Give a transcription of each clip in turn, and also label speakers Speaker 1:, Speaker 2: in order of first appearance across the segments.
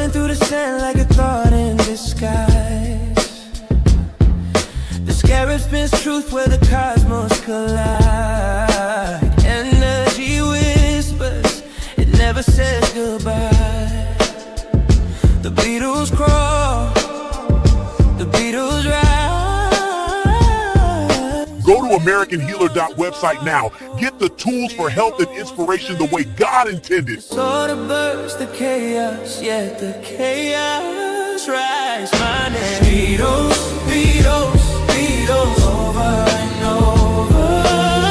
Speaker 1: rolling through the sand like a thought in disguise. The scarab spins truth where the cosmos collide. Energy whispers, it never says goodbye. The Beatles crawl, the Beatles rise.
Speaker 2: Go to AmericanHealer.website now. Get the tools for health and inspiration the way God intended.
Speaker 1: Sort of burst the chaos, yet the chaos rise. My name Beatles, Beatles, Beatles, over and over,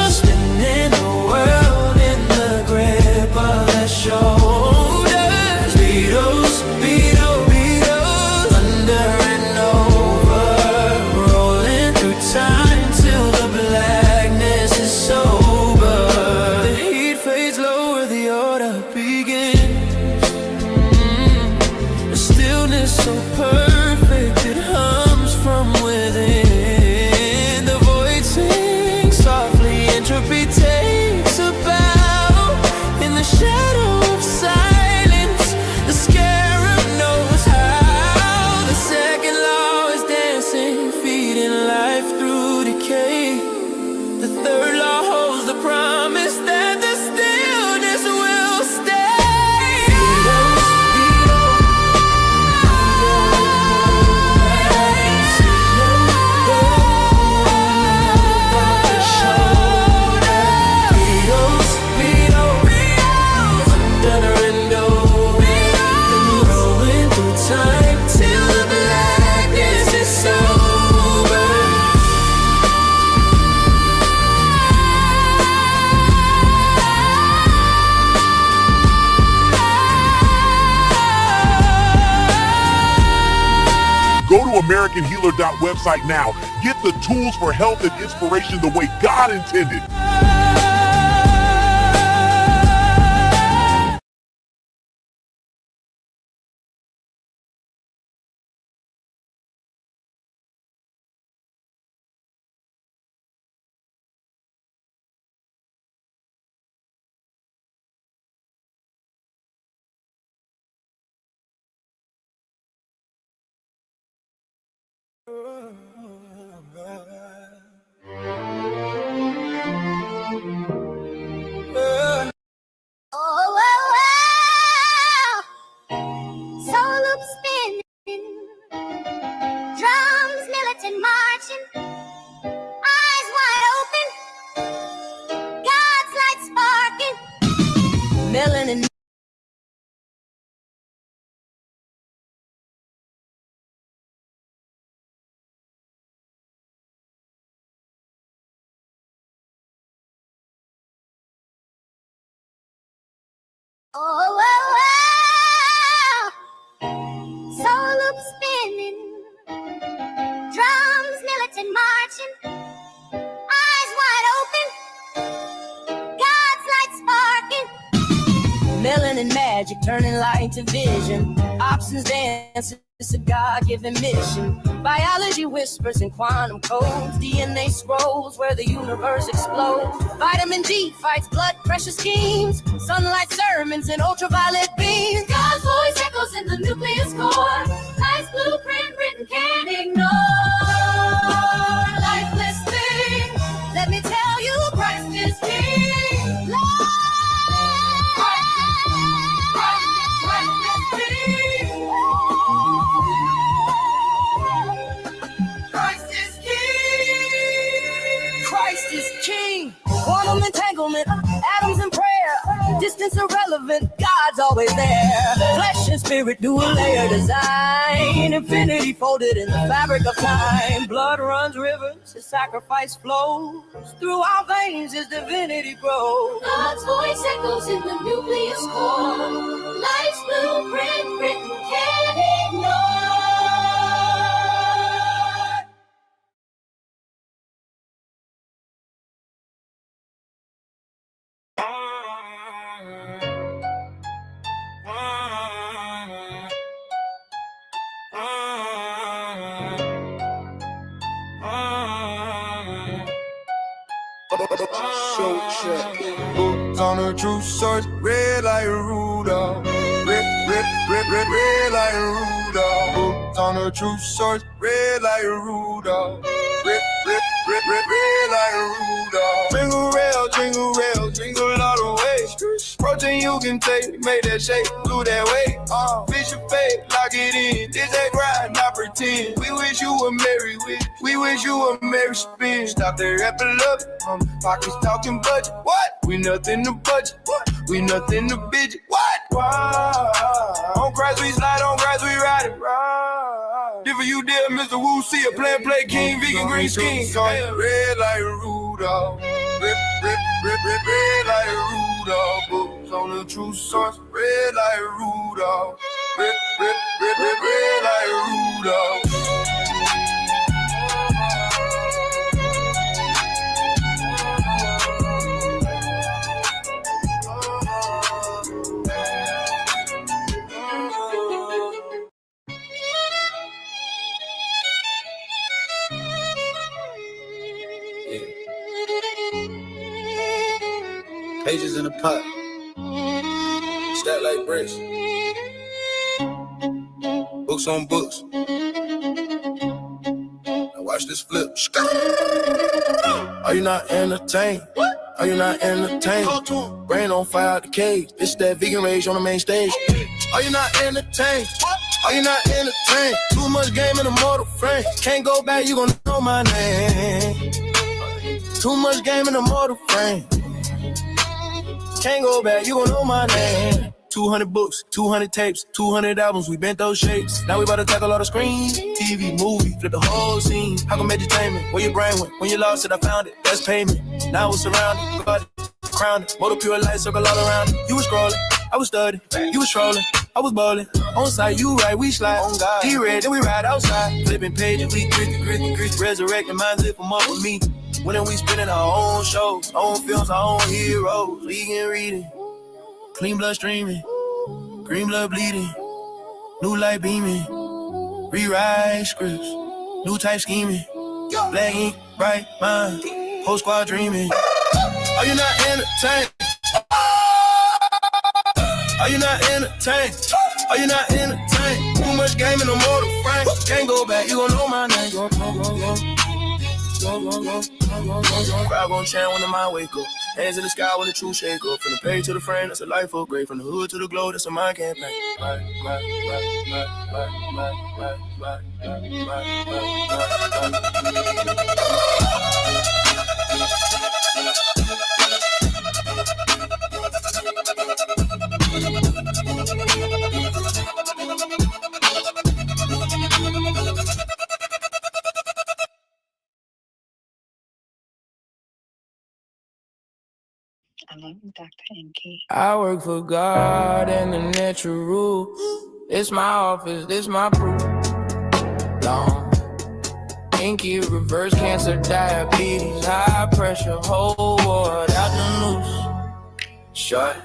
Speaker 1: spinning the world in the grip of their shoulders. Beatles, Beatles, Beatles, under and over, rolling through time till the blackness is sober. The heat fades lower, the order begins. The stillness so perfect, it hums from within. The void sings softly, entropy takes a bow. In the shadow of silence, the scarab knows how. The second law is dancing, feeding life through decay. The third law holds the promise that the stillness will stay. Beatles, Beatles, under and over, rolling through time till the blackness is sober.
Speaker 2: Go to AmericanHealer.website now. Get the tools for health and inspiration the way God intended.
Speaker 3: Oh, oh, oh. Soul loop spinning, drums militant marching, eyes wide open, God's light sparking, melanin. Oh, oh, oh. Soul loop spinning, drums militant marching, eyes wide open, God's light sparking. Melanin magic turning light to vision, options dance, it's a God-given mission. Biology whispers in quantum codes, DNA scrolls where the universe explodes. Vitamin D fights blood pressure schemes, sunlight sermons and ultraviolet beams. God's voice echoes in the nucleus core, life's blueprint written can't ignore. Lifeless thing, let me tell you, Christ is King. Christ is King. Quantum entanglement, atoms in prayer, distance irrelevant, God's always there. Flesh and spirit dual layer design, infinity folded in the fabric of time. Blood runs rivers, his sacrifice flows, through our veins his divinity grows. God's voice echoes in the nucleus core, life's blueprint written can't ignore.
Speaker 4: Boots on a true source, red like a Rudolph. Rip, rip, rip red like a Rudolph. Boots on the true source, red like a Rudolph. Red like a Rudolph. Jingle rail, jingle all the way. Protein you can take, make that shake, do that way. Fish your fate, lock it in. This ain't right, not pretend. We wish you a merry week. We wish you a merry spin. Stop there at the love. Pockets talking budget. What? We nothing to budget. What? We nothing to bitch. What? Wow. On grass we slide, on grass we ride it. Different you dear, Mr. Wu, see a play king, vegan green skin. Red like a Rudolph. Red like a Rudolph. Boots on the true source. Red like a Rudolph. Red like a Rudolph.
Speaker 5: Pages in a pot, stack like bricks. Books on books. Now watch this flip. Are you not entertained? Are you not entertained? Brain on fire out the cage. It's that vegan rage on the main stage. Are you not entertained? Are you not entertained? Too much game in a mortal frame. Can't go back, you gon' know my name. Too much game in a mortal frame. Can't go back, you gon' know my name. 200 books, 200 tapes, 200 albums, we bent those shapes. Now we about to tackle all the screens. TV, movie, flip the whole scene. How come entertainment? Where your brain went? When you lost it, I found it. That's payment. Now it's surrounded, got it, crowned it. Motor pure light circle all around it. You was scrolling, I was studying. You was trolling, I was bowling. On site, you right, we slide. On God, G-Red, then we ride outside. Flipping pages, we grit, resurrecting minds if I'm up with me. When we spinning our own shows, own films, our own heroes. Vegan reading, clean blood streaming, green blood bleeding, new light beaming, rewrite scripts, new type scheming, black ink, bright mind, whole squad dreaming. Are you not entertained? Are you not entertained? Are you not entertained? Too much game in the mortal frame. Can't go back, you gon' know my name. Crowd gon' chant when the mind wake up. Hands in the sky when the truth shake up. From the page to the frame, that's a life upgrade. From the hood to the glow, that's a mind campaign.
Speaker 6: I love Dr. Enqi.
Speaker 1: I work for God and the natural rule. It's my office, this my proof. Long Enqi, reverse cancer, diabetes, high pressure, whole world out the news. Short.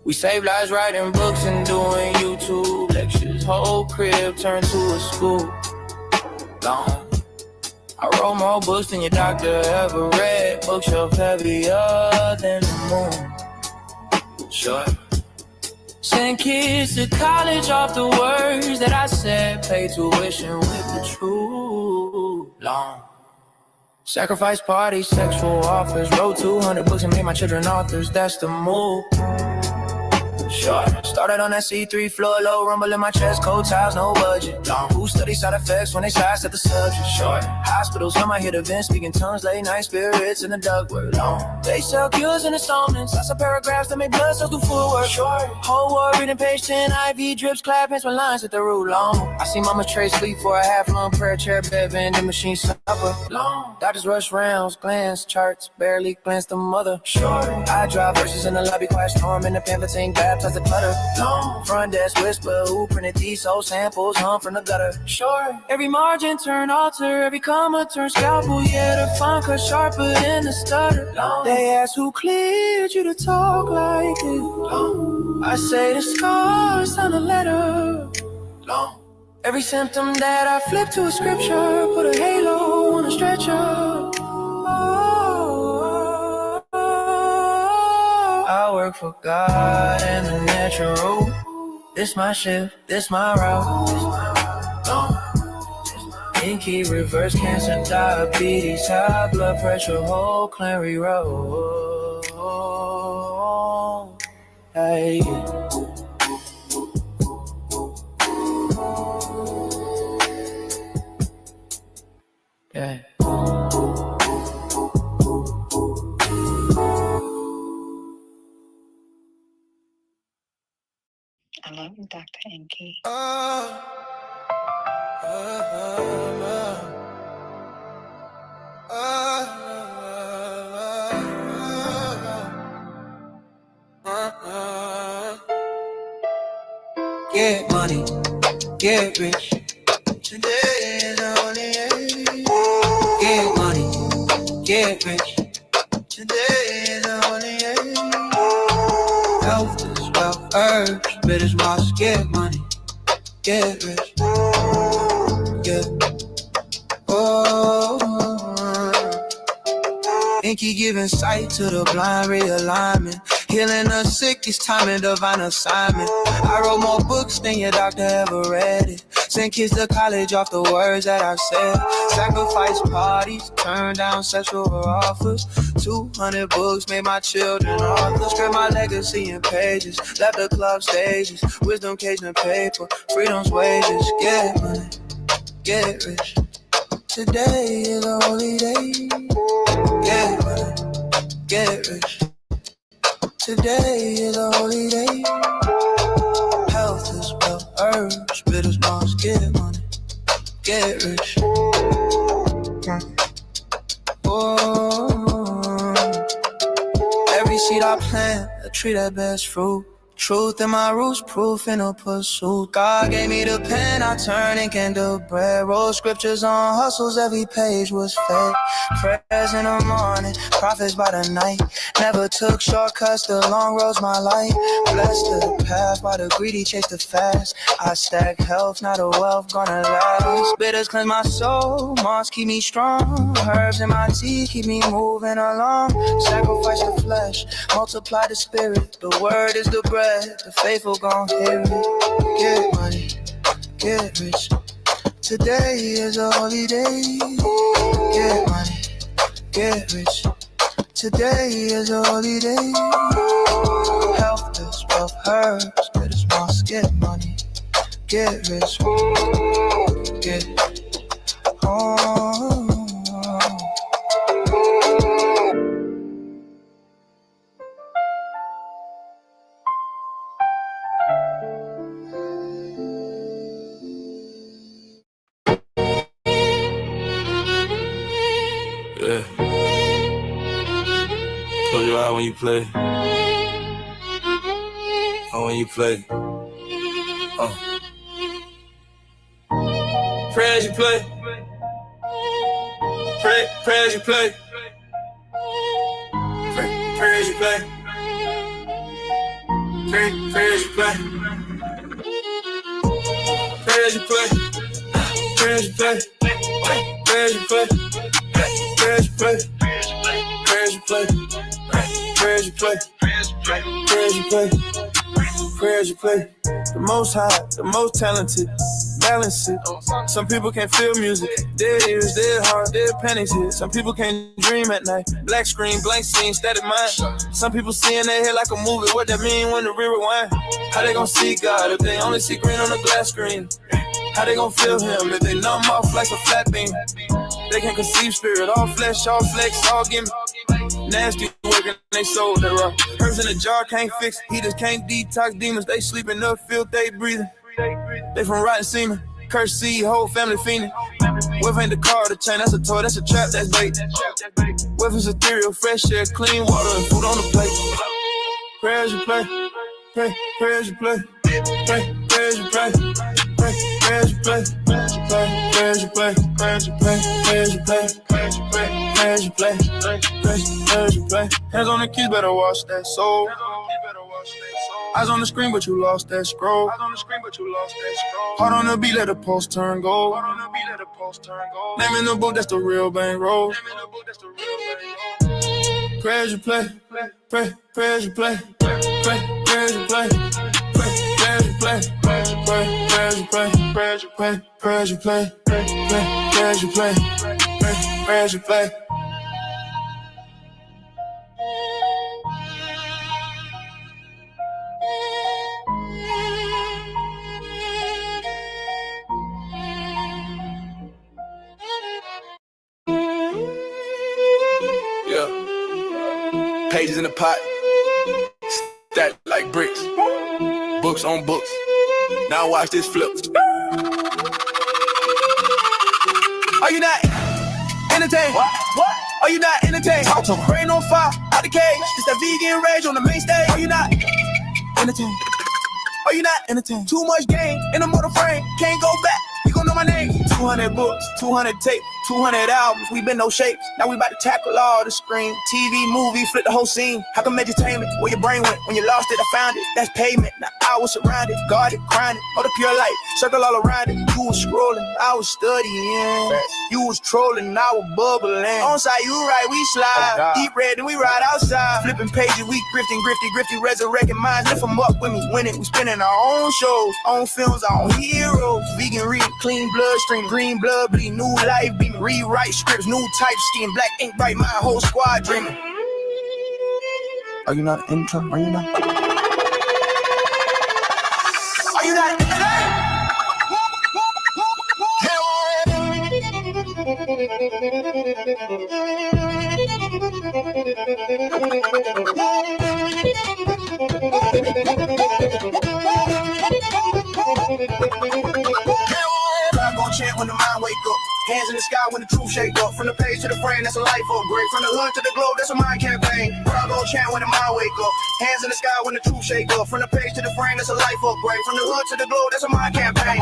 Speaker 1: We save lives writing books and doing YouTube lectures. Whole crib turned to a school. Long. I wrote more books than your doctor ever read. Bookshelf heavier than the moon. Sure. Send kids to college off the words that I said. Pay tuition with the truth. Long. Sacrifice parties, sexual offers. Wrote 200 books and made my children authors. That's the move. Sure. Started on that C3 floor, low rumble in my chest, cold ties, no budget. Long. Who study side effects when they sidestep the subject? Sure. Hospitals, when I hit events, speaking tongues, late night spirits in the ductwork. Long. They sell cures in installments, lots of paragraphs that make blood cells do full work. Sure. Whole world reading page 10, IV drips, clap, pants with lines at the root. Long. I see mama tray sleep for a half-long prayer chair, bed, vending machine supper. Long. Doctors rush rounds, glance charts, barely glance the mother. Sure. I drive verses in the lobby, quiet storm in the pamphlet, sing baptized the clutter. Long. Front desk whisper, who printed these soul samples, hum from the gutter. Sure. Every margin turn altar, every comma turn scalpel. Yeah, the font cut sharper than the stutter. Long. They ask who cleared you to talk like it. Long. I say the scars on a letter. Long. Every symptom that I flip to a scripture, put a halo on a stretcher. I work for God and the natural. This my ship, this my route. Enqi, reverse cancer, diabetes, high blood pressure, whole Clary Road. Hey. Yeah.
Speaker 6: I love Dr. Enqi.
Speaker 1: Get money, get rich. Today is the only day. Get money, get rich. Today is the only day. Health is wealth, herbs, bitters, moss. Get money, get rich. Yeah. Oh. Enqi giving sight to the blind, realignment. Healing the sick, it's time and divine assignment. I wrote more books than your doctor ever read it. Sent kids to college off the words that I said. Sacrifice parties, turn down sexual offers. 200 books made my children authors. Spread my legacy in pages. Left the club stages. Wisdom caged in paper. Freedom's wages. Get money, get rich. Today is a holy day. Get money, get rich. Today is a holy day. Health is wealth, herbs, bitters, moss. Get money, get rich. Oh, every seed I plant, a tree that bears fruit. Truth in my roots, proof in a pursuit. God gave me the pen, I turn ink into bread. Wrote scriptures on hustles, every page was fed. Prayers in the morning, prophets by the night. Never took shortcuts, the long road's my light. Blessed the path, while the greedy chase the fast. I stack health, not a wealth, gonna last. Bitters cleanse my soul, moss keep me strong. Herbs in my tea keep me moving along. Sacrifice the flesh, multiply the spirit. The word is the bread. The faithful gon' hear it. Get money, get rich. Today is a holy day. Get money, get rich. Today is a holy day. Health is wealth, herbs, bitters, moss. Get money, get rich. Get home.
Speaker 7: Yeah. Close your eye when you play. Oh, when you play. Pray as you play. Pray as you play. Pray as you play. Pray as you play. Pray as you play. Pray as you play. Pray as you play. Pray as you play. Pray as you play. Pray as you play. Pray as you play. Pray as you play. The most high, the most talented. Balance it. Some people can't feel music. Dead ears, dead heart, dead panics hit. Some people can't dream at night. Black screen, blank scene, static mind. Some people see in their head like a movie. What that mean when the rewind? How they gon' see God if they only see green on the glass screen? How they gon' feel him if they numb off like a flat beam? They can conceive spirit, all flesh, all flex, all gimmick. Nasty working, they sold that raw. Herbs in a jar can't fix, heaters can't detox demons. They sleep in the filth, they breathing. They from rotten semen, cursed seed, whole family fiending. What if ain't the car, the chain, that's a toy, that's a trap, that's bait. What if it's ethereal, fresh air, clean water, and food on the plate? Pray as you play, pray as you play, pray as you play. Pray as you play, pray as you play, pray as you play, pray as you play, pray as you play, pray as you play, pray as you play. Hands on the keys, better watch that soul. Eyes on the screen, but you lost that scroll. Heart on the beat, let the pulse turn gold. Name in the book, that's the real bankroll. Pray as you play, pray as you play, pray as you play, pray as you play. play, press you play, press you play, press you play, press you play, press you play, press you play. Yeah, pages in the pot, stacked like bricks, books on books. Now watch this flip. Are you not entertained? What? Are you not entertained? Talk to me. Brain on fire, out the cage. It's that vegan rage on the main stage. Are you not entertained? Are you not entertained? Too much game in the motor frame. Can't go back. You gon' know my name. 200 books, 200 tape, 200 albums. We been no shapes. Now we about to tackle all the screen. TV, movie, flip the whole scene. How come entertainment? Where your brain went? When you lost it, I found it. That's pavement. Now I was surrounded, guarded, grinded. Oh, the pure light, circle all around it. You was scrolling, I was studying. You was trolling, I was bubbling. On side, you right, we slide. Deep red, and we ride outside. Flipping pages, we grifting, resurrecting minds. Lift them up with me, winning. We spinning our own shows, own films, our own heroes. Vegan read, clean bloodstream, green blood bleed, new life beaming, rewrite scripts, new type scheme, black ink bright, my whole squad dreaming. Are you not in trouble? Are you not? Are you not? I gon' chant when the mind wake up. Hands in the sky when the truth shake up. From the page to the frame, that's a life upgrade. From the hood to the globe, that's a mind campaign. I gon' chant when the mind wake up. Hands in the sky when the truth shake up. From the page to the frame, that's a life upgrade. From the hood to the globe, that's a mind campaign.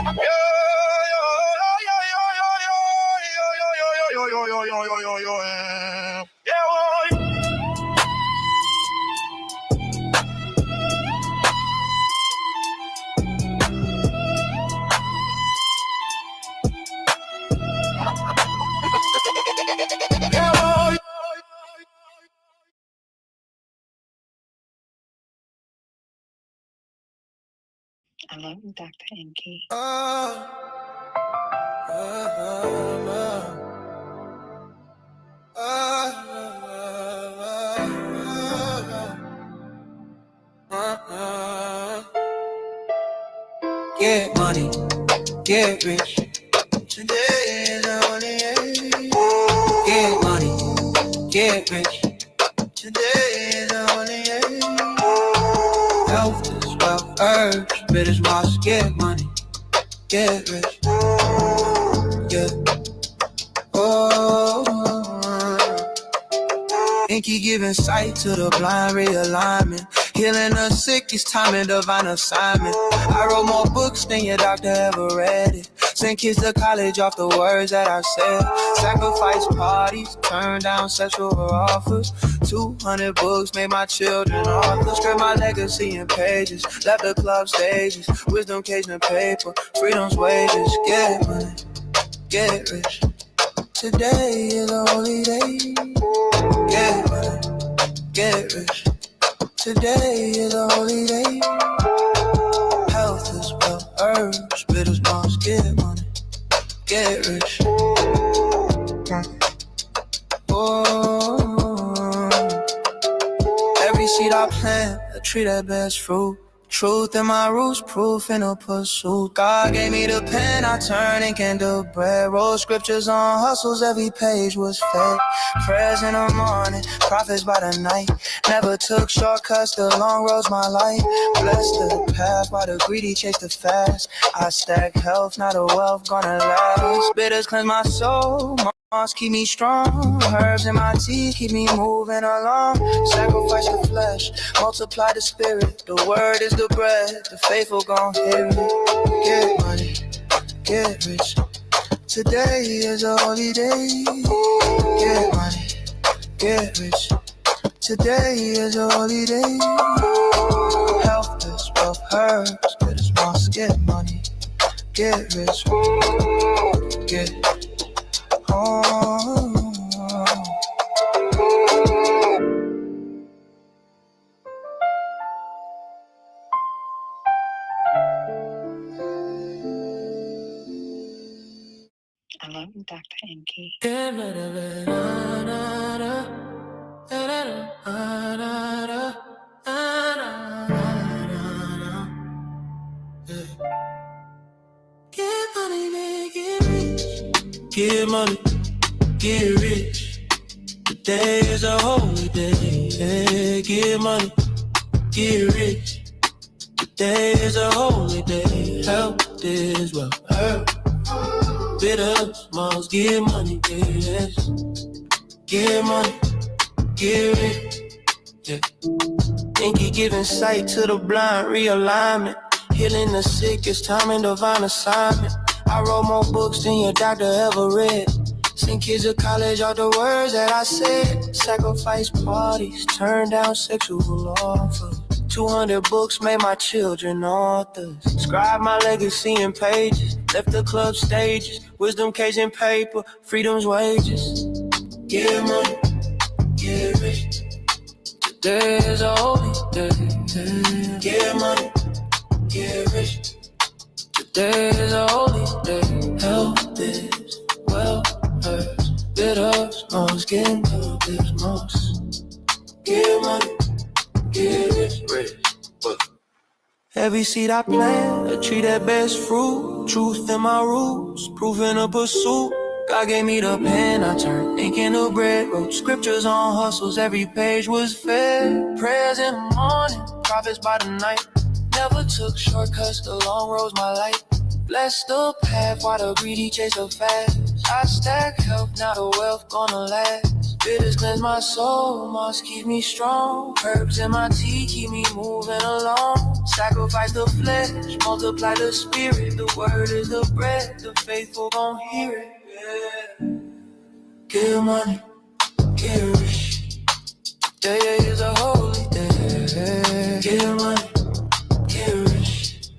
Speaker 6: Hello, Dr. Enqi.
Speaker 1: Get money, get rich. Today is the only day. Get money, get rich. Today is the only day. Health is wealth, herbs, bitters, moss. Get money, get rich. Yeah. Oh. Enqi giving sight to the blind, realignment. Healing the sick is time and divine assignment. I wrote more books than your doctor ever read it. Sent kids to college off the words that I said. Sacrifice parties, turn down sexual offers. 200 books made my children authors. Spread my legacy in pages. Left the club stages. Wisdom caged in paper. Freedom's wages. Get money, get rich. Today is a holy day. Get money, get rich. Today is a holy day. Health is wealth, herbs, bitters, moss. Get money, get rich. Oh, every seed I plant, a tree that bears fruit. Truth in my roots, proof in a pursuit. God gave me the pen, I turn ink into bread. Wrote scriptures on hustles, every page was fed. Prayers in the morning, prophets by the night. Never took shortcuts, the long road's my light. Blessed the path while the greedy chase the fast. I stack health, not a wealth gonna last. Bitters cleanse my soul, moss keep me strong. Herbs in my tea keep me moving along. Sacrifice the flesh, multiply the spirit. The word is the bread, the faithful gon' hear it. Get money, get rich. Today is a holy day. Get money, get rich. Today is a holy day. Health is wealth, herbs, bitters, moss. Get money, get rich. Get home.
Speaker 6: Hello, Dr. Enqi.
Speaker 1: Get money, man, get rich. Get money, get rich. Today is a holy day. Yeah, get money, get rich. Today is a holy day. Health is well. Bit of smalls, get money, get rich. Get money, get rich. Yeah. Enqi giving sight to the blind, realignment. Healing the sick, it's time and divine assignment. I wrote more books than your doctor ever read. Sent kids to college out the words that I said. Sacrifice parties, turn down sexual offers. 200 books made my children authors. Scribe my legacy in pages. Left the club stages. Wisdom case in paper. Freedom's wages. Get money, get rich. Today is a holy day. Get money, get rich. Today is a holy day. Health is wealth. Bitter smalls, get milk is most. Get money, get rich. Every seed I plant, a tree that bears fruit. Truth in my roots, proof in a pursuit. God gave me the pen, I turned ink into bread. Wrote scriptures on hustles, every page was fed. Prayers in the morning, prophets by the night. Never took shortcuts, the long road's my light. Bless the path while the greedy chase the fast. I stack health, now the wealth gonna last. Bitters cleanse my soul, moss keep me strong. Herbs in my tea keep me moving along. Sacrifice the flesh, multiply the spirit. The word is the bread, the faithful gon' hear it. Yeah. Get money, get rich. Today is a holy day. Get money, get rich.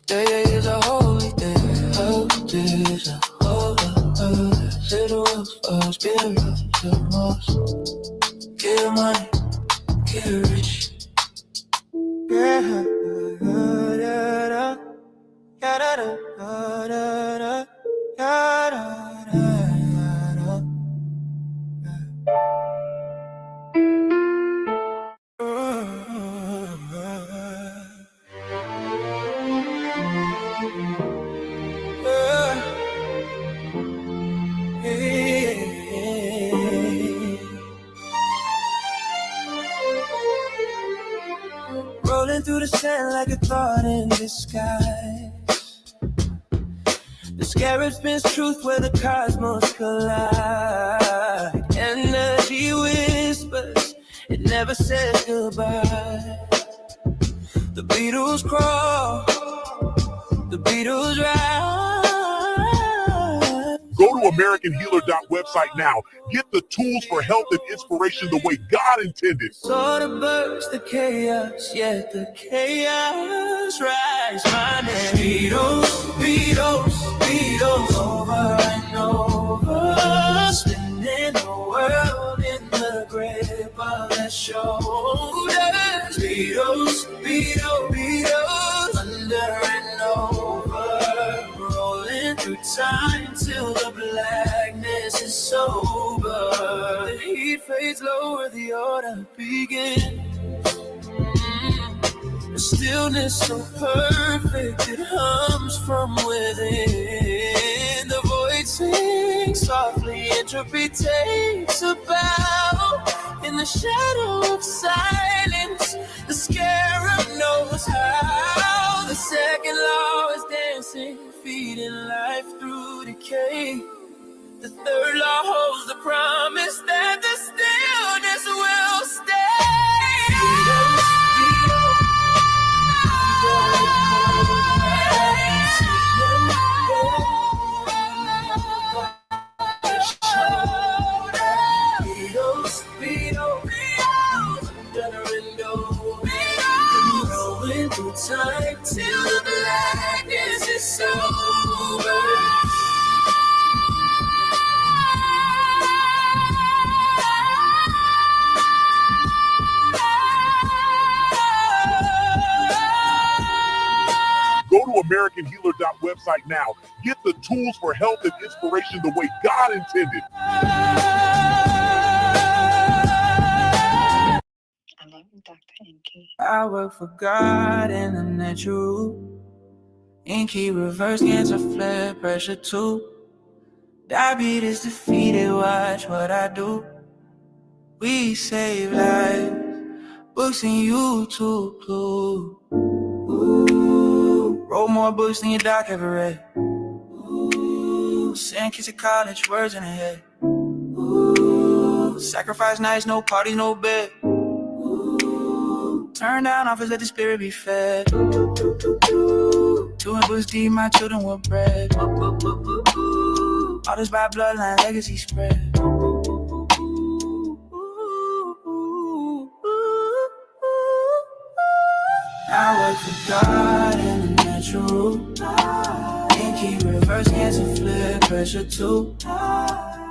Speaker 1: Today is a holy day. Hope is a holy day. Little of us, get rich, the most. Get money, get rich. Yeah, rolling through the sand like a thought in the sky. The scarab spins truth where the cosmos collide. Energy whispers, it never says goodbye. The Beatles crawl, the Beatles rise.
Speaker 2: Go to AmericanHealer.website now. Get the tools for health and inspiration the way God intended.
Speaker 1: Sort of burst the chaos, yet the chaos rise. My name Beatles, Beatles, Beatles, over and over. Spinning the world in the grip of their shoulders. Beatles, Beatles, Beatles, under and over. Rolling through time till the blackness is sober. The heat fades lower, the order begins. The stillness so perfect, it hums from within. The void sings softly, entropy takes a bow. In the shadow of silence, the scarab knows how. The second law is dancing, feeding life through decay. The third law holds the promise that the stillness will stay. Beatles, Beatles, Beatles, under and over. Rolling through time till the blackness is sober.
Speaker 2: Go to AmericanHealer.website now. Get the tools for health and inspiration the way God intended.
Speaker 6: Hello, Dr. Enqi.
Speaker 1: I work for God in the natural. Enqi reverse cancer, flare pressure too. Diabetes defeated, watch what I do. We save lives, books and YouTube clue. Wrote more books than your doc ever read. Send kids to college, words in the head. Sacrifice nights, no parties, no bed. Turn down offers, let the spirit be fed. 2 books deep, my children were bred. All this by bloodline, legacy spread. I work for God in the natural. Enqi reverse cancer, flare pressure too.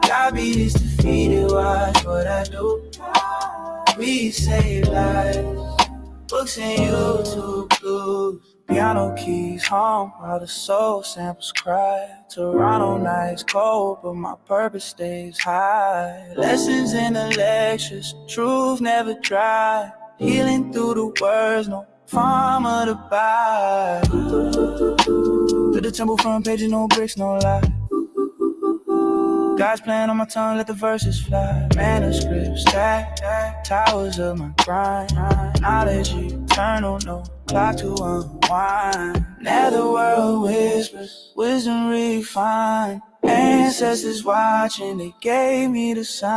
Speaker 1: Diabetes defeated, watch what I do. We save lives, books and YouTube clues. Piano keys hum while the soul samples cry. Toronto nights cold, but my purpose stays high. Lessons in the lectures, truth never dry. Healing through the words, no farmer to buy. To the temple front page, no bricks, no lie. God's plan on my tongue, let the verses fly. Manuscripts, stack, towers of my grind. Knowledge eternal, no clock to unwind. Netherworld whispers, wisdom refined. Ancestors watching, they gave me the sign.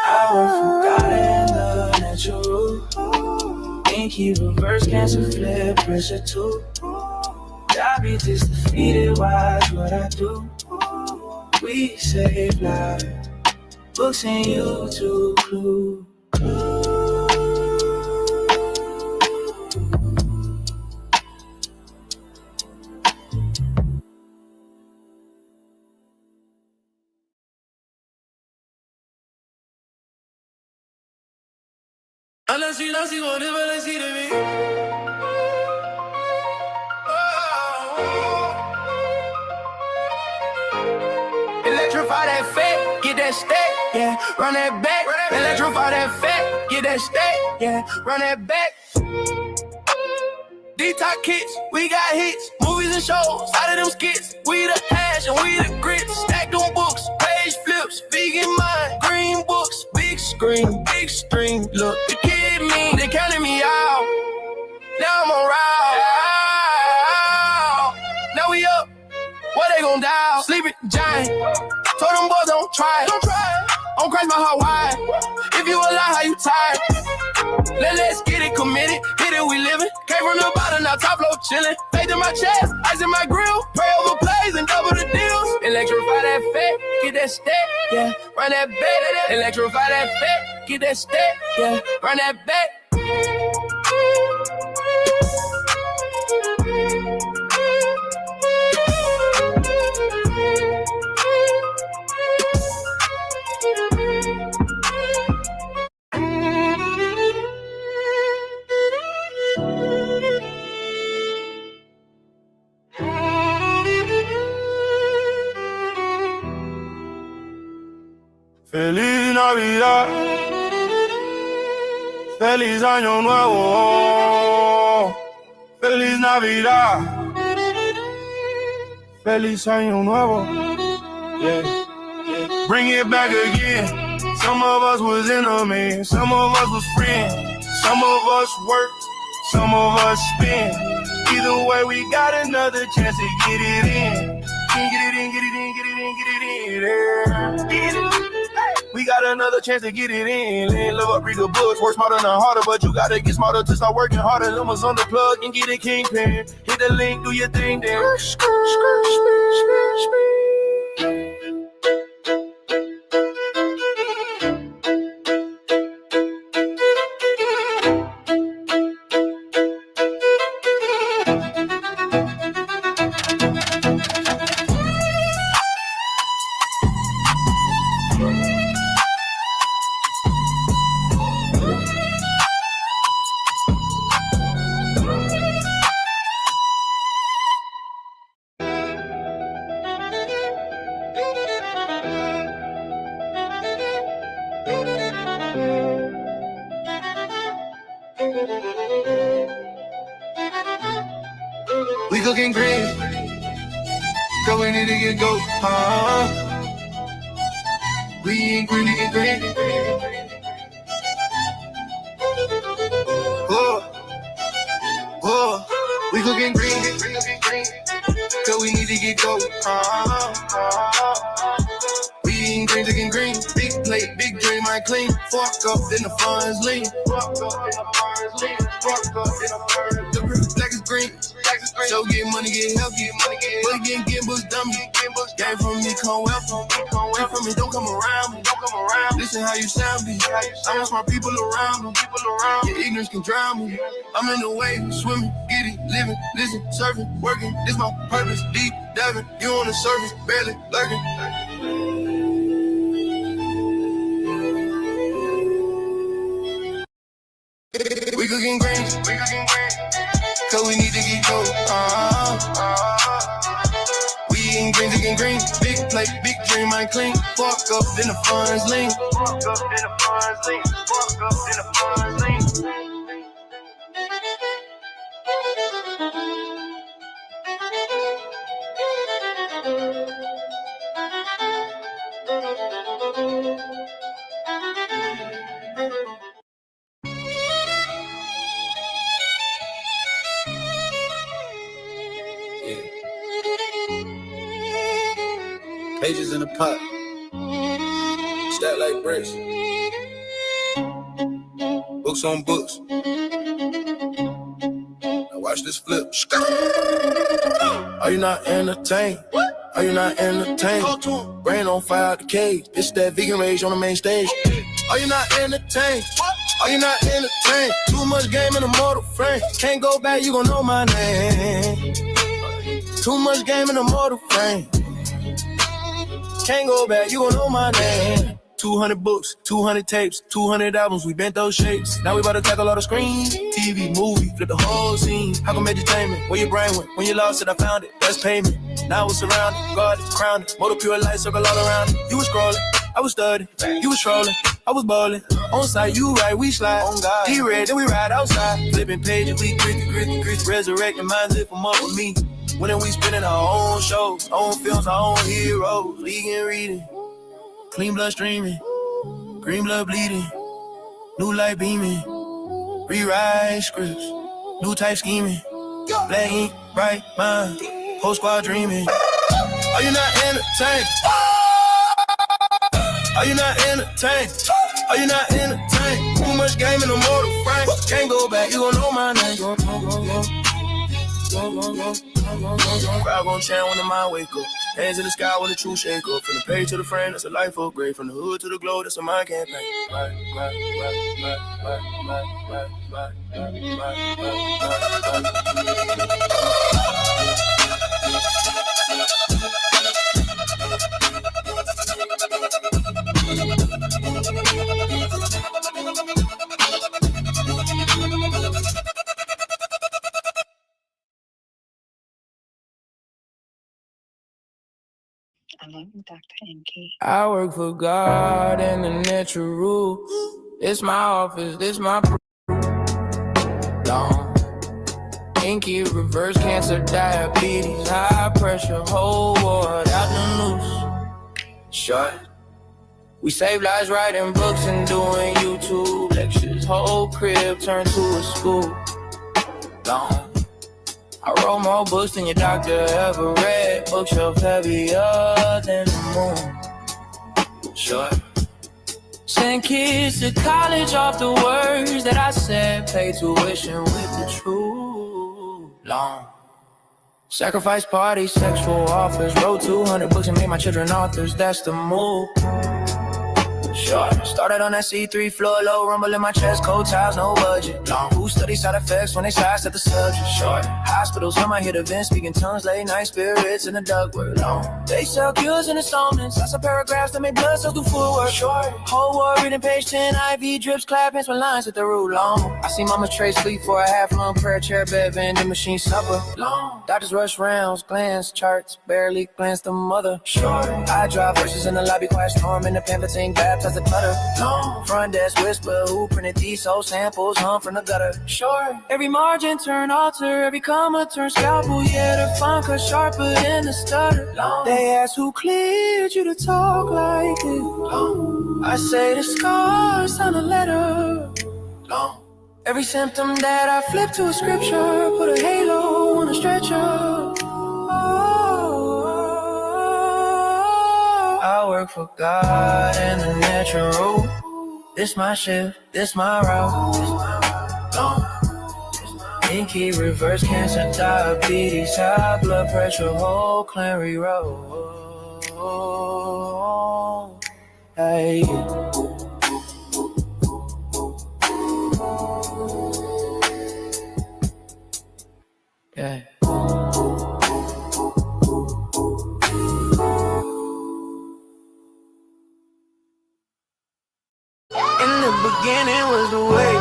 Speaker 1: I work for God in the natural. Enqi reverse cancer, flare pressure too. Diabetes defeated, watch what I do. We save lives, books and YouTube clue. Unless you know she gon' live, unless she to me. Electrify that fat, get that stack, yeah, run that back. Electrify that fat, get that stack, yeah, run that back. Detox kits, we got hits, movies and shows, out of them skits. We the hash and we the grits, stack them books, page flips, vegan mind, green books, big screen, big stream. Look, the kid me, they counted me out. Now I'm on route. Now we up, what they gon' dial? Sleeping giant, told them boys don't try. Don't crash my heart wide. If you a lie, how you tired? Let's get it committed, hit it, we living. Came from the bottom, now top flow chillin'. Faith in my chest, ice in my grill. Pray over plays and double the deals. Electrify that fat, get that stack, yeah, run that back. Electrify that fat, get that stack, yeah, run that back.
Speaker 7: Feliz Navidad, feliz año nuevo, feliz Navidad, feliz año nuevo. Yeah. Bring it back again. Some of us was enemies, some of us was friends, some of us worked, some of us spent. Either way, we got another chance to get it in. Get it in, get it in, get it in, get it in. Get it. We got another chance to get it in. Lean, love up, read the books, work smarter, not harder, but you gotta get smarter to start working harder. Numbers on the plug and get a kingpin. Hit the link, do your thing, then.
Speaker 4: We cooking green, cause we need to get go. We ain't green, we green. We cooking green, cause we need to get go. We ain't green, looking green. Big plate, big dream, I clean. Fuck up, then the funds lean. The black is green. So get money, get help, but getting books dummy. Game from me, come well from me, don't come around me. Listen how you sound me. I want smart people around me. Your ignorance can drown me. I'm in the wave, swimming, get it, living, listen, surfing, working. This my purpose, deep diving. You on the surface, barely lurking. We cooking green, cause we need to get gold. We ain't green, looking green. Big plate, big dream, I clean. Fuck up, then the funds lean. Pages in a pot, stack like bricks. Books on books. Now watch this flip. Are you not entertained? Are you not entertained? Brain on fire out the cage. It's that vegan rage on the main stage. Are you not entertained? Are you not entertained? Too much game in a mortal frame. Can't go back, you gon' know my name. Too much game in a mortal frame. Can't go back, you gon' know my name. 200 books, 200 tapes, 200 albums, we bent those shapes. Now we about to tackle all the screens. TV, movie, flip the whole scene. How come entertainment? Where your brain went? When you lost it, I found it. That's payment. Now we're surrounded, guarded, crowned. Motor pure light circle all around it. You was scrolling, I was studying. You was trolling, I was ballin'. On site, you right, we slide. On God, D-red, then we ride outside. Flipping pages, we grit. Resurrecting minds, lift them up with me. When we spinning our own shows, own films, our own heroes. League and reading, clean blood streaming, green blood bleeding, new light beaming, rewrite scripts, new type scheming, black ink, bright mind, whole squad dreaming. Are you not entertained? Are you not entertained? Are you not entertained? Too much game in the mortal frame. Can't go back, you gon' know my name. Crowd gon' chant when the mind wake up. Hands in the sky when the truth shake up. From the page to the frame, that's a life upgrade. From the hood to the globe, that's a mind campaign.
Speaker 6: I love Dr. Enqi.
Speaker 1: I work for God and the natural rules. This my office, this my long. Enqi, reverse cancer, diabetes, high pressure, whole world out the news. Short. We save lives writing books and doing YouTube lectures. Whole crib turned to a school. Long. I wrote more books than your doctor ever read. Bookshelf heavier than the moon. Short. Send kids to college off the words that I said. Pay tuition with the truth. Long. Sacrifice parties, sexual offers. Wrote 200 books and made my children authors. That's the move. Short. Started on that C3 floor, low rumble in my chest, cold ties, no budget. Long. Who study side effects when they sidestep the subject? Short. Hospitals, when I hit events, speaking tongues, late night spirits in the ductwork. Long. They sell cures in installments. Lots of paragraphs that make blood cells do footwork. Short. Whole world reading page 10, IV drips, clapping, with lines at the root. Long. I see mama trade sleep for a half-long prayer chair, bed, vending machine supper. Long. Doctors rush rounds, glance charts, barely glance the mother. Short. I drive verses in the lobby, quiet storm in the pamphlets, ain't baptized. as a clutter. Front desk whisper, who printed these soul samples? Hung from the gutter. Sure, every margin turn altar, every comma turn scalpel. Yeah, the font cut sharper than the stutter. They ask who cleared you to talk like it. I say the scars on a letter. Every symptom that I flip to a scripture, put a halo on a stretcher. I work for God and the natural. This my shift, this my route. Enqi, reverse cancer, diabetes, high blood pressure, whole clan reroll. Hey. Yeah. In the beginning was the way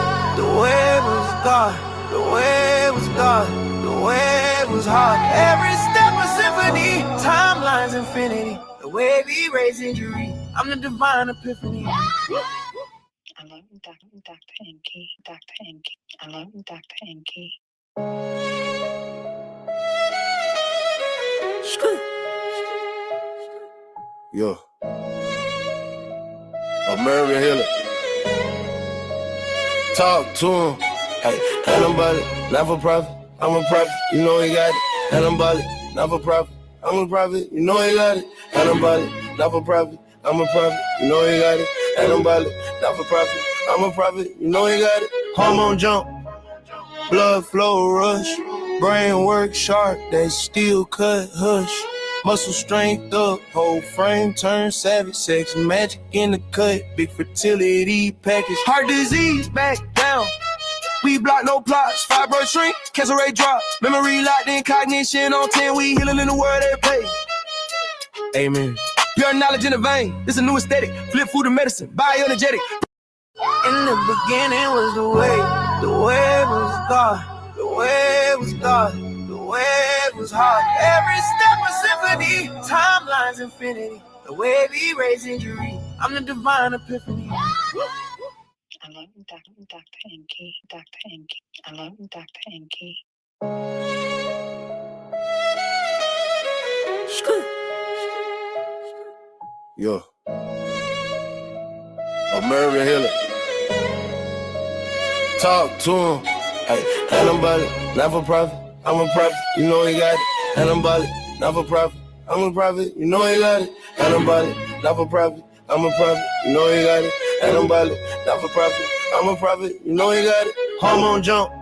Speaker 1: was God, the way was God, the way was hard. Every step a symphony, timelines infinity, the way we raise injury, I'm the divine epiphany.
Speaker 6: I love Dr. Enqi. Dr. Enqi. I love Dr. Enqi.
Speaker 5: Yo. American Healer. Talk to him. Hey, and I'm about it, not for profit. I'm a prophet, you know he got it. And I'm about it, not for profit. I'm a prophet, you know he got it. And I'm about it, not for profit. I'm a prophet, you know he got it. And I'm about it, not for profit. I'm a prophet, you know he got it. Hormone jump, blood flow rush, brain work sharp, they still cut hush. Muscle strength up, whole frame turn savage, sex magic in the cut, big fertility package. Heart disease back down, we block no plots, fibroid shrink, cancer rate drop, memory locked in cognition on 10, we healing in the world they play. Amen. Pure knowledge in the vein, this a new aesthetic, flip food and medicine, bioenergetic. In the beginning was the way was God, the way was God, the way was hard. Every step a symphony, timelines infinity, the way we raise injury, I'm the divine epiphany.
Speaker 6: I love Dr. Enqi. Dr. Enqi. I love Dr. Enqi.
Speaker 5: Yo. American Healer. Talk to him. Hey, and I'm about it, not for profit. I'm a prophet, you know he got it. And I'm about it, not for profit. I'm a prophet, you know he got it. And I'm about it, not for profit. I'm a prophet, you know he got it. And I'm about it, not for profit. I'm a prophet, you know he got it. Hormone jump,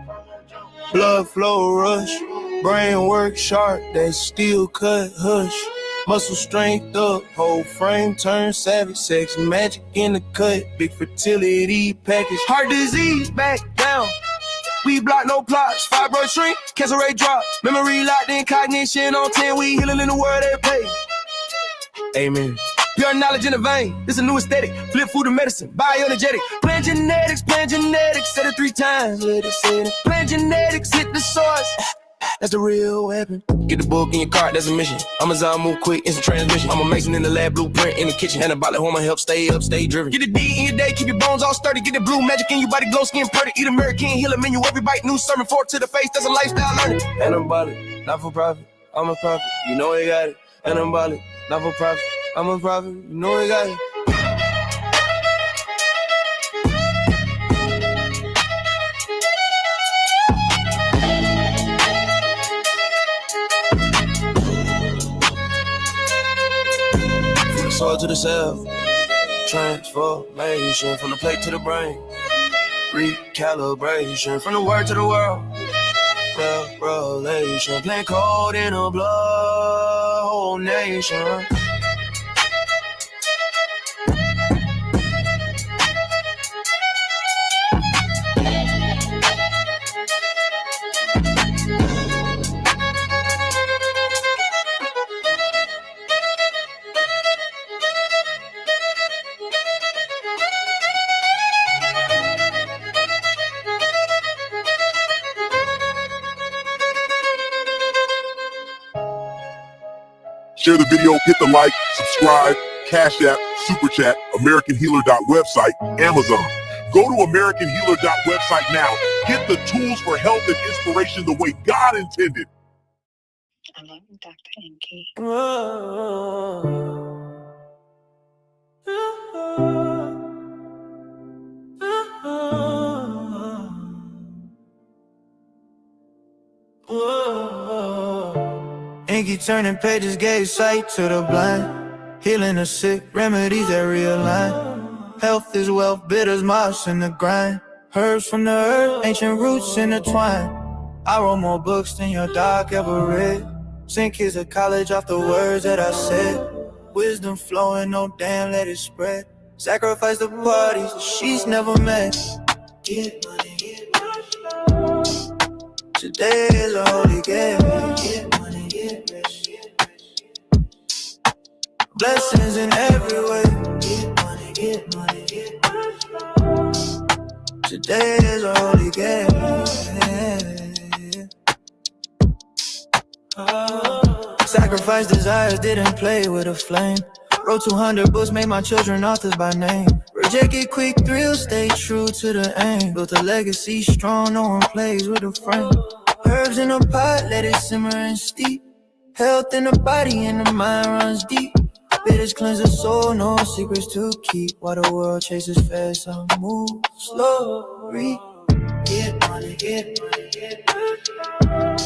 Speaker 5: blood flow rush, brain work sharp, they still cut hush. Muscle strength up, whole frame turn savage, sex magic in the cut, big fertility package. Heart disease back down, we block no plots, fibroid shrink, cancer rate drop, memory locked in cognition on 10, we healing in the world they play. Amen. Pure knowledge in the vein, this a new aesthetic, flip food and medicine, bioenergetic. Plant genetics, said it 3 times, let it say it. Plant genetics, hit the source. That's the real weapon. Get the book in your cart, that's a mission. Amazon move quick, instant transmission. I'm a mason in the lab, blueprint in the kitchen. Anabolic hormone help stay up, stay driven. Get the D in your day, keep your bones all sturdy. Get the blue magic in your body, glow skin pretty. Eat American Healer menu, every bite, new sermon, fork to the face. That's a lifestyle learning. Anabolic, not for profit. I'm a prophet, you know he got it. Anabolic, not for profit. I'm a prophet, you know he got it. Soul to the self, transformation from the plate to the brain, recalibration from the word to the world, revelation, playing cold in a blood, whole nation.
Speaker 2: Share the video, hit the like, subscribe, Cash App, Super Chat, AmericanHealer.website, Amazon. Go to AmericanHealer.website now. Get the tools for health and inspiration the way God intended.
Speaker 6: I love you, Dr. Enqi.
Speaker 1: Enqi turning pages gave sight to the blind, healing the sick, remedies that realign. Health is wealth, bitters, moss in the grind. Herbs from the earth, ancient roots intertwined. I wrote more books than your doc ever read. Sent kids to college off the words that I said. Wisdom flowing, no damn, let it spread. Sacrifice the parties the sheets never met. Get money, get rich. Today is a holy game. Get money, get rich. Blessings in every way. Get money, get money, get rich. Today is a holy game. Sacrifice desires, didn't play with a flame. Wrote 200 books, made my children authors by name. Rejected quick thrills, stay true to the aim. Built a legacy strong, no one plays with a frame. Herbs in a pot, let it simmer and steep. Health in the body and the mind runs deep. Bitters cleanse the soul, no secrets to keep. While the world chases fast, I move slowly. Get money, get money, get money.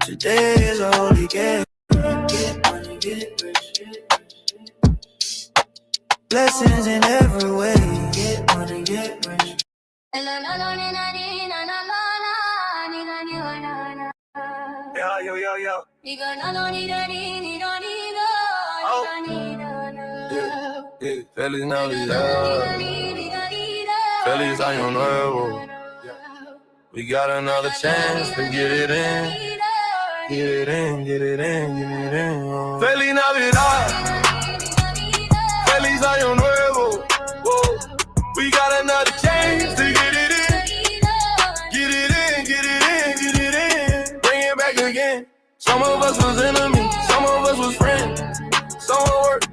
Speaker 1: Today is a holy game. Get money, get rich. Blessings in every way. Get money, get rich.
Speaker 7: Yo. Yeah, feliz Navidad. Feliz Año Nuevo. We got another chance to get it in. Get it in, get it in, get it in. Feliz Navidad. Feliz Año Nuevo. Whoa. We got another chance to get it in. Get it in, get it in, get it in. Bring it back again. Some of us was enemies, some of us was friends. Some work,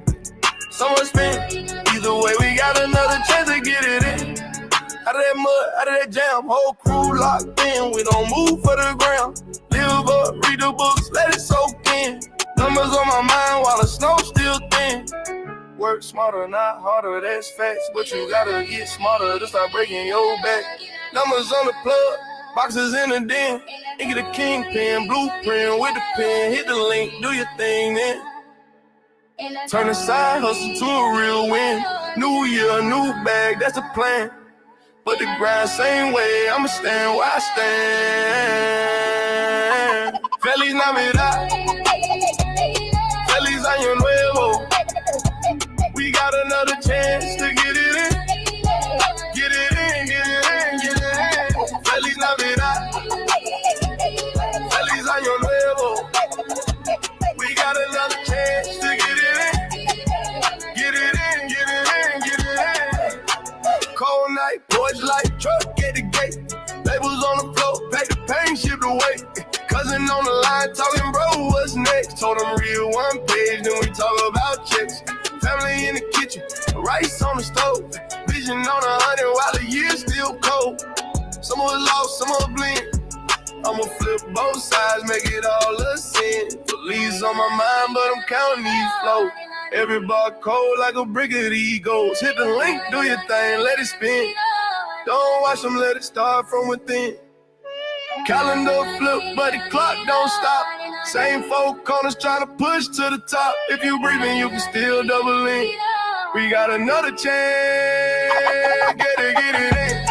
Speaker 7: some was spent. Either way, we got another chance to get it in. Out of that mud, out of that jam, whole crew locked in. We don't move for the ground. Live up, read the books, let it soak in. Numbers on my mind while the snow still thin. Work smarter, not harder, that's facts. But you gotta get smarter to start breaking your back. Numbers on the plug, boxes in the den. Enqi the kingpin, blueprint with the pen. Hit the link, do your thing then. Turn the side hustle to a real win. New year, new bag, that's the plan. But the grind same way, I'ma stand where I stand. Feliz Navidad. Feliz Año Nuevo. We got another chance to get it in. Get it in, get it in, get it in. Feliz Navidad. Feliz Año Nuevo. We got another chance to get it in. Get it in, get it in, get it in. Cold night, porch light, truck at the gate. Labels on the floor, pack the pain, shipped away. Cousin on the line, talking bro, what's next? Told him read one page, then we talk about checks. Family in the kitchen, rice on the stove. Vision on 100 while the year's still cold. Some was lost, some was blend. I'ma flip both sides, make it all a sin. Police on my mind, but I'm counting these flows. Every bar cold like a brick of egos. Hit the link, do your thing, let it spin. Don't watch them, let it start from within. Calendar flip, but the clock don't stop. Same four corners trying to push to the top. If you breathing, you can still double in. We got another chance. Get it in.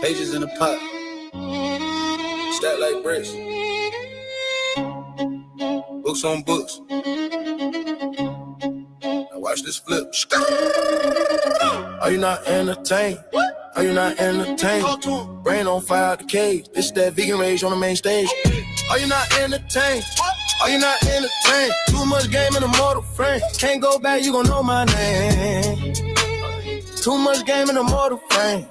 Speaker 5: Pages in a pot, stacked like bricks. Books on books. watch this flip. Are you not entertained? Are you not entertained? Brain on fire out the cage. This that vegan rage on the main stage. Are you not entertained? Are you not entertained? Too much game in a mortal frame. Can't go back, you gon' know my name. Too much game in a mortal frame.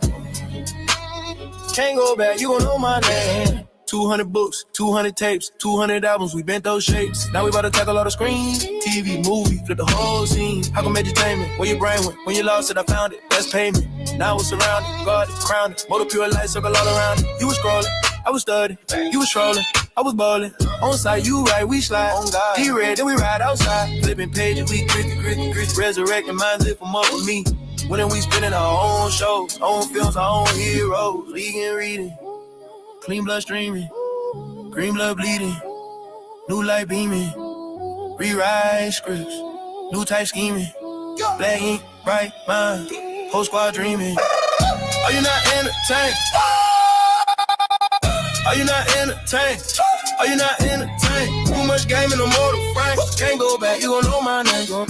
Speaker 5: Can't go back, you gon' know my name. 200 books, 200 tapes, 200 albums, we bent those shapes. Now we about to tackle all the screens. TV, movie, flip the whole scene. How come entertainment? Where your brain went? When you lost it, I found it. Best payment. Now we're surrounded, guarded, crowned. Motor pure light circle all around it. You was scrolling, I was studying. You was trolling, I was ballin'. On site, you right, we slide. G-red, then we ride outside. Flipping pages, we grit. Resurrecting minds if I'm up with me. When we spinning our own shows, own films, our own heroes. Vegan reading, clean blood streaming, green blood bleeding, new light beaming, rewrite scripts, new type scheming, black ink, bright mind, whole squad dreaming. Are you not entertained? Are you not entertained? Are you not entertained? Too much game in the mortal frame. Can't go back, you gon' know my name. Go.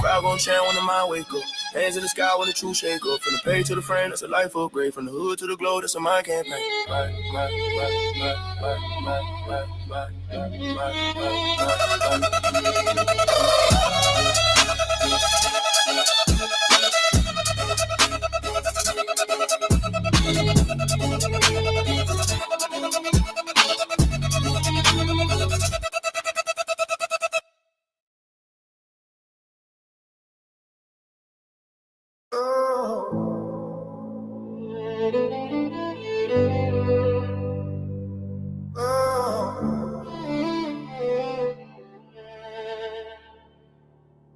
Speaker 5: Crowd gon' chant when the mind wake up. Hands in the sky when the truth shake up. From the page to the frame, that's a life upgrade. From the hood to the globe, that's a mind campaign.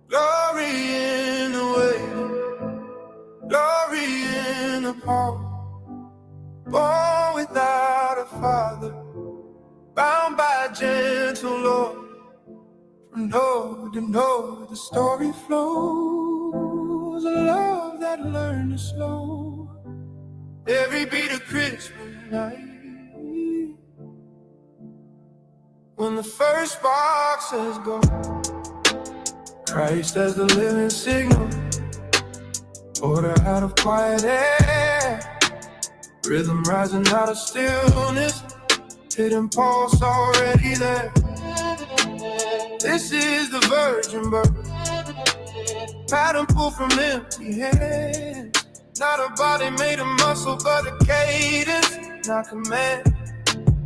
Speaker 4: Glory in the waiting, glory in the power. Born without a father, bound by a gentle Lord. From node to node, the story flows. A love that learned to slow every beat of Christmas night. When the first spark says go, Christ as the living signal, order out of quiet air, rhythm rising out of stillness, hidden pulse already there. This is the virgin birth, pattern pull from empty hands. Not a body made of muscle, but a cadence, not command.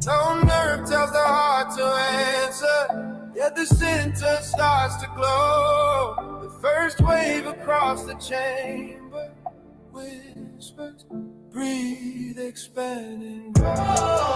Speaker 4: No nerve tells the heart to answer, yet the center starts to glow. The first wave across the chamber whispers, breathe, expand and grow.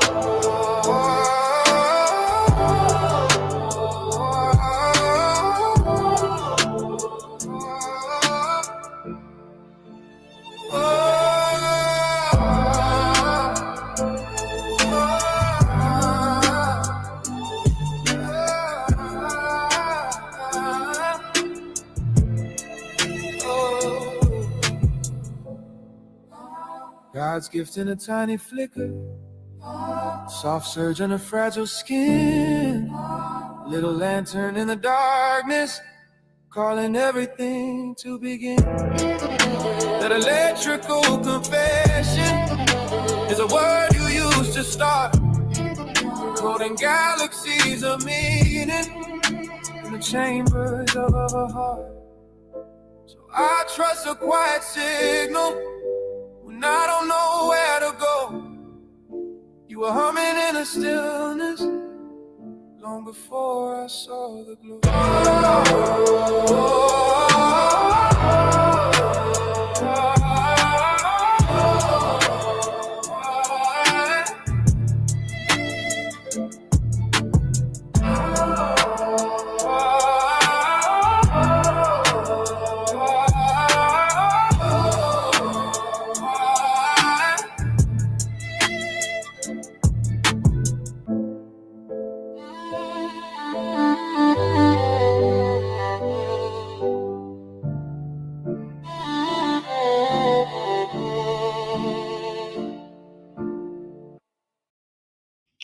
Speaker 4: God's gift in a tiny flicker, soft surge on a fragile skin, little lantern in the darkness, calling everything to begin. That electrical confession is a word you use to start, coding galaxies of meaning in the chambers of our heart. So I trust a quiet signal when I don't know where to go. You were humming in the stillness long before I saw the glow.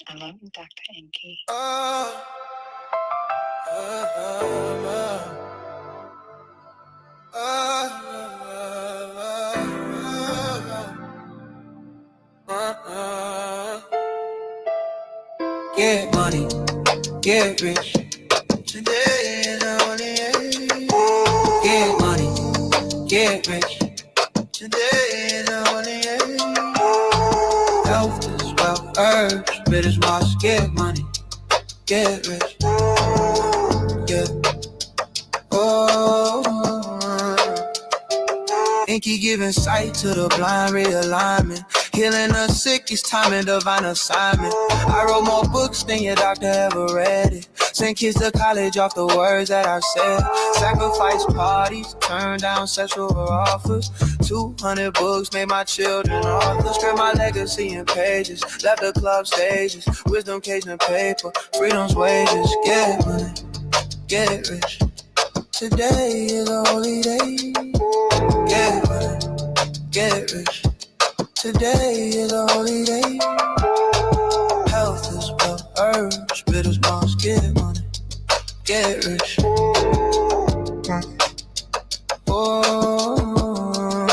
Speaker 6: I love Dr. Enqi.
Speaker 1: Get money, get rich. Today is the only day. Get money, get rich. Today is the only day. Health is wealth, herbs, bitters, moss. Get money, get rich. Yeah. Oh. Enqi giving sight to the blind, realignment. Healing the sick is time and divine assignment. I wrote more books than your doctor ever read it. Sent kids to college off the words that I've said. Sacrifice parties, turn down sexual offers. 200 books made my children authors. Spread my legacy in pages. Left the club stages. Wisdom caged in paper. Freedom's wages. Get money, get rich. Today is a holy day. Get money, get rich. Today is a holy day. Health is wealth, herbs, bitters, moss. Get money, get rich. Oh,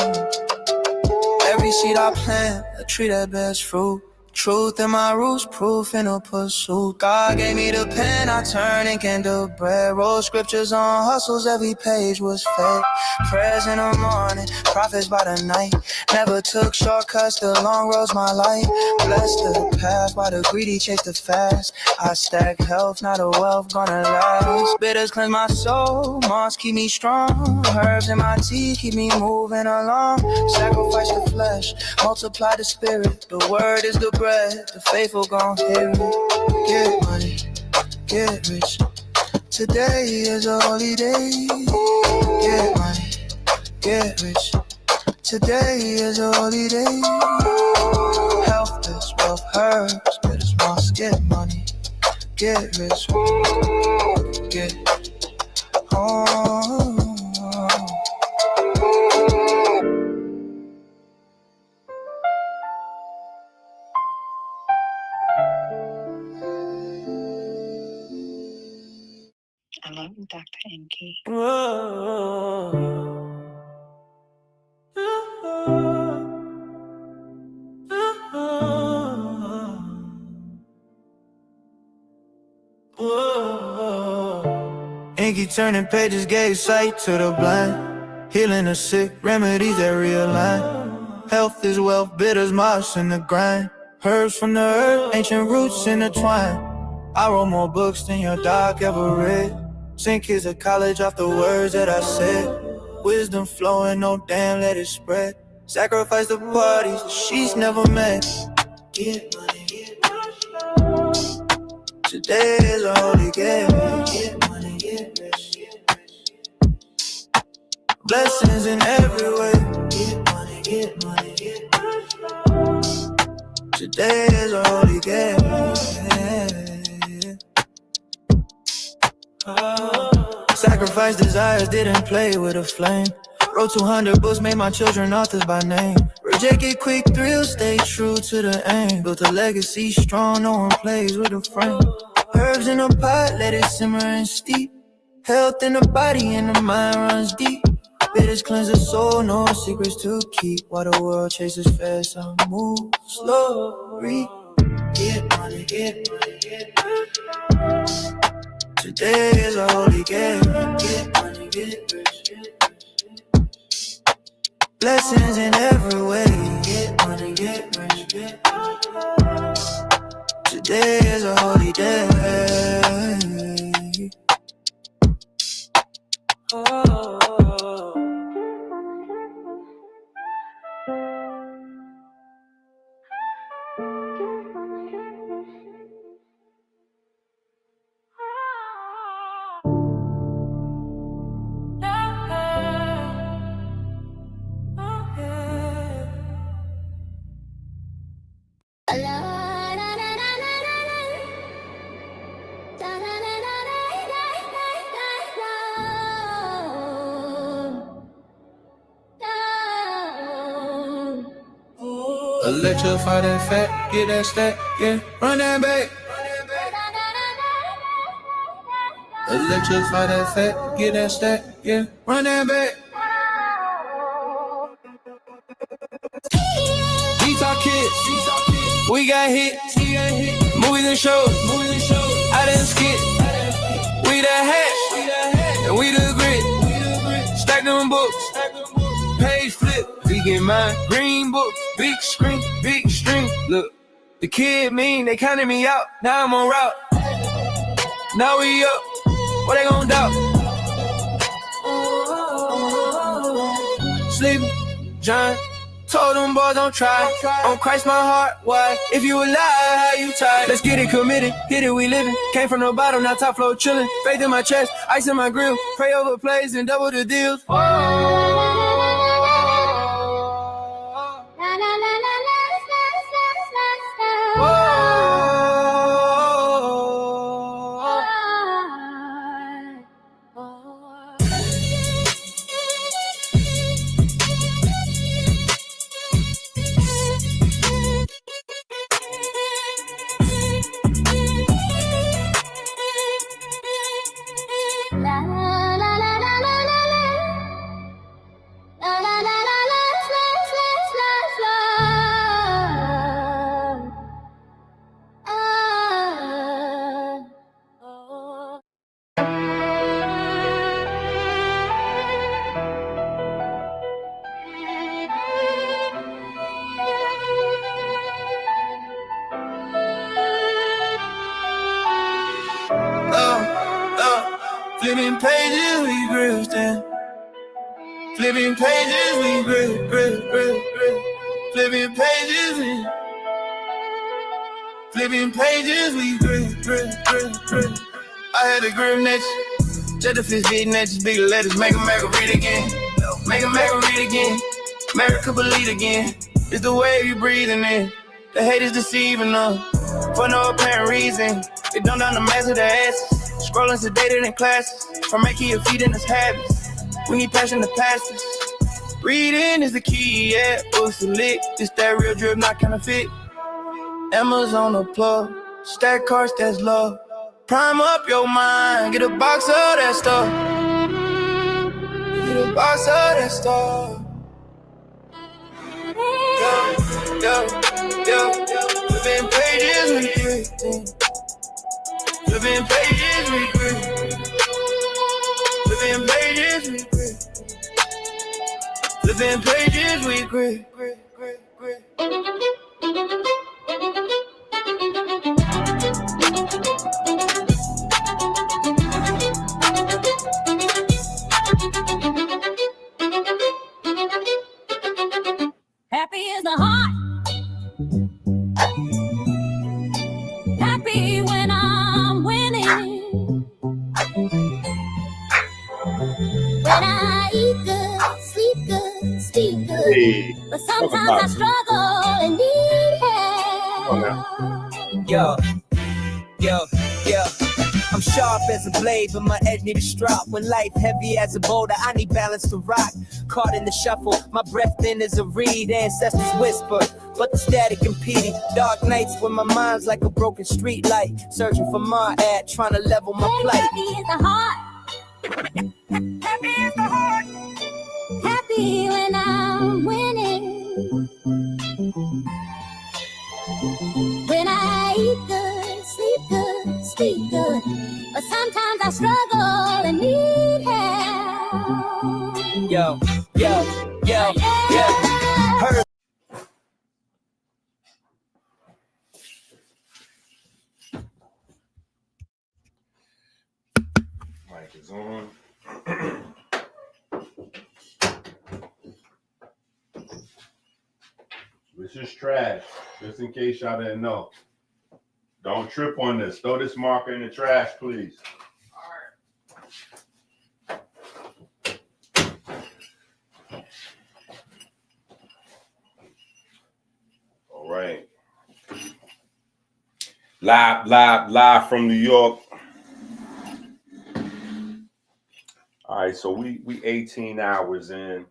Speaker 1: every seed I plant, a tree that bears fruit. Truth in my roots, proof in a pursuit. God gave me the pen, I turn ink into bread. Wrote scriptures on hustles, every page was fed. Prayers in the morning, prophets by the night. Never took shortcuts, the long road's my light. Blessed the path while the greedy chase the fast. I stack health, not a wealth gonna last. Bitters cleanse my soul, moss keep me strong. Herbs in my tea keep me moving along. Sacrifice the flesh, multiply the spirit. The word is the bread, the faithful gon' hear it. Get money, get rich. Today is a holy day. Get money, get rich. Today is a holy day. Health is wealth, herbs, bitters, moss. Get money, get rich. Get home.
Speaker 6: Hello, Dr. Enqi.
Speaker 1: Enqi turning pages gave sight to the blind. Healing the sick, remedies that realign. Health is wealth, bitters, moss in the grind. Herbs from the earth, ancient roots intertwined. I wrote more books than your doc ever read. Sent kids to college off the words that I said. Wisdom flowing, no damn, let it spread. Sacrifice the parties, the sheets never met. Get money, get rich. Today is a holy day. Get money, get rich. Blessings in every way. Get money, get money, get rich. Today is a holy day. Sacrifice desires, didn't play with a flame. Wrote 200 books, made my children authors by name. Rejected quick thrills, stay true to the aim. Built a legacy strong, no one plays with a frame. Herbs in a pot, let it simmer and steep. Health in the body and the mind runs deep. Bitters cleanse the soul, no secrets to keep. While the world chases fast, I move slow. Get money, get money, get money. Today is a holy game. Get money, get rich. Blessings in every way. Get money, get rich. Today is a holy day. Oh. Electrify that fat, get that stack, yeah, run that back.
Speaker 4: Electrify that fat, get that stack, yeah, run that back. These are kids, we got hits, movies and shows, I done skit. We the hash, and we the grit. Stack them books, page flip, we get mine. Green book, big screen, big string. Look, the kid mean, they counted me out. Now I'm on route. Now we up, what they gon' doubt? Sleeping, John. Told them boys don't try. On Christ my heart, why? If you alive, how you tired? Let's get it committed, hit it, we living. Came from the bottom, now top floor chilling. Faith in my chest, ice in my grill. Pray over plays and double the deals. Flipping pages, we grifting. Flipping pages, we grip. Flipping pages, we grip. I had a grip next, just the fist beating at just big letters. Make America read again. Make America read again. America believe again. It's the wave you breathing in. The hate is deceiving us for no apparent reason. They dumb down the mass of their asses. Scrolling sedated in classes. From Enqi and feeding us habits. We need passion to pastors. Reading is the key, yeah. Books are lit. This that real drip, not counterfeit. Amazon a plug. Stack cards, that's love. Prime up your mind. Get a box of that stuff. Get a box of that stuff. Yo. Flipping pages, we grip. Flipping pages, we grip. Flipping pages, we grip. Flipping pages, we grip.
Speaker 3: Happy is the heart. Happy when I'm winning. When I eat good, sleep good, speak good.
Speaker 8: Hey,
Speaker 3: But sometimes I struggle and need help.
Speaker 9: Yo. I'm sharp as a blade, but my edge need a strop. When life heavy as a boulder, I need balance to rock. Caught in the shuffle, my breath thin as a reed. Ancestors whisper, but the static impeding. Dark nights when my mind's like a broken street light. Searching for my ad, trying to level my plight.
Speaker 3: Happy is the heart. Happy is the heart. Happy when I'm winning. When I eat good, sleep good, speak good. But sometimes I struggle and need help.
Speaker 9: Yo. Heard.
Speaker 8: mic is on. This is trash, just in case y'all didn't know. Don't trip on this. Throw this marker in the trash, please. All right. Live from New York. All right, so we 18 hours in,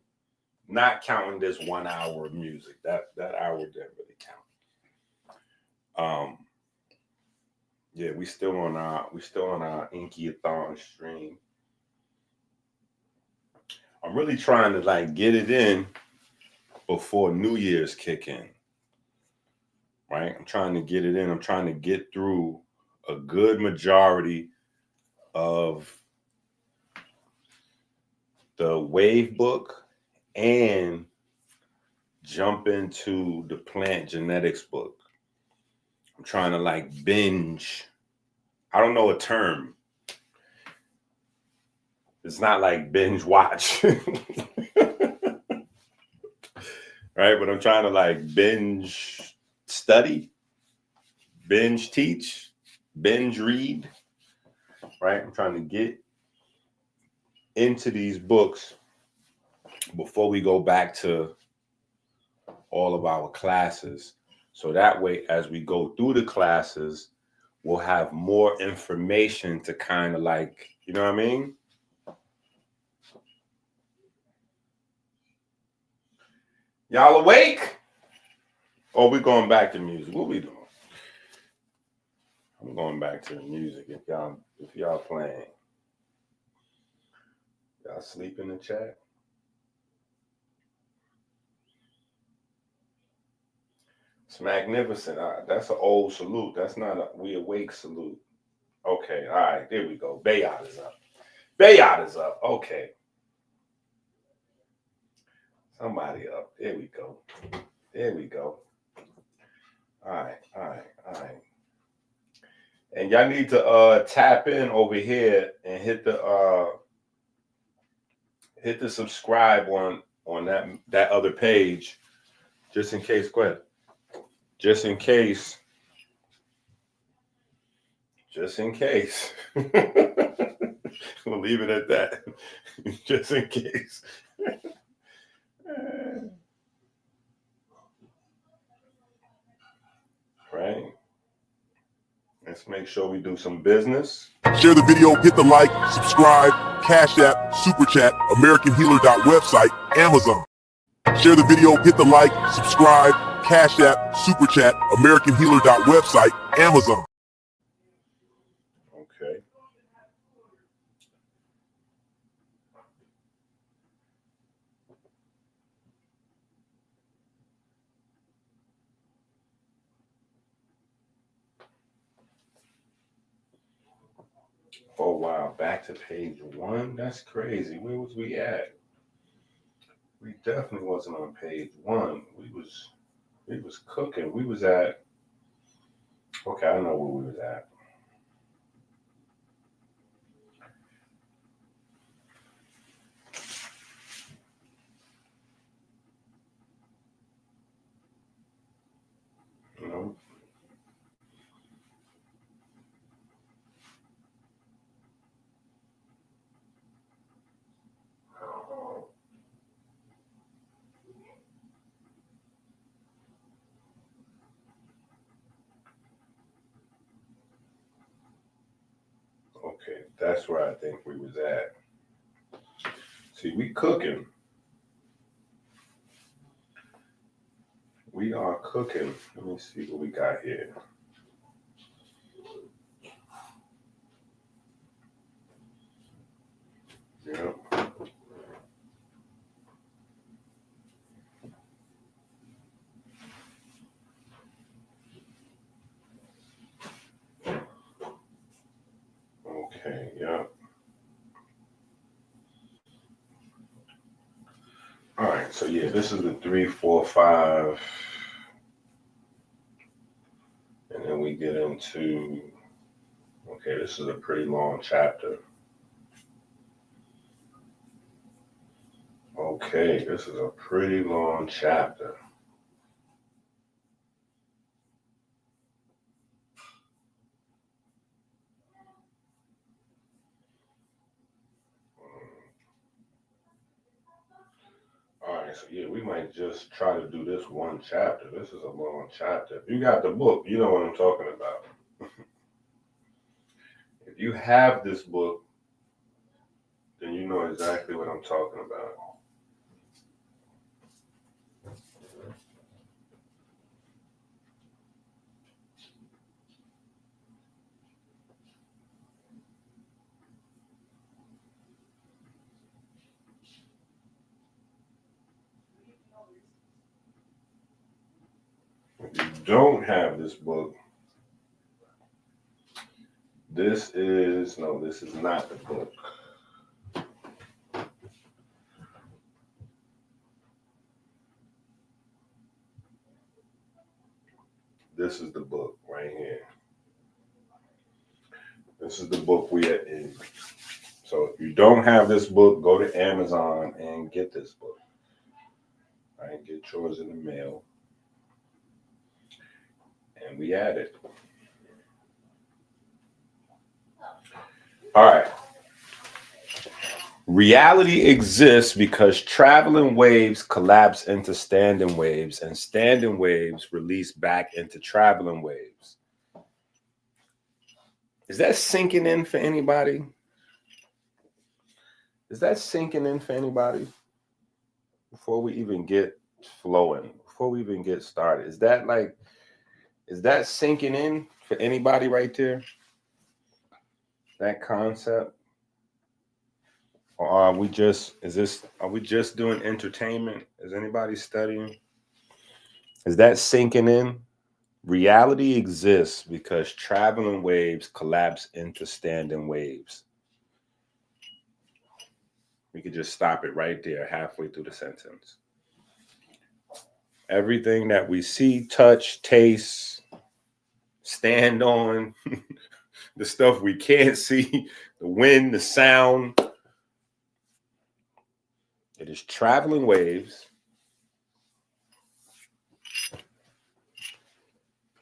Speaker 8: not counting this 1 hour of music. That hour didn't really count. Yeah, we still on our Enqi-a-thon stream. I'm really trying to like get it in before New Year's kick in. Right? I'm trying to get it in. I'm trying to get through a good majority of the wave book and jump into the plant genetics book. I'm trying to like binge. I don't know a term. It's not like binge watch. Right? But I'm trying to like binge study, binge teach, binge read. Right? I'm trying to get into these books before we go back to all of our classes. So that way, as we go through the classes, we'll have more information to kind of like, you know what I mean? Y'all awake? Or we going back to music? What we doing? I'm going back to the music if y'all playing. Y'all sleep in the chat? It's magnificent. That's an old salute. That's not a we awake salute. Okay, all right, there we go. Bayard is up. Bayard is up. Okay. Somebody up. There we go. There we go. All right. And y'all need to tap in over here and hit the subscribe on that other page, just in case. Go ahead. Just in case. We'll leave it at that. Just in case. Right. Let's make sure we do some business.
Speaker 2: Share the video, hit the like, subscribe, Cash App, Super Chat, AmericanHealer.website, Amazon. Share the video, hit the like, subscribe, Cash App, Super Chat, AmericanHealer.website, Amazon.
Speaker 8: Okay. Oh wow, back to page 1. That's crazy. Where was we at? We definitely wasn't on page 1. We was cooking. We was at. Okay, I know where we was at. You know. Okay, that's where I think we was at. See, we cooking. We are cooking. Let me see what we got here. Yep. Okay, yep. All right, so yeah, this is the 3, 4, 5. And then we get into, okay, this is a pretty long chapter. Okay, this is a pretty long chapter. All right, so yeah, we might just try to do this one chapter. This is a long chapter. If you got the book, you know what I'm talking about. If you have this book, then you know exactly what I'm talking about. don't have this book, this is not the book. This is the book right here. This is the book we are in. So if you don't have this book, go to Amazon and get this book. All right, get yours in the mail. And we at it. All right. Reality exists because traveling waves collapse into standing waves, and standing waves release back into traveling waves. Is that sinking in for anybody? Is that sinking in for anybody? Before we even get flowing, before we even get started, is that sinking in for anybody right there? That concept? Or are we just doing entertainment? Is anybody studying? Is that sinking in? Reality exists because traveling waves collapse into standing waves. We could just stop it right there, halfway through the sentence. Everything that we see, touch, taste, stand on, the stuff we can't see, the wind, the sound, it is traveling waves.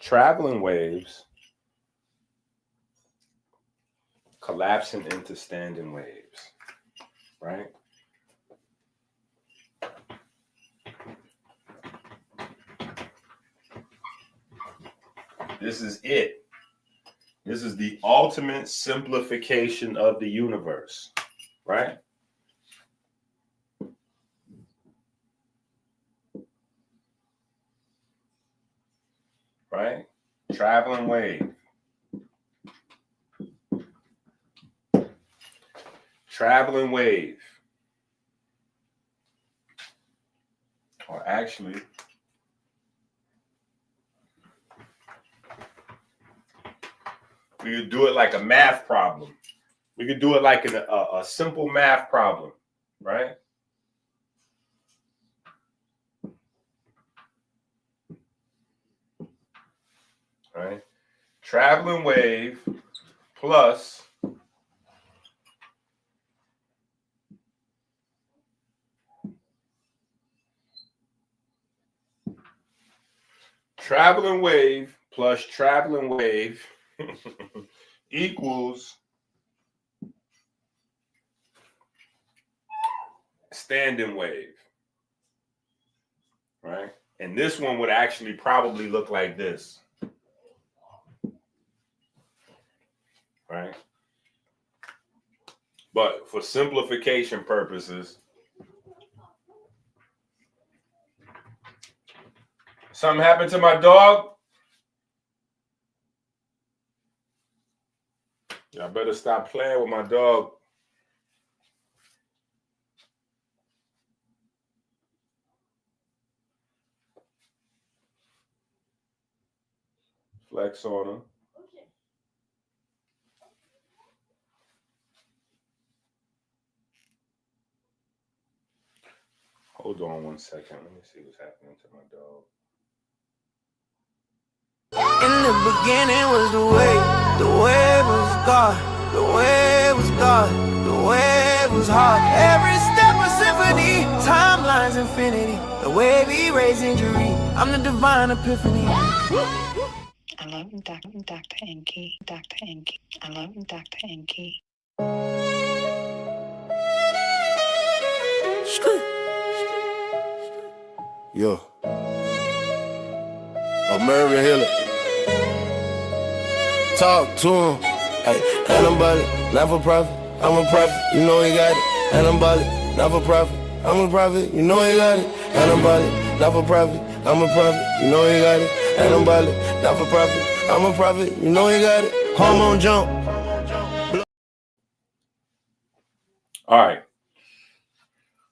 Speaker 8: Traveling waves collapsing into standing waves, right? This is it. This is the ultimate simplification of the universe, right? Right? Traveling wave. Traveling wave. Or actually, we could do it like a math problem. We could do it like a simple math problem, right? Right? Traveling wave plus traveling wave plus traveling wave equals standing wave, right? And this one would actually probably look like this, right? But for simplification purposes, something happened to my dog. Y'all better stop playing with my dog. Flex on him. Hold on one second. Let me see what's happening to my dog.
Speaker 1: In the beginning was the way was God, the way was God, the way was hard. Every step a symphony, timelines infinity, the way we raise injury, I'm the divine epiphany.
Speaker 6: I love Dr. Enqi. Dr. Enqi. I love Dr. Enqi.
Speaker 5: Yo. American Healer. Talk to him. Hey, and I'm ballin', not for profit. I'm a prophet, you know he got it. And I'm ballin', not for profit. I'm a prophet, you know he got it. And I'm ballin', not for profit. I'm a prophet, you know he got it. And I'm ballin', not for profit. I'm a prophet, you know he got it. Hormone jump.
Speaker 8: All right.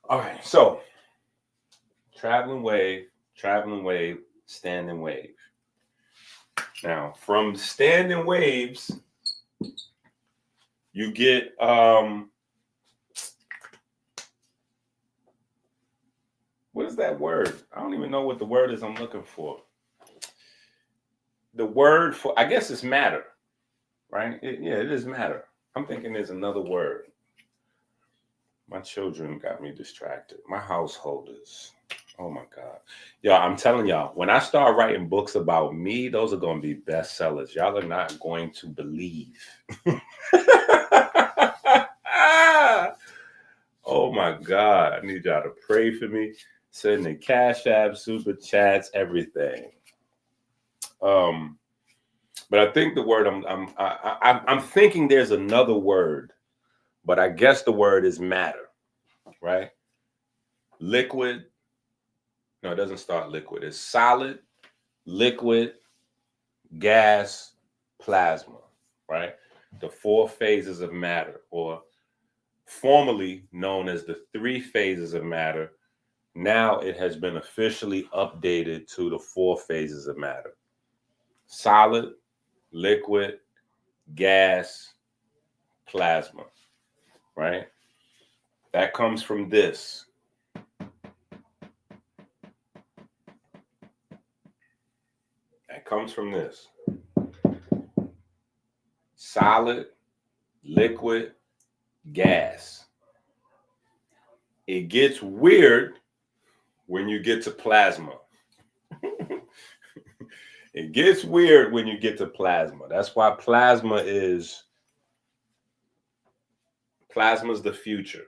Speaker 8: All right. So, traveling wave, standing wave. Now, from standing waves, you get what is that word? I don't even know what the word is I'm looking for. The word for, I guess it's matter, right? Yeah, it is matter. I'm thinking there's another word. My children got me distracted. My household is, oh my God. Y'all, I'm telling y'all, when I start writing books about me, those are going to be bestsellers. Y'all are not going to believe. Oh my God. I need y'all to pray for me. Send the Cash App, Super Chats, everything. But I think the word I'm thinking there's another word, but I guess the word is matter, right? Liquid. No, it doesn't start liquid. It's solid, liquid, gas, plasma, right? The 4 phases of matter, or formerly known as the 3 phases of matter. Now it has been officially updated to the 4 phases of matter: solid, liquid, gas, plasma, right? That comes from this. That comes from this. Solid, liquid, gas. It gets weird when you get to plasma. It gets weird when you get to plasma. That's why plasma is the future.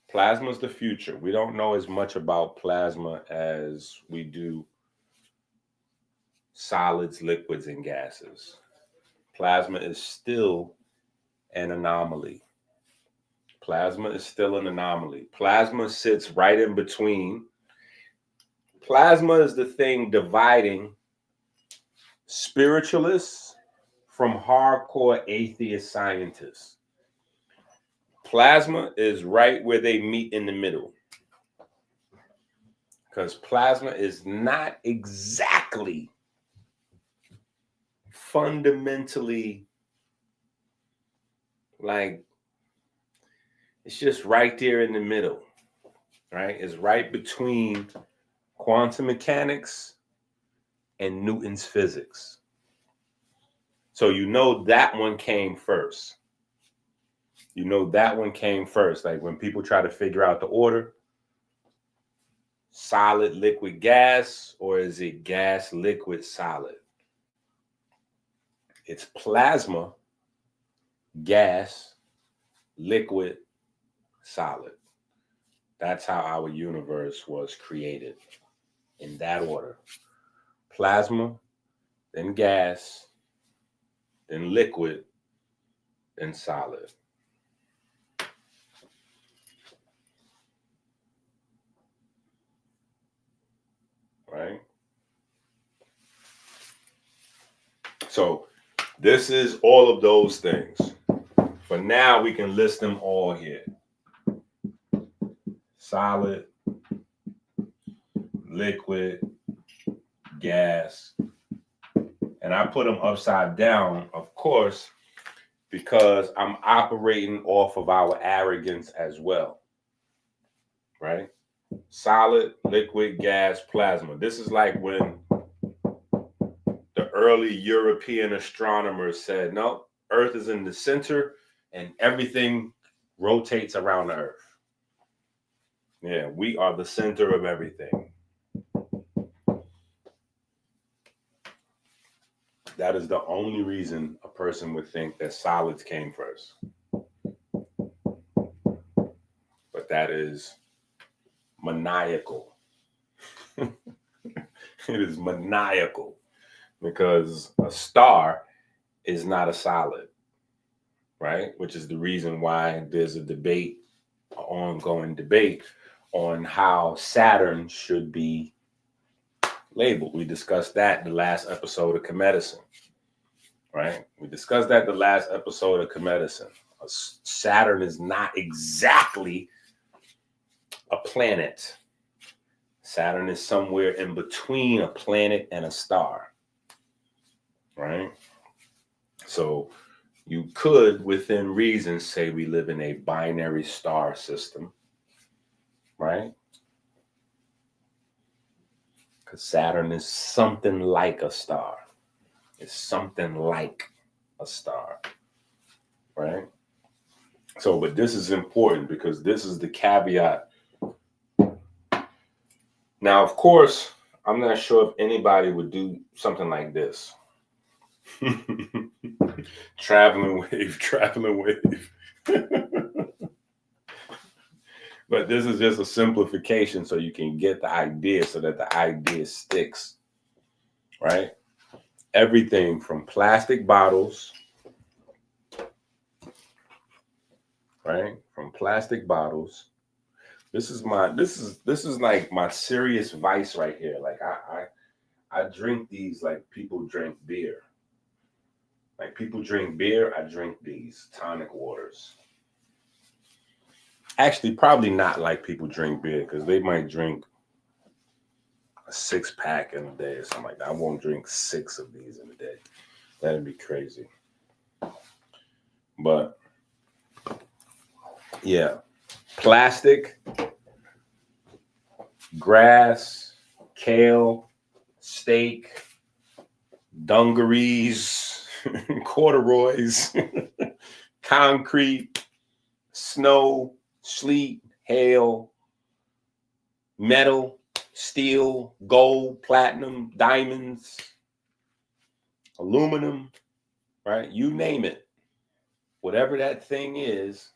Speaker 8: Plasma is the future. We don't know as much about plasma as we do solids, liquids, and gases. Plasma is still an anomaly. Plasma is still an anomaly. Plasma sits right in between. Plasma is the thing dividing spiritualists from hardcore atheist scientists. Plasma is right where they meet in the middle. Because plasma is not exactly fundamentally like, it's just right there in the middle, right? It's right between quantum mechanics and Newton's physics. So you know that one came first. You know that one came first. Like when people try to figure out the order, solid, liquid, gas, or is it gas, liquid, solid? It's plasma, gas, liquid, solid. That's how our universe was created, in that order. Plasma, then gas, then liquid, then solid. Right? So this is all of those things. For now, we can list them all here. Solid, liquid, gas. And I put them upside down, of course, because I'm operating off of our arrogance as well. Right? Solid, liquid, gas, plasma. This is like when the early European astronomers said, no, Earth is in the center and everything rotates around the Earth. Yeah, we are the center of everything. That is the only reason a person would think that solids came first. But that is maniacal. It is maniacal because a star is not a solid, right? Which is the reason why there's a debate, an ongoing debate on how Saturn should be labeled. We discussed that in the last episode of Comedicine, right? We discussed that in the last episode of Comedicine. Saturn is not exactly a planet. Saturn is somewhere in between a planet and a star, right? So you could, within reason, say we live in a binary star system, right? Because Saturn is something like a star. It's something like a star, right? So, but this is important because this is the caveat. Now, of course, I'm not sure if anybody would do something like this. Traveling wave. But this is just a simplification so you can get the idea, so that the idea sticks, right? Everything from plastic bottles, right? From plastic bottles. This is like my serious vice right here. Like I drink these like people drink beer. Like people drink beer, I drink these tonic waters. Actually, probably not like people drink beer, because they might drink a 6-pack in a day or something like that. I won't drink 6 of these in a day. That'd be crazy. But yeah, plastic, grass, kale, steak, dungarees, corduroys, concrete, snow, sleet, hail, metal, steel, gold, platinum, diamonds, aluminum, right? You name it. Whatever that thing is,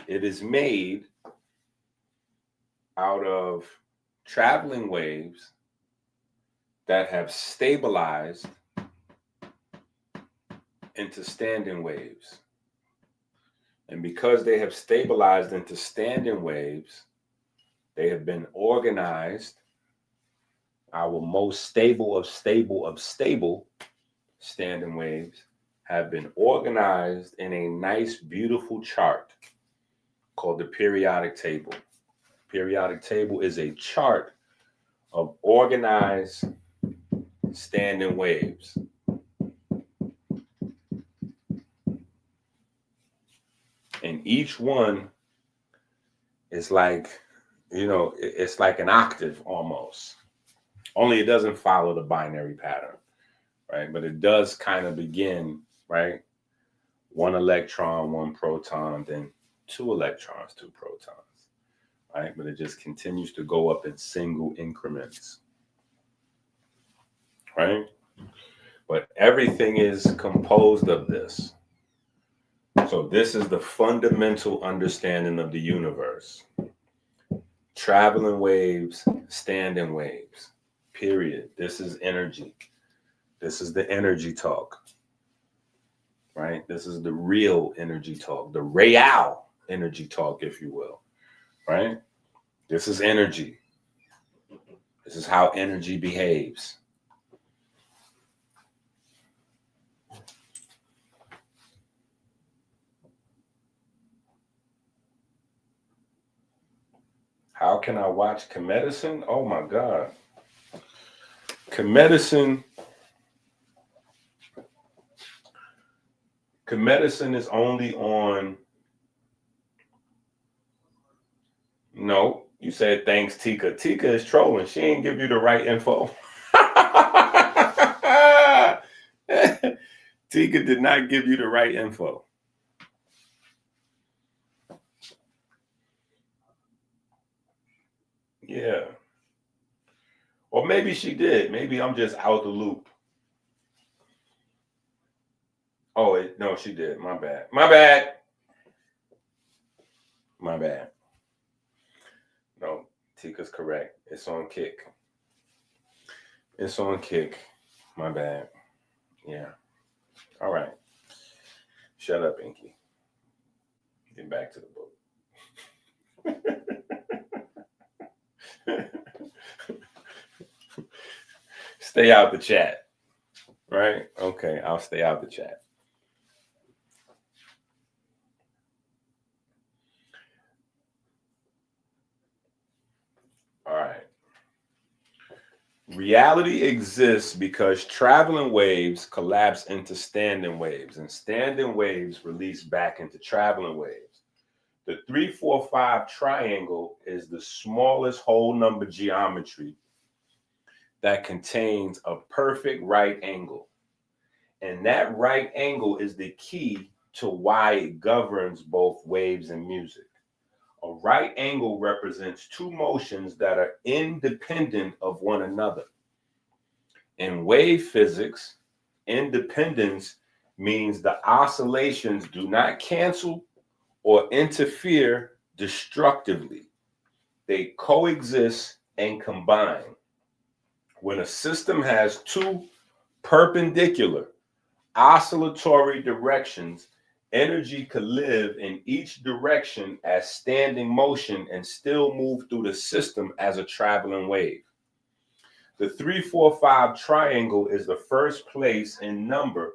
Speaker 8: it is made out of traveling waves that have stabilized into standing waves. And because they have stabilized into standing waves, they have been organized. Our most stable of stable standing waves have been organized in a nice, beautiful chart called the periodic table. Periodic table is a chart of organized standing waves. And each one is like, it's like an octave almost. Only it doesn't follow the binary pattern, right? But it does kind of begin, right? 1 electron, 1 proton, then 2 electrons, 2 protons, right? But it just continues to go up in single increments, right? But everything is composed of this. So this is the fundamental understanding of the universe. Traveling waves, standing waves, period. This is energy. This is the energy talk, right? This is the real energy talk, the real energy talk, if you will, right? This is energy. This is how energy behaves. How can I watch Comedicine? Oh my God. Comedicine is only on. No, you said thanks, Tika. Tika is trolling. She ain't give you the right info. Tika did not give you the right info. Yeah. Or maybe she did. Maybe I'm just out the loop. Oh, no, she did. My bad. My bad. My bad. No, Tika's correct. It's on Kick. It's on Kick. My bad. Yeah. All right. Shut up, Enqi. Get back to the book. Stay out the chat. Right? Okay, I'll stay out the chat. All right. Reality exists because traveling waves collapse into standing waves, and standing waves release back into traveling waves. The 3-4-5 triangle is the smallest whole number geometry that contains a perfect right angle. And that right angle is the key to why it governs both waves and music. A right angle represents two motions that are independent of one another. In wave physics, independence means the oscillations do not cancel or interfere destructively. They coexist and combine. When a system has two perpendicular oscillatory directions, energy could live in each direction as standing motion and still move through the system as a traveling wave. The 3-4-5 triangle is the first place in number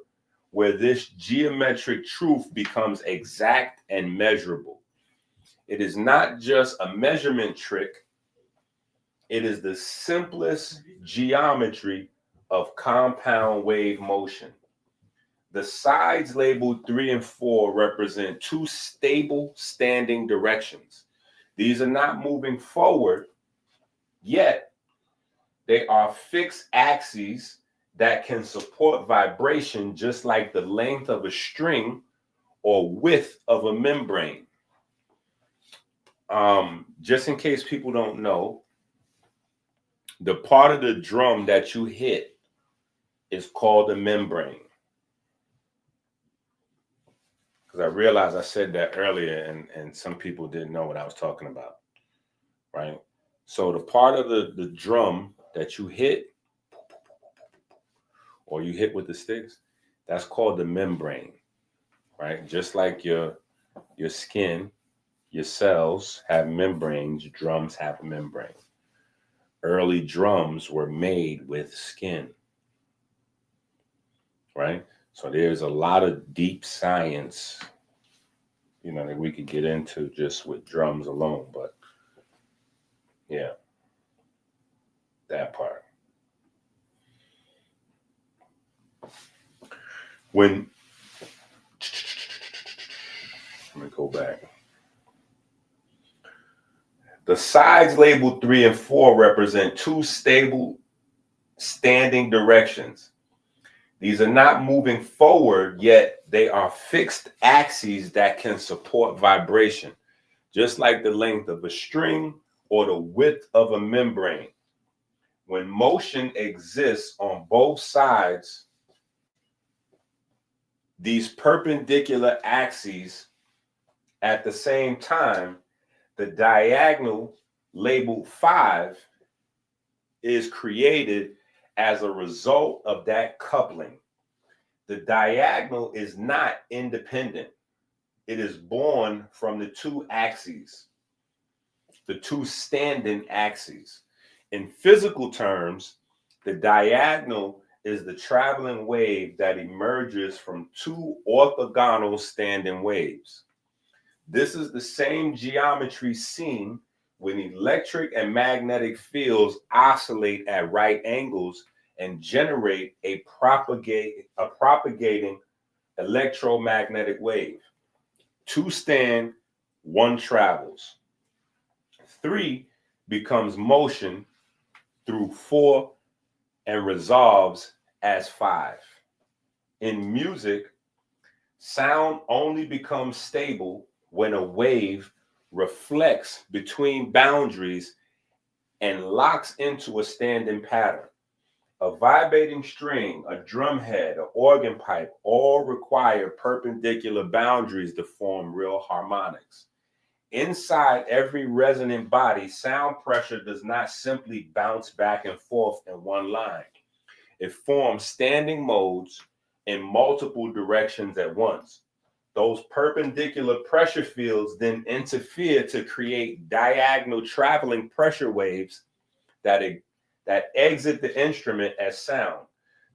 Speaker 8: where this geometric truth becomes exact and measurable. It is not just a measurement trick, it is the simplest geometry of compound wave motion. The sides labeled 3 and 4 represent two stable standing directions. These are not moving forward, yet they are fixed axes that can support vibration just like the length of a string or width of a membrane. Just in case people don't know, the part of the drum that you hit is called a membrane. Because I realized I said that earlier and some people didn't know what I was talking about, right? So the part of the drum that you hit or you hit with the sticks, that's called the membrane, right? Just like your skin, your cells have membranes, drums have a membrane. Early drums were made with skin, right? So there's a lot of deep science, that we could get into just with drums alone, but yeah, that part. Let me go back. The sides labeled 3 and 4 represent two stable standing directions. These are not moving forward, yet they are fixed axes that can support vibration, just like the length of a string or the width of a membrane. When motion exists on both sides, these perpendicular axes at the same time, the diagonal labeled 5 is created as a result of that coupling. The diagonal is not independent. It is born from the two axes, the two standing axes. In physical terms, the diagonal is the traveling wave that emerges from two orthogonal standing waves. This is the same geometry seen when electric and magnetic fields oscillate at right angles and generate a propagating electromagnetic wave. 2 stand, 1 travels. 3 becomes motion through 4 and resolves as 5. In music, sound only becomes stable when a wave reflects between boundaries and locks into a standing pattern. A vibrating string, a drum head, an organ pipe all require perpendicular boundaries to form real harmonics. Inside every resonant body, sound pressure does not simply bounce back and forth in one line. It forms standing modes in multiple directions at once. Those perpendicular pressure fields then interfere to create diagonal traveling pressure waves that exit the instrument as sound.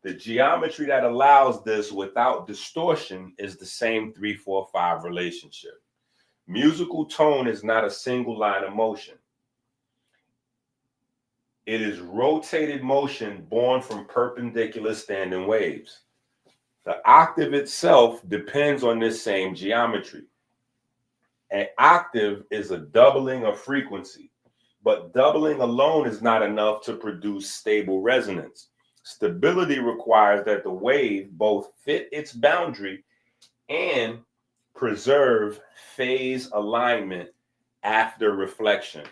Speaker 8: The geometry that allows this without distortion is the same 3-4-5 relationship. Musical tone is not a single line of motion. It is rotated motion born from perpendicular standing waves. The octave itself depends on this same geometry. An octave is a doubling of frequency, but doubling alone is not enough to produce stable resonance. Stability requires that the wave both fit its boundary and preserve phase alignment after reflection.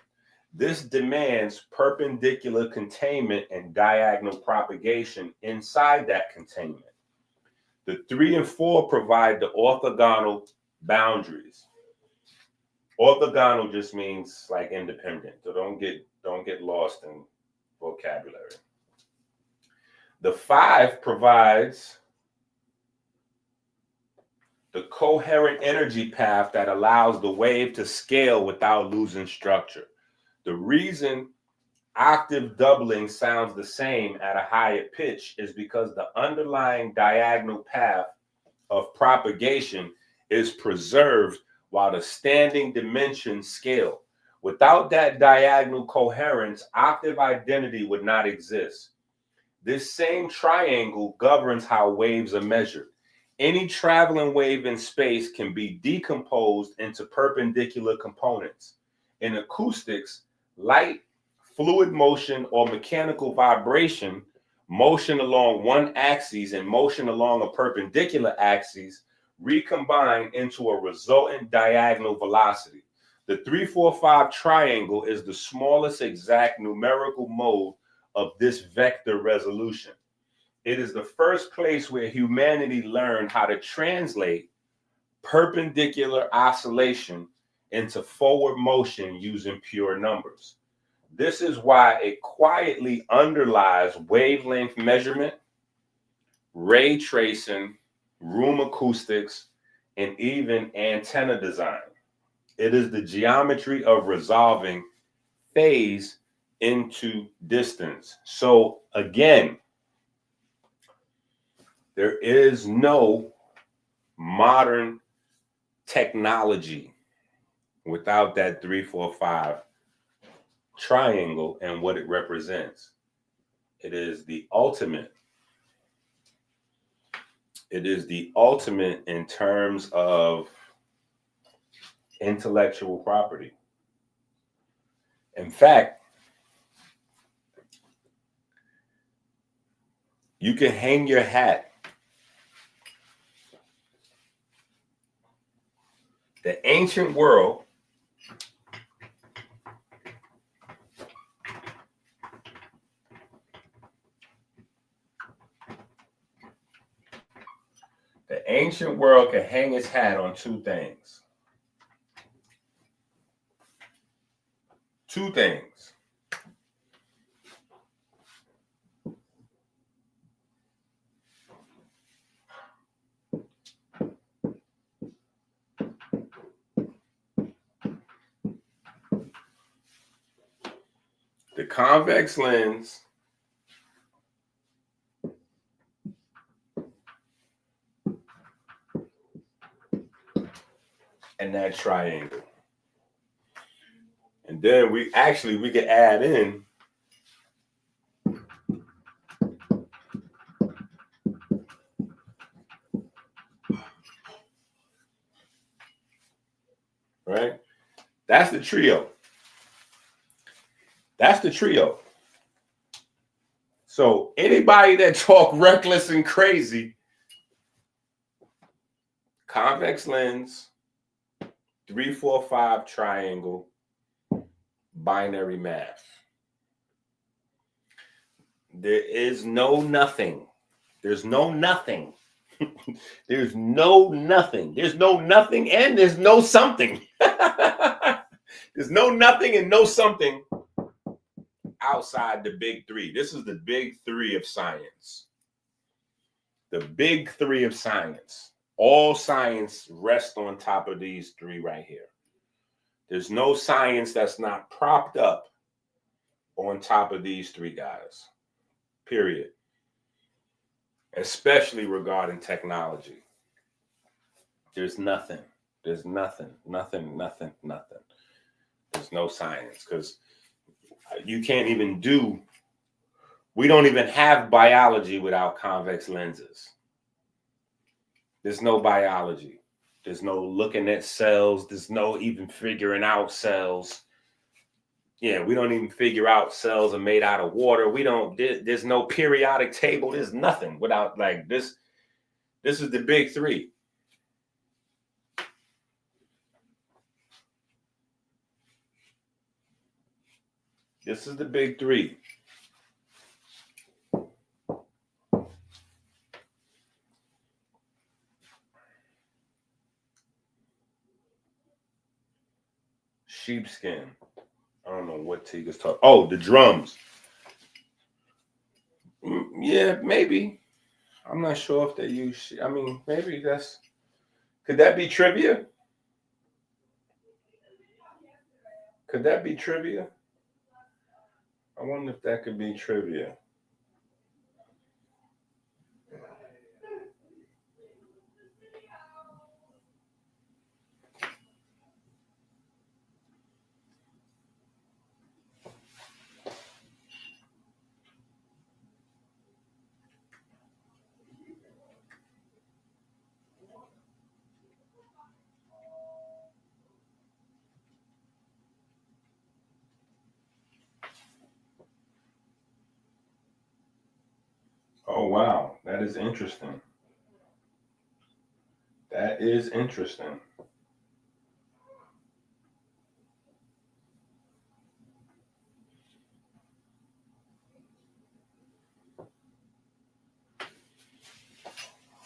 Speaker 8: This demands perpendicular containment and diagonal propagation inside that containment. The 3 and 4 provide the orthogonal boundaries. Orthogonal just means like independent, so don't get lost in vocabulary. The 5 provides the coherent energy path that allows the wave to scale without losing structure. The reason octave doubling sounds the same at a higher pitch is because the underlying diagonal path of propagation is preserved while the standing dimensions scale. Without that diagonal coherence, octave identity would not exist. This same triangle governs how waves are measured. Any traveling wave in space can be decomposed into perpendicular components. In acoustics, light, fluid motion, or mechanical vibration, motion along one axis and motion along a perpendicular axis recombine into a resultant diagonal velocity. The 3-4-5 triangle is the smallest exact numerical mode of this vector resolution. It is the first place where humanity learned how to translate perpendicular oscillation into forward motion using pure numbers. This is why it quietly underlies wavelength measurement, ray tracing, room acoustics, and even antenna design. It is the geometry of resolving phase into distance. So again, there is no modern technology without that 3-4-5 triangle and what it represents. It is the ultimate. It is the ultimate in terms of intellectual property. In fact, you can hang your hat. The ancient world can hang its hat on 2 things. 2 things. The convex lens and that triangle. And then we could add in right? That's the trio. That's the trio. So anybody that talk reckless and crazy, convex lens, 3-4-5 triangle, binary math. There is no nothing. There's no nothing. There's no nothing. There's no nothing and there's no something. There's no nothing and no something outside the big 3. This is the big 3 of science. The big 3 of science. All science rests on top of these 3 right here. There's no science that's not propped up on top of these 3 guys. Period. Especially regarding technology. There's nothing. There's nothing. There's no science. Because You can't even do. We don't even have biology without convex lenses. There's no biology. There's no looking at cells. There's no even figuring out cells. Yeah, we don't even figure out cells are made out of water. We don't. There's no periodic table. There's nothing without like this. This is the big three. This is the big three. Sheepskin. I don't know what Tiga's talking. Oh, the drums. Yeah, maybe. I'm not sure if they use. I mean, maybe that's. Could that be trivia? Could that be trivia? I wonder if that could be trivia. Oh, wow. That is interesting. That is interesting.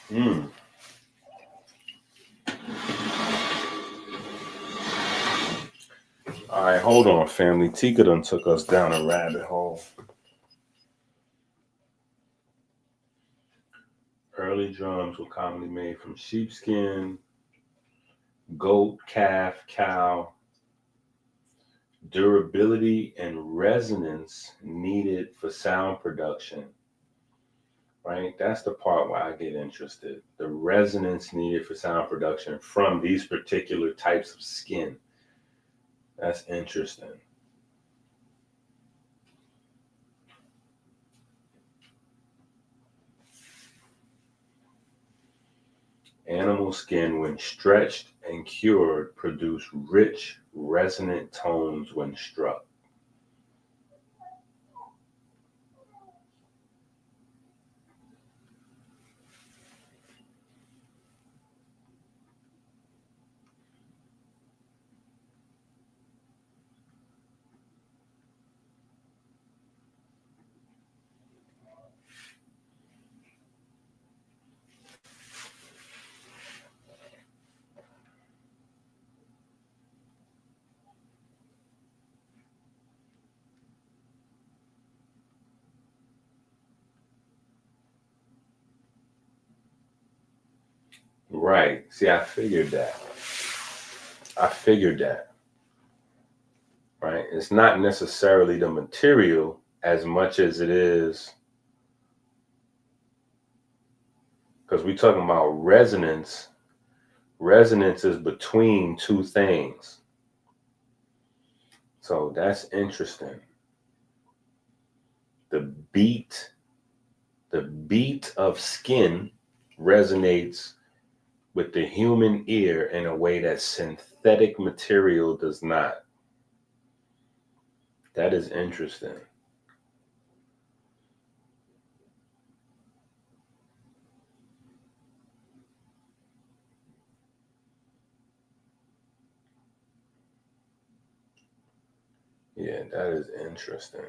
Speaker 8: Hmm. All right, hold on, family. Tika done took us down a rabbit hole. Early drums were commonly made from sheepskin, goat, calf, cow. Durability and resonance needed for sound production. Right? That's the part where I get interested. The resonance needed for sound production from these particular types of skin. That's interesting. Animal skin, when stretched and cured, produce rich, resonant tones when struck. Right. See, I figured that. Right. It's not necessarily the material as much as it is, because we're talking about resonance. Resonance is between two things. So that's interesting. The beat of skin resonates with the human ear in a way that synthetic material does not. That is interesting. Yeah, that is interesting.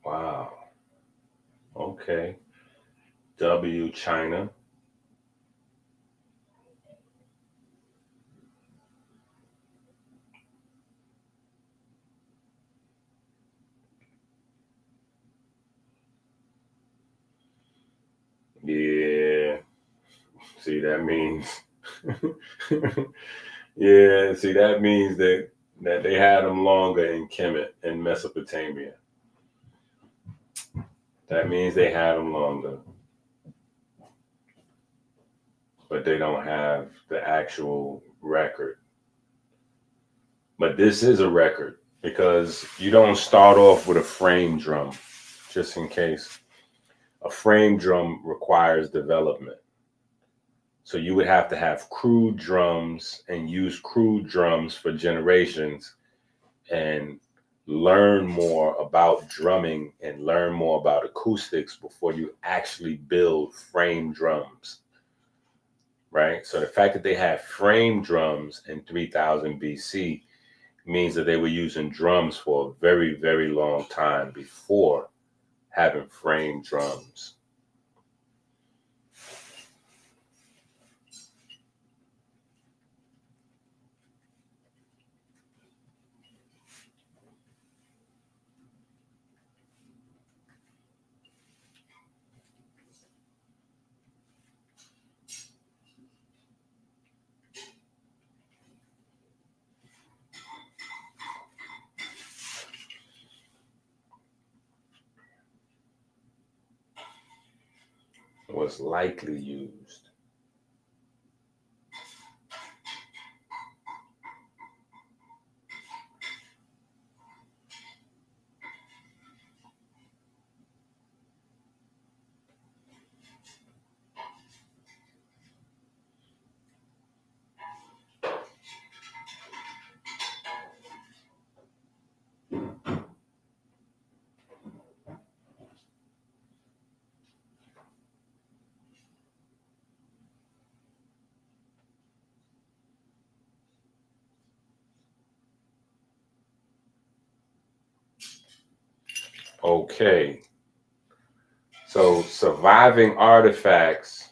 Speaker 8: Wow. Okay. W, China. Yeah. See, that means. Yeah. See, that means that they had them longer in Kemet in Mesopotamia. That means they had them longer, but they don't have the actual record. But this is a record because you don't start off with a frame drum, just in case. A frame drum requires development. So you would have to have crude drums and use crude drums for generations and learn more about drumming and learn more about acoustics before you actually build frame drums. Right? So the fact that they had frame drums in 3000 BC means that they were using drums for a very, very long time before having frame drums. Was likely used. Okay. So surviving artifacts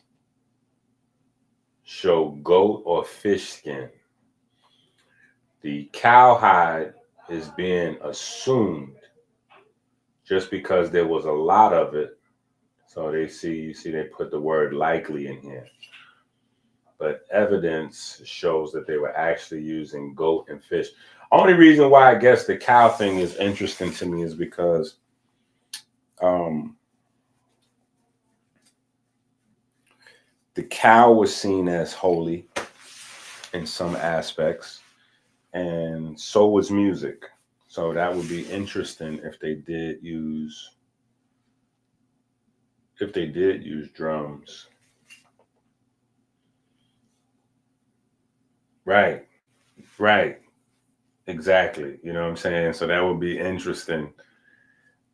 Speaker 8: show goat or fish skin. The cowhide is being assumed just because there was a lot of it. So you see they put the word likely in here. But evidence shows that they were actually using goat and fish. Only reason why I guess the cow thing is interesting to me is because the cow was seen as holy in some aspects, and so was music. So that would be interesting if they did use drums. Right, right, exactly. You know what I'm saying? So that would be interesting.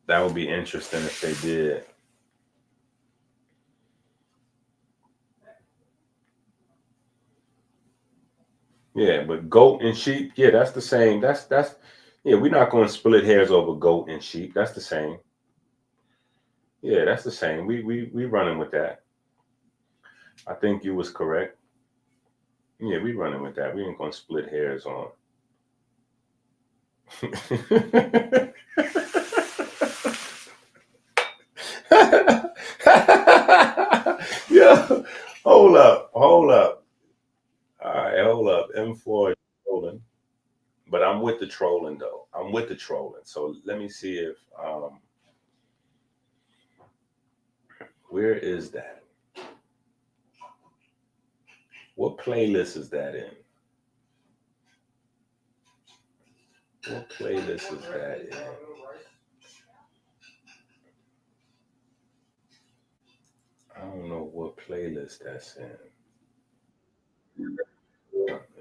Speaker 8: That would be interesting if they did. Yeah, but goat and sheep, yeah, that's the same. That's yeah, we're not going to split hairs over goat and sheep. That's the same. Yeah, that's the same. We running with that. I think you was correct. Yeah, we running with that. We ain't going to split hairs on. Yeah, hold up. All right, hold up. M4 is trolling, but I'm with the trolling though. I'm with the trolling. So let me see if where is that? What playlist is that in? What playlist is that in? I don't know what playlist that's in.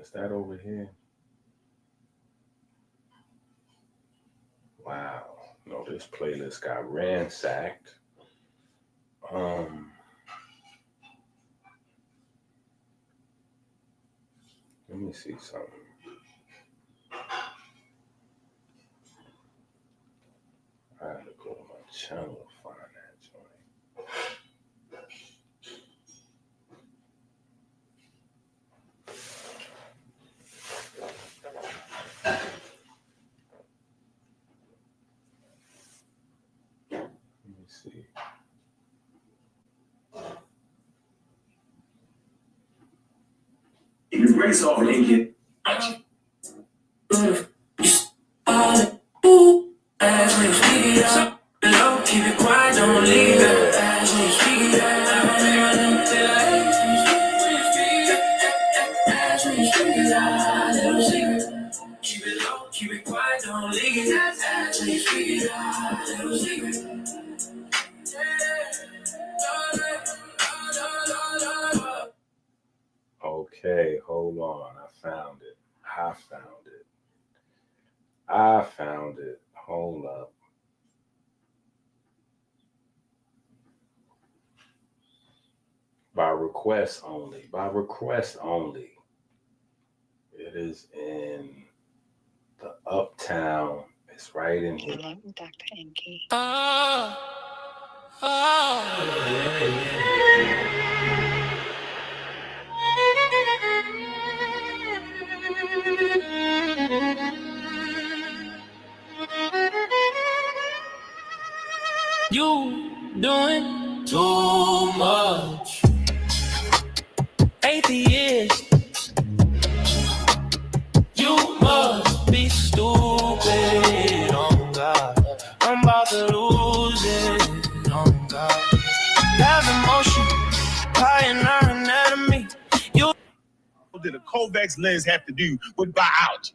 Speaker 8: Is that over here? Wow. No, this playlist got ransacked. Um, Let me see something. I have to go to my channel to find that joint. Let me see.
Speaker 1: beating the brakes off of Enqi. As we speak it up, below, keep it quiet, don't leave it. As we speak it up, as we speak it up, little secret. Keep it low, keep it quiet, don't leak it. As we speak it up, little secret.
Speaker 8: Okay, hold on. I found it. Hold up. By request only. It is in the Uptown. It's right in here.
Speaker 6: Hello, Dr. Enqi.
Speaker 1: You doing too much. Atheist, you must be stupid. Oh God, I'm about to lose it. Oh God, have emotion, pie and our anatomy. You
Speaker 2: What did a Kovacs lens have to do with biology?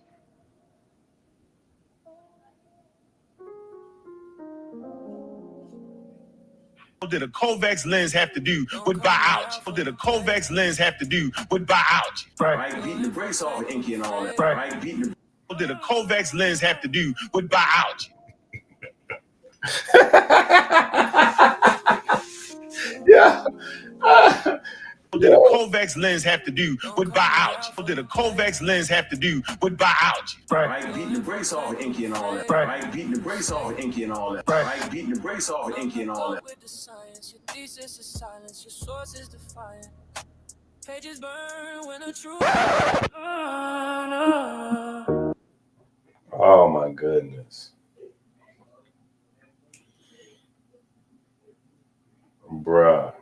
Speaker 2: What did a Kovacs lens have to do with biology? What did a Kovacs lens have to do with biology?
Speaker 1: right, beating the brakes off of Enqi and all that. Right, beating the
Speaker 2: What did a Kovacs lens have to do with biology?
Speaker 8: Yeah.
Speaker 2: What did a Kovacs lens have to do with biology? What did a Kovacs lens have to do with biology?
Speaker 1: right, beating the brakes off of Enqi and all that. Right, beating the brakes off of Enqi and all that. Right, beating the brakes off of Enqi and all that. With the science, your thesis is silence, your source is defiant. Pages burn when the truth.
Speaker 8: Oh my goodness. Bruh.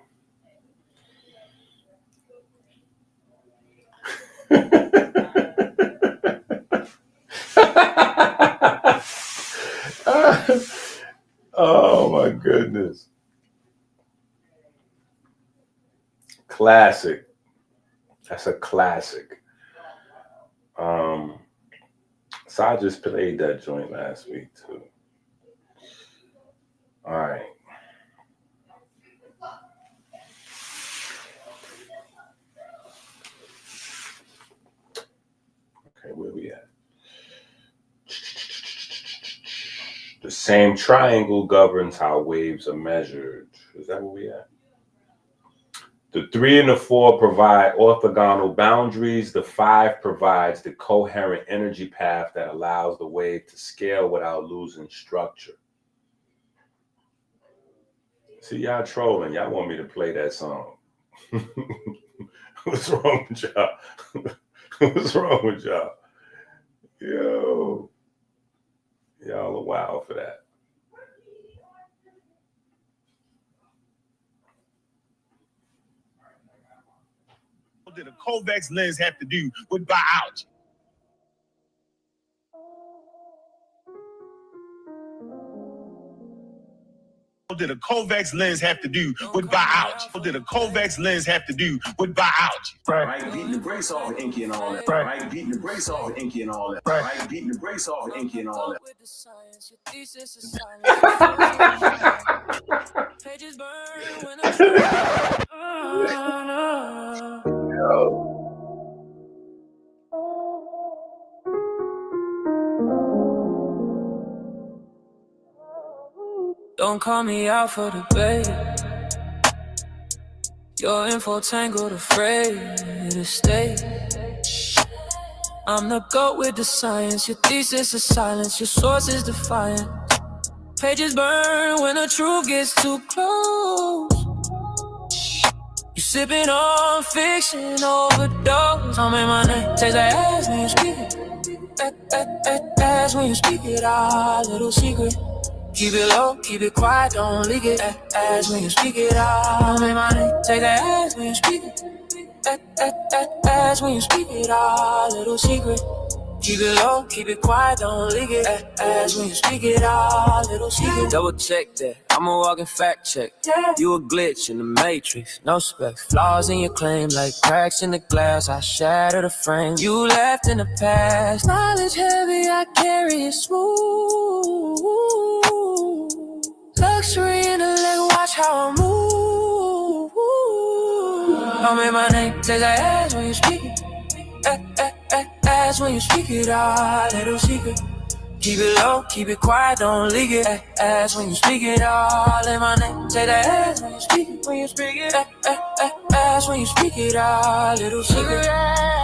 Speaker 8: Oh my goodness. Classic. That's a classic. So I just played that joint last week too. All right. Okay, where we at? The same triangle governs how waves are measured. Is that where we at? The 3 and the 4 provide orthogonal boundaries. The 5 provides the coherent energy path that allows the wave to scale without losing structure. See, y'all trolling. Y'all want me to play that song. What's wrong with y'all? What's wrong with y'all? Yo. Y'all are wild for that.
Speaker 2: What did a Kovacs lens have to do with biology? What did a Kovacs lens have to do with biology? What did a Kovacs lens have to do with biology?
Speaker 1: Right, beating the brakes off of Enqi and all that. Right, beating the brakes off of Enqi and all that. Right, beating the brakes off of Enqi and all that. With the science, your thesis is silence. Pages burn when the
Speaker 8: Yo.
Speaker 1: Don't call me out for the bait. Your info tangled, afraid to stay. I'm the goat with the science. Your thesis is silence. Your source is defiant. Pages burn when the truth gets too close. You sipping on fiction, overdose. Don't make my name taste like ass when you speak it. Ass when you speak it. Ah, little secret. Keep it low, keep it quiet, don't leak it. Ass when you speak it out. Don't make my name take that ass when you speak it. That's when you speak it all, little secret. Keep it low, keep it quiet, don't leak it. As when you speak it all, little secret. Double check that, I'm a walking fact check. You a glitch in the matrix, no specs. Flaws in your claim, like cracks in the glass. I shatter the frame. You left in the past. Knowledge heavy, I carry it smooth. Luxury in the leg, watch how I move. I'm in my name, says I ask when you speak it. Ask when you speak it all, little secret. Keep it low, keep it quiet, don't leak it. Ask when you speak it all in my name. Say that ass when you speak it, when you speak it. Ask when you speak it all, little secret.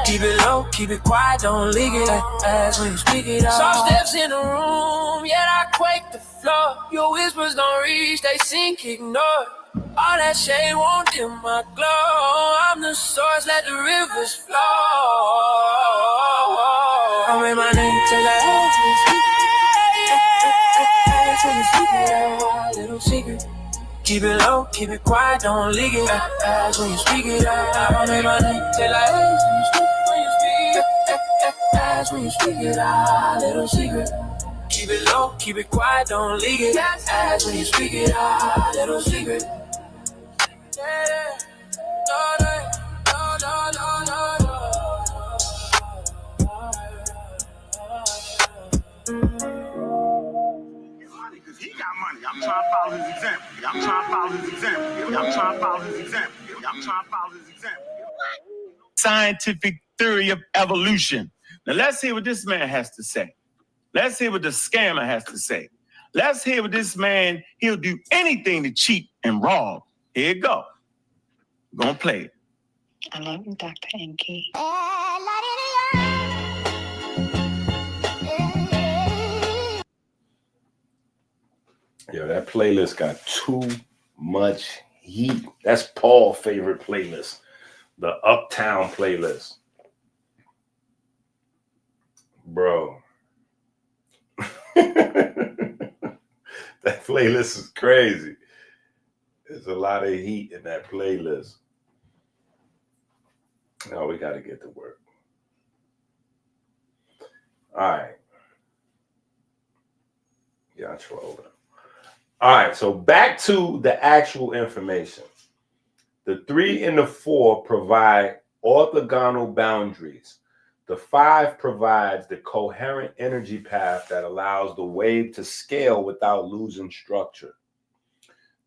Speaker 1: Keep it low, keep it quiet, don't leak it. Ask when you speak it all. Soft steps in the room, yet I quake the floor. Your whispers don't reach, they sink, ignore. All that shade won't dim my glow. I'm the source, let the rivers flow. I'm in my name till I ask when you speak it. Little secret. Keep it low, keep it quiet, don't leak it. Ask when you speak it. I'm in my name till I ask when you speak it. Little secret. Keep it low, keep it quiet, don't leak it. Ask when you speak it. Little secret.
Speaker 2: Because he got money. I'm trying to follow his example. I'm trying to follow his example. I'm trying to follow his example. I'm trying to follow his example. Scientific theory of evolution. Now let's hear what this man has to say. Let's hear what the scammer has to say. Let's hear what this man, he'll do anything to cheat and rob. Here you go. We're going to play it.
Speaker 6: I love you, Dr. Enqi.
Speaker 8: Yo, that playlist got too much heat. That's Paul's favorite playlist, the Uptown playlist. Bro. That playlist is crazy. There's a lot of heat in that playlist. No, we got to get to work. All right. Yeah, I trolled her. All right, so back to the actual information. The 3 and the 4 provide orthogonal boundaries. The 5 provides the coherent energy path that allows the wave to scale without losing structure.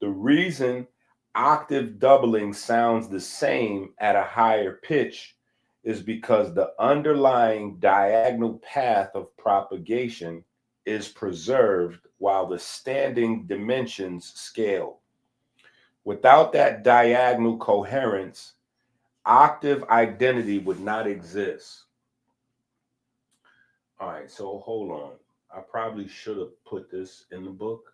Speaker 8: The reason octave doubling sounds the same at a higher pitch is because the underlying diagonal path of propagation is preserved while the standing dimensions scale. Without that diagonal coherence, octave identity would not exist. All right, so hold on. I probably should have put this in the book.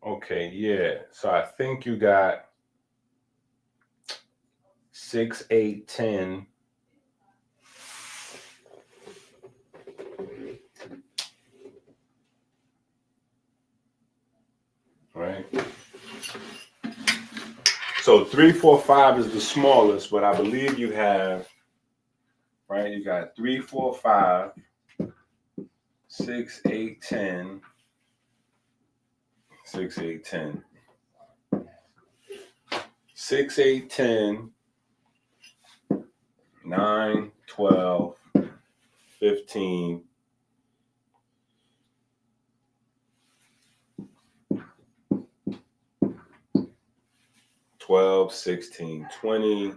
Speaker 8: Okay, yeah. So I think you got 6, 8, 10. Right? So 3, 4, 5 is the smallest, but I believe you have, right? You got 3, 4, 5, 6, 8, 10, 6, 8, 10. 6, 8, 10, 9, 12, 15, 12, 16, 20,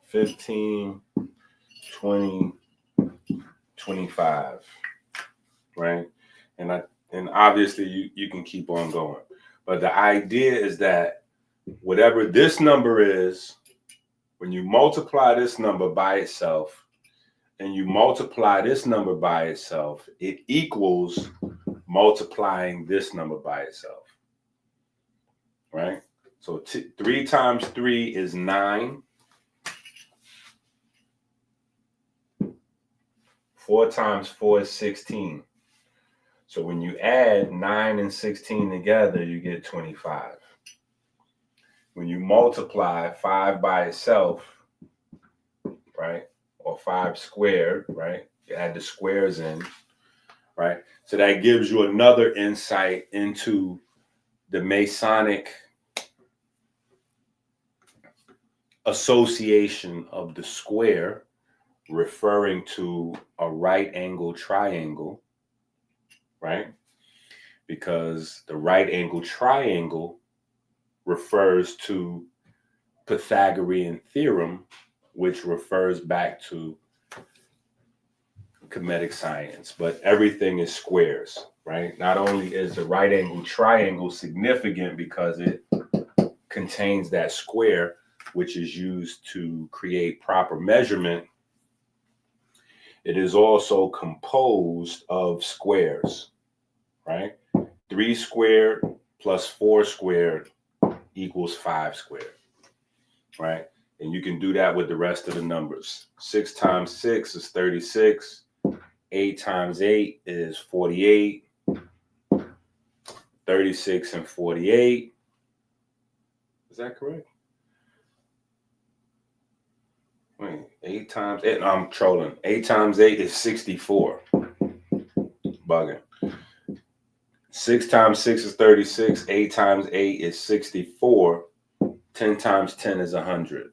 Speaker 8: 15, 20, 25, right? And obviously you can keep on going. But the idea is that whatever this number is, when you multiply this number by itself and you multiply this number by itself, it equals multiplying this number by itself, right? So 3 times 3 is 9. 4 times 4 is 16. So when you add 9 and 16 together, you get 25. When you multiply 5 by itself, right, or 5 squared, right, you add the squares in, right? So that gives you another insight into the Masonic association of the square, referring to a right angle triangle, right? Because the right angle triangle refers to Pythagorean theorem, which refers back to Kemetic science, but everything is squares, right? Not only is the right angle triangle significant because it contains that square, which is used to create proper measurement, it is also composed of squares, right? 3 squared plus 4 squared equals 5 squared, right? And you can do that with the rest of the numbers. 6 times 6 is 36. 8 times 8 is 48. 36 and 48. Is that correct? Wait, 8 times 8. No, I'm trolling. 8 times 8 is 64. Bugging. 6 times 6 is 36. 8 times 8 is 64. 10 times 10 is 100.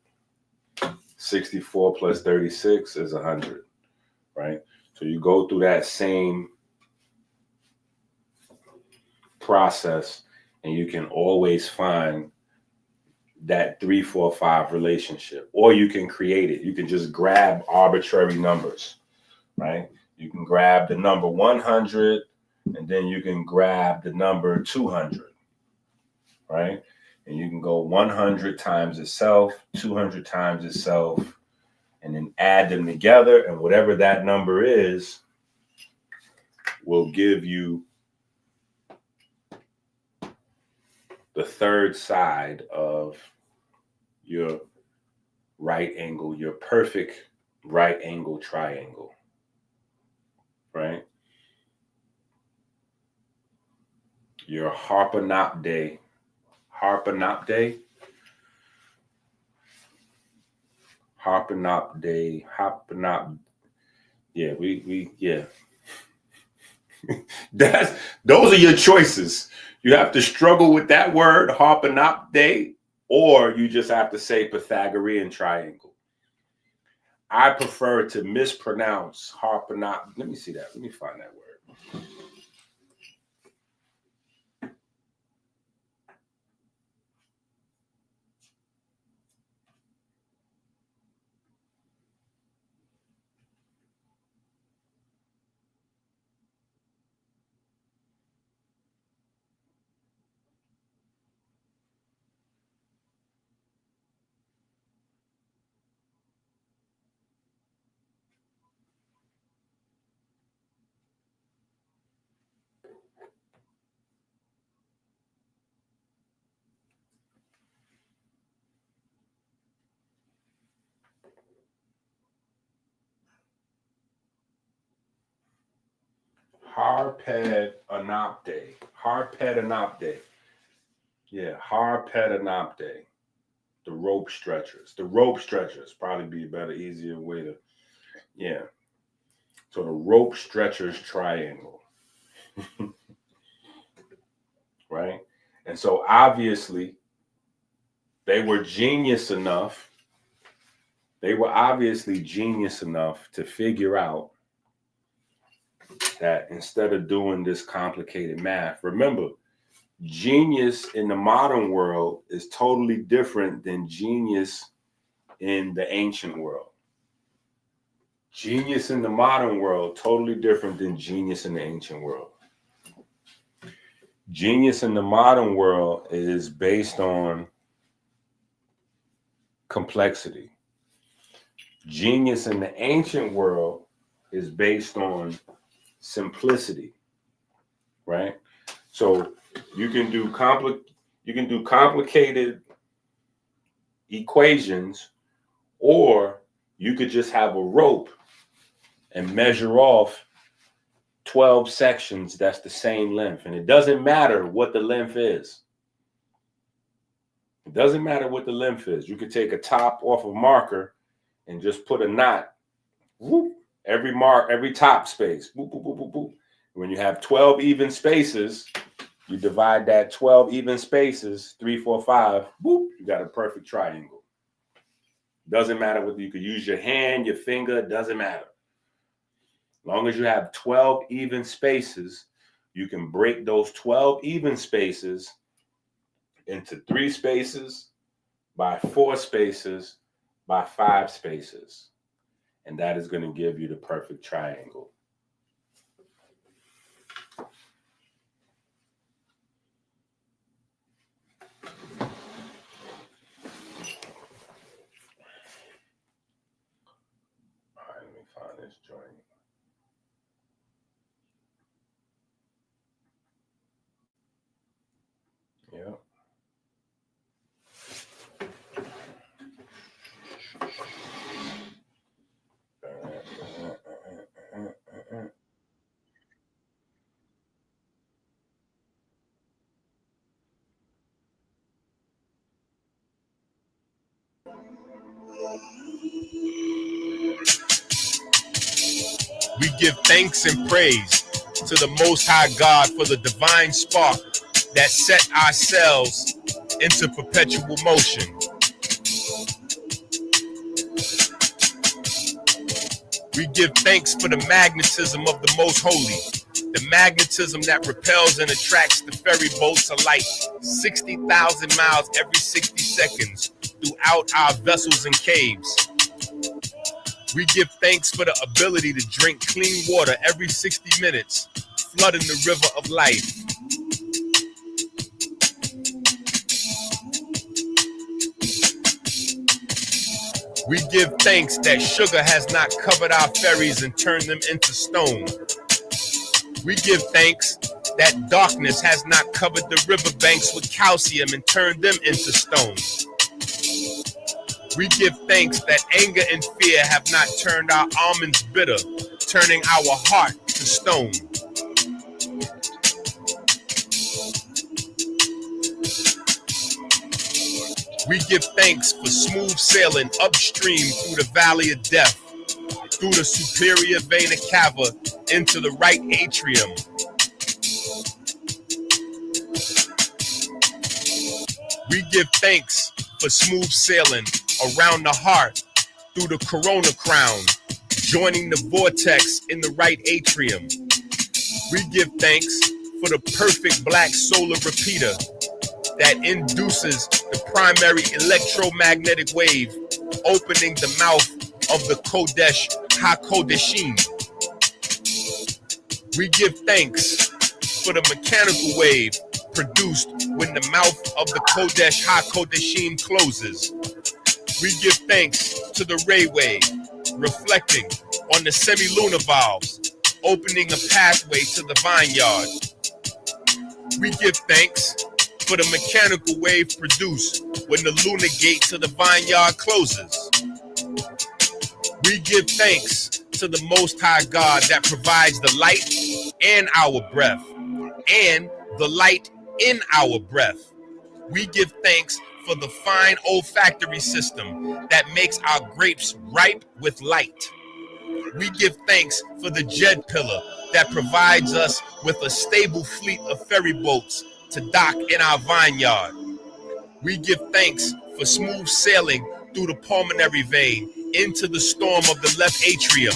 Speaker 8: 64 plus 36 is 100, right? So you go through that same process and you can always find that 3, 4, 5 relationship, or you can create it. You can just grab arbitrary numbers, right? You can grab the number 100 and then you can grab the number 200, right? And you can go 100 times itself, 200 times itself, and then add them together, and whatever that number is will give you the third side of your right angle, your perfect right angle triangle, right? Your Harpanopte, Harpanopte, Harpanopte, Harpanop. Yeah, yeah. Those are your choices. You have to struggle with that word, Harpanopte, or you just have to say Pythagorean triangle. I prefer to mispronounce Harpanop. Let me see that. Let me find that word. Harpedanopte. Harpedanopte. Yeah, Harpedanopte. The rope stretchers. The rope stretchers probably be a better, easier way to, yeah. So the rope stretchers triangle. Right? And so obviously they were genius enough. They were obviously genius enough to figure out that instead of doing this complicated math, remember, genius in the modern world is totally different than genius in the ancient world. Genius in the modern world, totally different than genius in the ancient world. Genius in the modern world is based on complexity. Genius in the ancient world is based on simplicity, right? So you can do complicated equations, or you could just have a rope and measure off 12 sections that's the same length. And it doesn't matter what the length is. It doesn't matter what the length is. You could take a top off of marker and just put a knot, whoop, every top space, boop, boop, boop, boop, boop. When you have 12 even spaces, you divide that 12 even spaces, 3, 4, 5, boop, you got a perfect triangle. Doesn't matter whether you could use your hand, your finger, doesn't matter. As long as you have 12 even spaces, you can break those 12 even spaces into 3 spaces by 4 spaces by 5 spaces. And that is going to give you the perfect triangle. All right, let me find this joint. Yep.
Speaker 10: We give thanks and praise to the Most High God for the divine spark that set our cells into perpetual motion. We give thanks for the magnetism of the Most Holy, the magnetism that repels and attracts the ferry boats of light 60,000 miles every 60 seconds throughout our vessels and caves. We give thanks for the ability to drink clean water every 60 minutes, flooding the river of life. We give thanks that sugar has not covered our ferries and turned them into stone. We give thanks that darkness has not covered the riverbanks with calcium and turned them into stone. We give thanks that anger and fear have not turned our almonds bitter, turning our heart to stone. We give thanks for smooth sailing upstream through the valley of death, through the superior vena cava into the right atrium. We give thanks for smooth sailing around the heart through the corona crown, joining the vortex in the right atrium. We give thanks for the perfect black solar repeater that induces the primary electromagnetic wave, opening the mouth of the Kodesh HaKodeshim. We give thanks for the mechanical wave produced when the mouth of the Kodesh HaKodeshim closes. We give thanks to the ray wave, reflecting on the semi-lunar valves, opening a pathway to the vineyard. We give thanks for the mechanical wave produced when the lunar gate to the vineyard closes. We give thanks to the Most High God that provides the light and our breath, and the light in our breath. We give thanks for the fine olfactory system that makes our grapes ripe with light. We give thanks for the Jed pillar that provides us with a stable fleet of ferry boats to dock in our vineyard. We give thanks for smooth sailing through the pulmonary vein into the storm of the left atrium.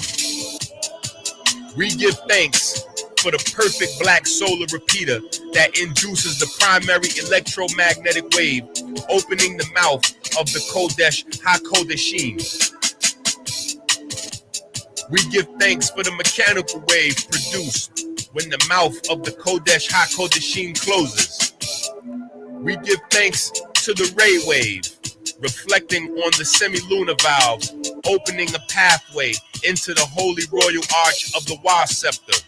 Speaker 10: We give thanks for the perfect black solar repeater that induces the primary electromagnetic wave, opening the mouth of the Kodesh HaKodeshim. We give thanks for the mechanical wave produced when the mouth of the Kodesh HaKodeshim closes. We give thanks to the ray wave, reflecting on the semi-lunar valves, opening a pathway into the holy royal arch of the Wa scepter.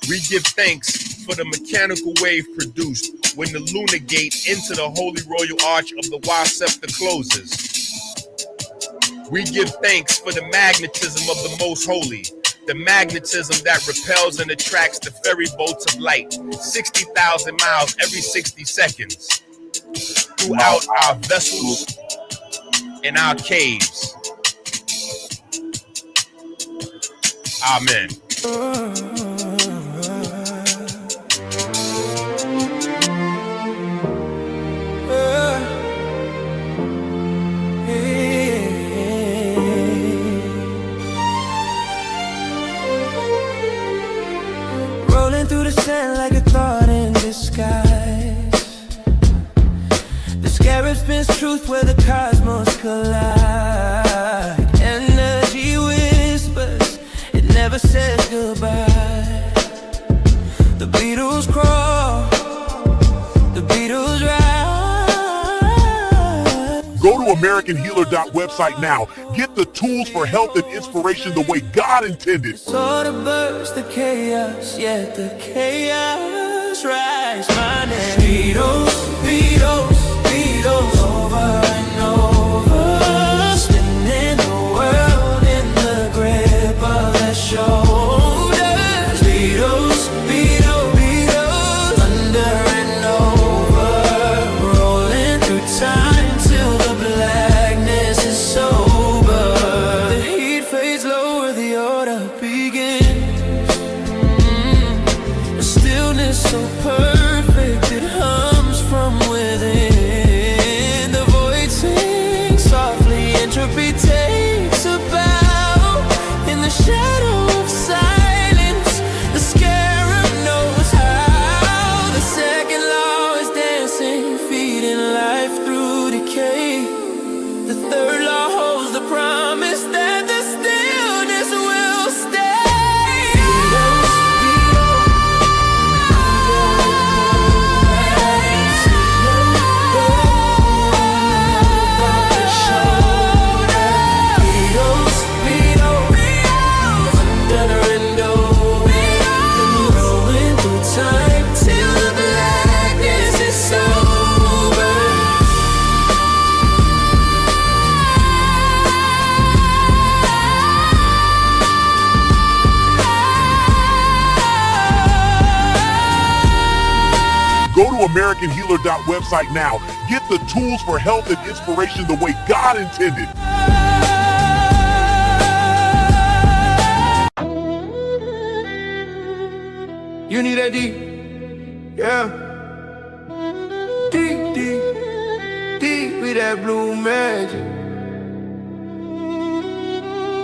Speaker 10: We give thanks for the mechanical wave produced when the lunar gate into the holy royal arch of the Wa scepter closes. We give thanks for the magnetism of the most holy, the magnetism that repels and attracts the ferry boats of light 60,000 miles every 60 seconds throughout our vessels and our caves. Amen.
Speaker 1: Rolling through the sand like a thought in disguise. The scarab spins truth where the cosmos collide. Energy whispers, it never says goodbye. The Beatles crawl, the Beatles rise.
Speaker 2: Go to AmericanHealer.website now. Get the tools for health and inspiration the way God intended.
Speaker 1: Sort of burst the chaos, yet the chaos rise. My name Beatles, Beatles, Beatles, over and over, spinning the world in the grip of their shoulders. Beatles, Beatles, Beatles, under and over, rolling through time till the blackness is sober. The heat fades lower, the order begins. The stillness so perfect, it hums from within. The void sings softly, entropy takes a bow. In the shadow of silence, the scarab knows how. The second law is dancing, feeding life through decay. The third law holds the promise that the stillness will stay. Beatles, Beatles, Beatles, under and over, rolling through time till the blackness is sober.
Speaker 2: Go to AmericanHealer.website now. Get the tools for health and inspiration the way God intended.
Speaker 4: You need that deep, yeah. Deep, deep, deep with that blue magic.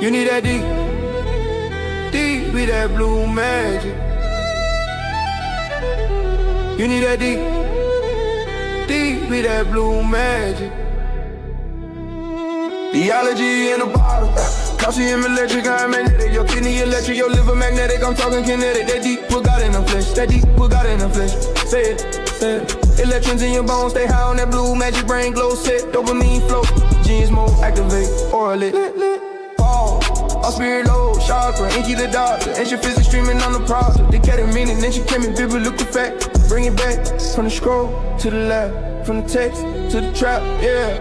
Speaker 4: You need that deep, deep with that blue magic. You need that deep, deep with that blue magic. Theology in a bottle. Calcium electric, I'm magnetic. Your kidney electric, your liver magnetic. I'm talking kinetic. That deep with God in the flesh. That deep with God in the flesh. Say it, say it. Electrons in your bones, stay high on that blue magic. Brain glow set, dopamine flow. Genes mode activate, orally. Fall, all spirit low, chakra. Enqi the doctor, ancient physics streaming on the product. The ketamine and ancient chemistry, biblical fact. Bring it back from the scroll to the lab, from the text to the trap, yeah.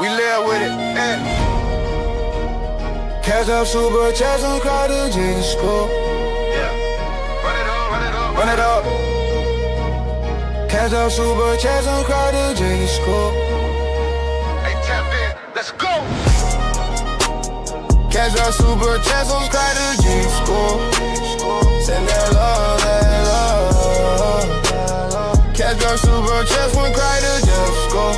Speaker 4: We live with it. Cash up, super chat, some crowd to Jesus school. Run it up. Cash up, super chat, some crowd to Jesus school. Hey, tap in, let's go. Cash up, super chat, some crowd to Jesus school. Send that love, that love. Cash up, super chat, some crowd to Jesus school.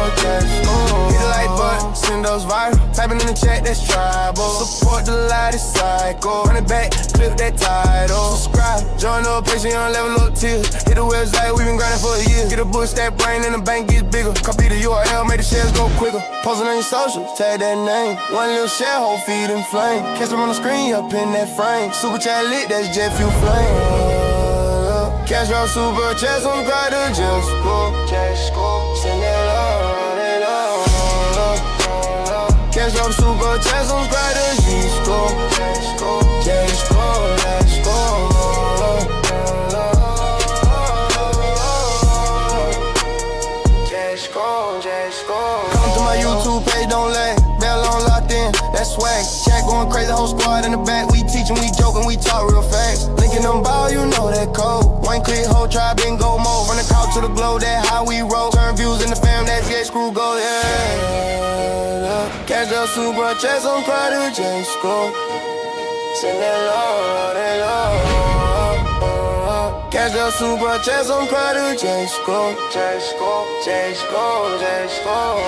Speaker 4: Hit a like button, send those viral. Typing in the chat, that's tribal. Support the lightest cycle. Run it back, clip that title. Subscribe, join the Patreon, level up tiers. Hit the website, we been grinding for a year. Get a bush, that brain, and the bank gets bigger. Copy the URL, make the shares go quicker. Post it on your socials, tag that name. One little share, whole feed in flame. Catch them on the screen, up in that frame. Super chat lit, that's jet fuel flame. Cash out, super chat, some crowd to just go. Send that love, that love. Cash out, super chat, some crowd to just go. Just go, let's go. Just go, just go. Come to my YouTube page, don't lag. Bell on locked in, that's swag. Chat going crazy, whole squad in the back. We teaching, we joking, we talk real fast. Linking them ball, you know that code. One click, whole tribe in go mode. From the couch to the glow, that how we roll. Turn views in the fam, that's get screw go, yeah. Cash up, super chat, some crowd to just go. Send that love, that love. Cash up, super chat, some crowd to just go. Just go, just go, just go.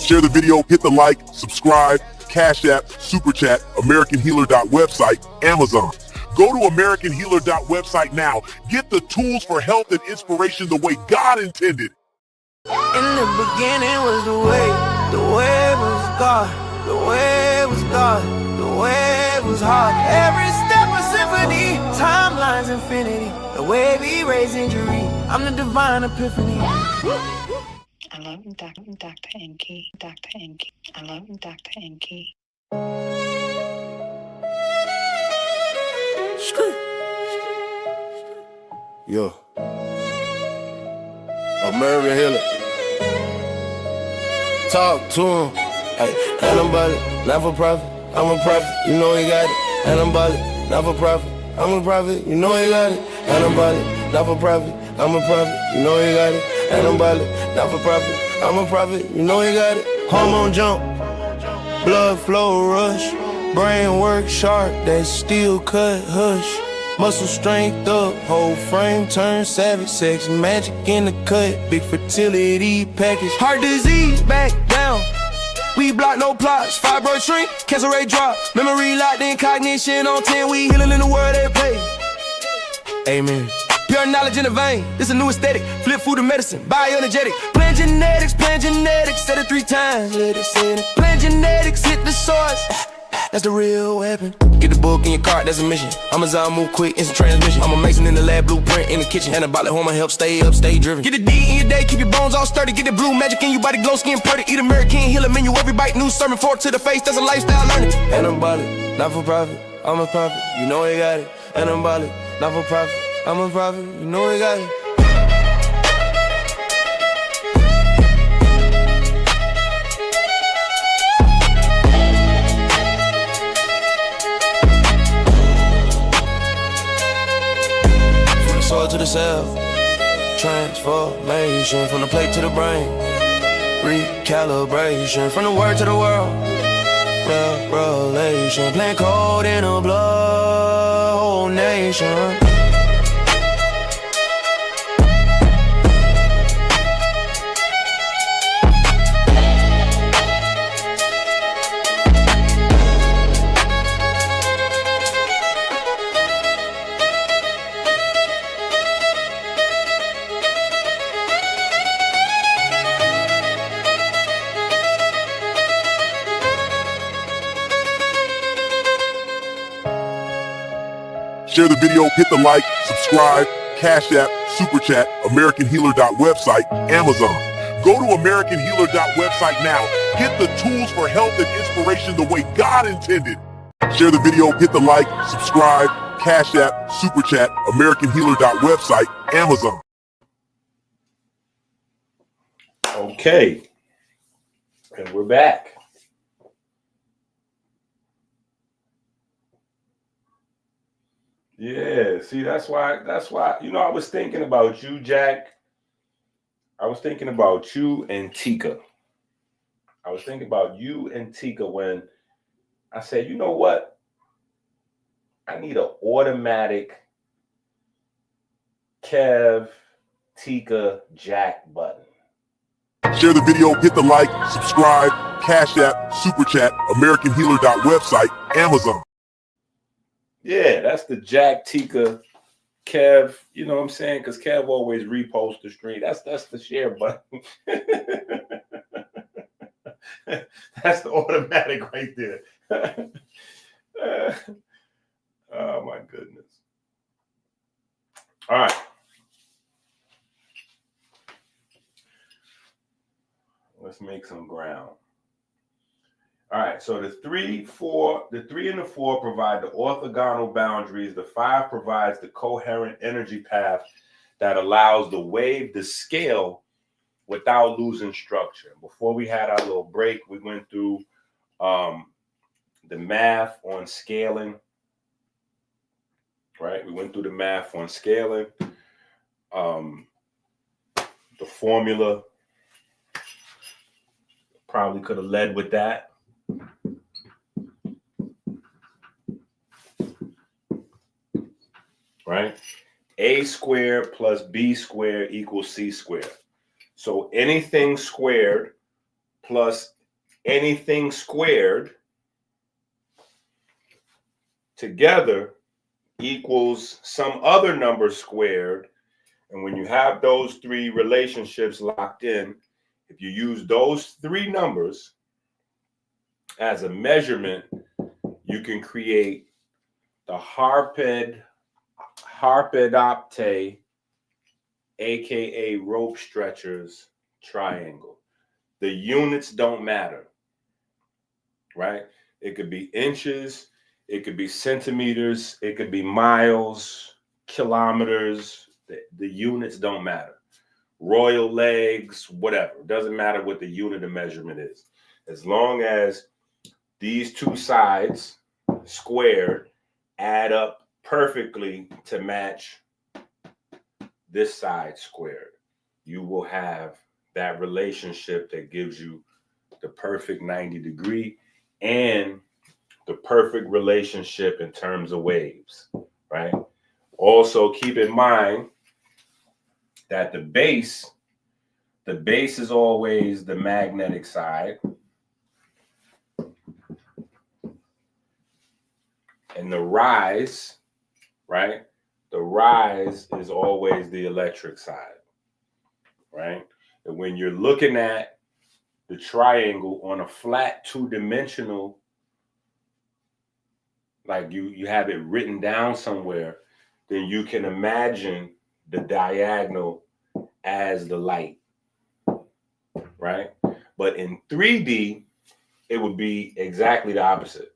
Speaker 2: Share the video, hit the like, subscribe, Cash App, Super Chat, AmericanHealer.website, Amazon. Go to AmericanHealer.website now. Get the tools for health and inspiration the way God intended.
Speaker 1: In the beginning was the way was God, the way was God, the way was hard. Every step a symphony, timelines infinity, the way we raise injury, I'm the divine epiphany.
Speaker 6: I love Dr. Enqi, Dr. Enqi. I love Dr. Enqi.
Speaker 5: Yo. American Healer. Talk to him. Hey, and I'm about it, not for profit. I'm a prophet, you know he got it. And I'm about it, not for profit. I'm a prophet, you know he got it. And I'm about it, not for profit. I'm a prophet, you know he got it. And I'm about it, not for profit. I'm a prophet, you know he got it. Hormone jump, blood flow rush, brain work sharp, that steel cut hush. Muscle strength up, whole frame turn savage, sex magic in the cut, big fertility package. Heart disease back down, we block no plots, fibroid shrink, cancer rate drop, memory locked in cognition on 10, we healing in the world they play. Amen. Pure knowledge in the vein, this a new aesthetic. Flip food and medicine, bioenergetic. Plan genetics, said it 3 times, let it say it. Plan genetics, hit the source, that's the real weapon. Get the book in your cart, that's a mission. Amazon move quick, instant transmission. I'm a mason in the lab, blueprint in the kitchen. Anabolic hormone help stay up, stay driven. Get the D in your day, keep your bones all sturdy. Get the blue magic in your body, glow skin purdy. Eat American Healer menu, every bite, new sermon, forward to the face, that's a lifestyle learning. Anabolic, not for profit, I'm a prophet, you know he got it. Anabolic, not for profit, I'm a prophet, you know he got it. Soil to the cell, transformation from the plate to the brain, recalibration from the word to the world, revelation, playing cold in a blood, whole nation.
Speaker 2: Share the video, hit the like, subscribe, Cash App, Super Chat, AmericanHealer.website, Amazon. Go to AmericanHealer.website now. Get the tools for health and inspiration the way God intended. Share the video, hit the like, subscribe, Cash App, Super Chat, AmericanHealer.website, Amazon.
Speaker 8: Okay, and we're back. Yeah, see, that's why, I was thinking about you, Jack. I was thinking about you and Tika. I was thinking about you and Tika when I said, you know what? I need an automatic Kev, Tika, Jack button.
Speaker 2: Share the video, hit the like, subscribe, Cash App, Super Chat, AmericanHealer.website, Amazon.
Speaker 8: Yeah, that's the Jack, Tika, Kev. You know what I'm saying? Because Kev always reposts the stream. That's the share button. That's the automatic right there. Oh my goodness. All right. Let's make some ground. All right, so the 3 and the 4 provide the orthogonal boundaries. The 5 provides the coherent energy path that allows the wave to scale without losing structure. Before we had our little break, we went through the math on scaling, right? We went through the math on scaling, the formula. Probably could have led with that. Right? A squared plus B squared equals C squared. So anything squared plus anything squared together equals some other number squared. And when you have those three relationships locked in, if you use those three numbers as a measurement, you can create the Harpedopte, aka rope stretchers triangle. The units don't matter, right? It could be inches, it could be centimeters, it could be miles, kilometers. The units don't matter. Royal legs, whatever. It doesn't matter what the unit of measurement is. As long as these two sides squared add up perfectly to match this side squared, you will have that relationship that gives you the perfect 90-degree and the perfect relationship in terms of waves, right? Also, keep in mind that the base is always the magnetic side, and the rise, right? The rise is always the electric side, right? And when you're looking at the triangle on a flat two-dimensional, like you have it written down somewhere, then you can imagine the diagonal as the light, right? But in 3D, it would be exactly the opposite.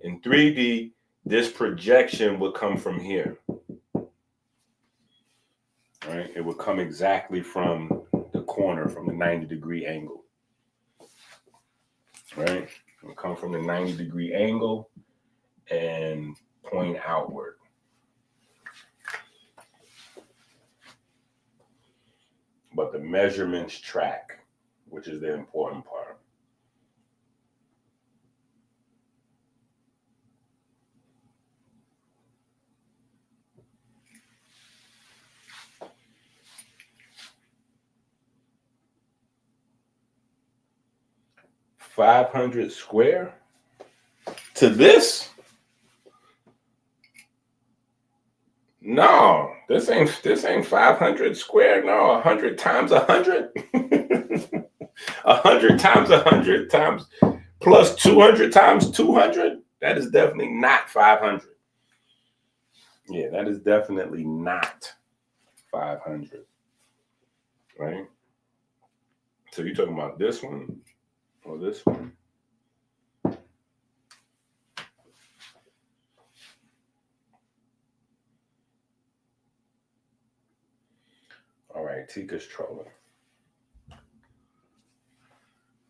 Speaker 8: In 3D, this projection would come from here, right? It would come exactly from the corner, from the 90-degree angle, right? It would come from the 90-degree angle and point outward. But the measurements track, which is the important part. $500 square to this? No, this ain't 500 square. No, 100 times 100. 100 times 100 times plus 200 times 200. That is definitely not 500. Yeah, that is definitely not 500. Right? So you're talking about this one or this one? All right, Tika's trolling.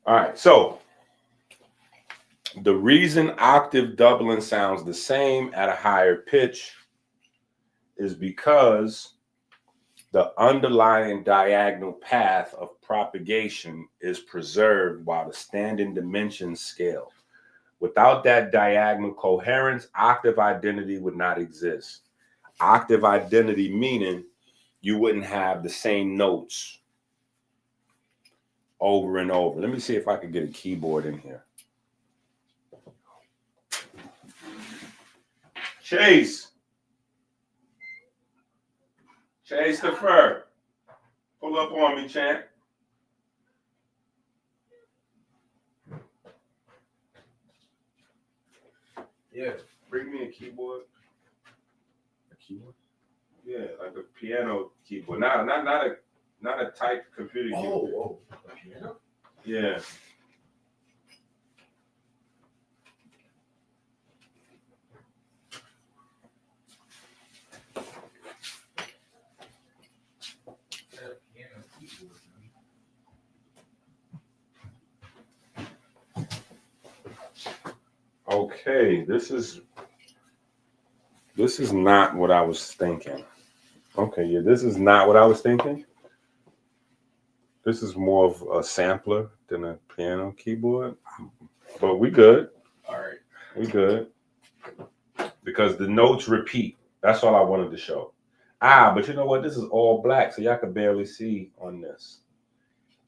Speaker 8: All right, so the reason octave doubling sounds the same at a higher pitch is because the underlying diagonal path of propagation is preserved while the standing dimensions scale. Without that diagonal coherence, octave identity would not exist. Octave identity meaning you wouldn't have the same notes over and over. Let me see if I can get a keyboard in here. Chase the fur. Pull up on me, champ. Yeah, bring me a keyboard. A keyboard? Yeah, like a piano keyboard. Not a typed computer keyboard.
Speaker 11: Oh, a piano?
Speaker 8: Yeah. Okay, this is not what I was thinking. Okay, yeah, this is not what I was thinking. This is more of a sampler than a piano keyboard. But we good.
Speaker 11: All right.
Speaker 8: We good. Because the notes repeat. That's all I wanted to show. But you know what? This is all black, so y'all can barely see on this.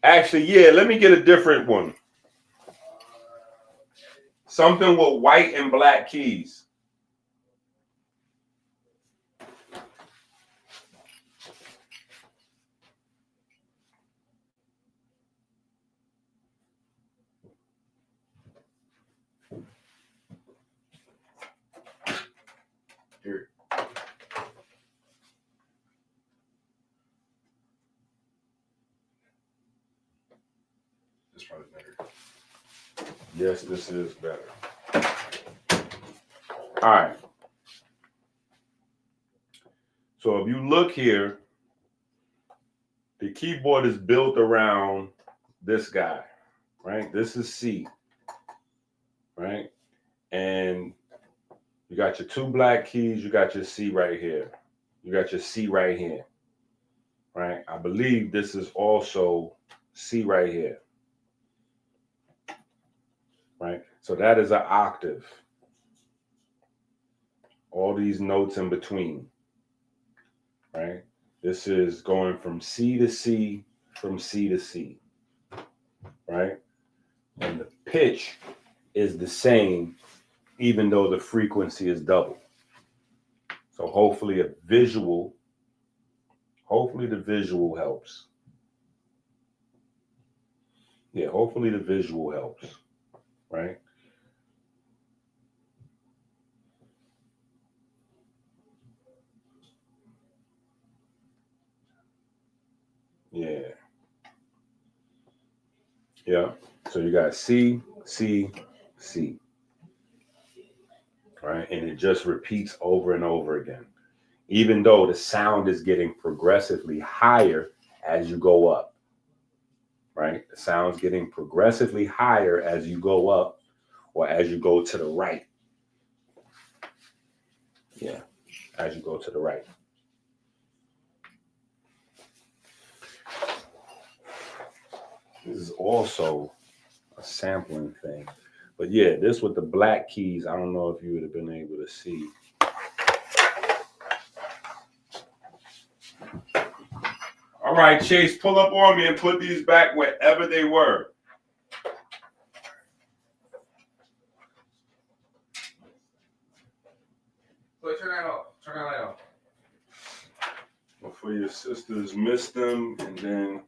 Speaker 8: Actually, yeah, let me get a different one. Something with white and black keys. Here.
Speaker 11: This probably better.
Speaker 8: Yes, this is better. All right. So if you look here, the keyboard is built around this guy, right? This is C, right? And you got your two black keys, you got your C right here. You got your C right here, right? I believe this is also C right here, right? So that is an octave. All these notes in between, right? This is going from C to C, from C to C, right? And the pitch is the same, even though the frequency is double. So hopefully the visual helps. Yeah, hopefully the visual helps, right? Yeah. Yeah. So you got C, C, C. Right? And it just repeats over and over again. Even though the sound is getting progressively higher as you go up. Right? The sound's getting progressively higher as you go up or as you go to the right. Yeah. As you go to the right. This is also a sampling thing. But yeah, this with the black keys, I don't know if you would have been able to see. All right, Chase, pull up on me and put these back wherever they were.
Speaker 11: Wait, turn that off. Turn that light off.
Speaker 8: Before your sisters miss them, and then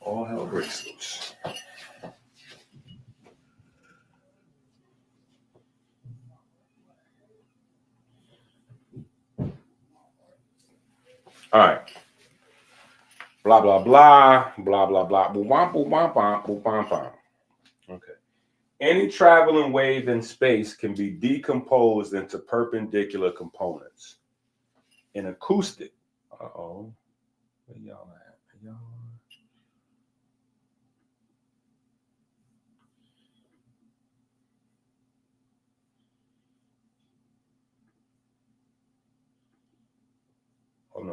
Speaker 8: all hell breaks loose. All right. Blah, blah, blah, blah, blah, blah. Boom, boom, boom, boom, boom, boom. Okay. Any traveling wave in space can be decomposed into perpendicular components. In acoustic, where y'all at?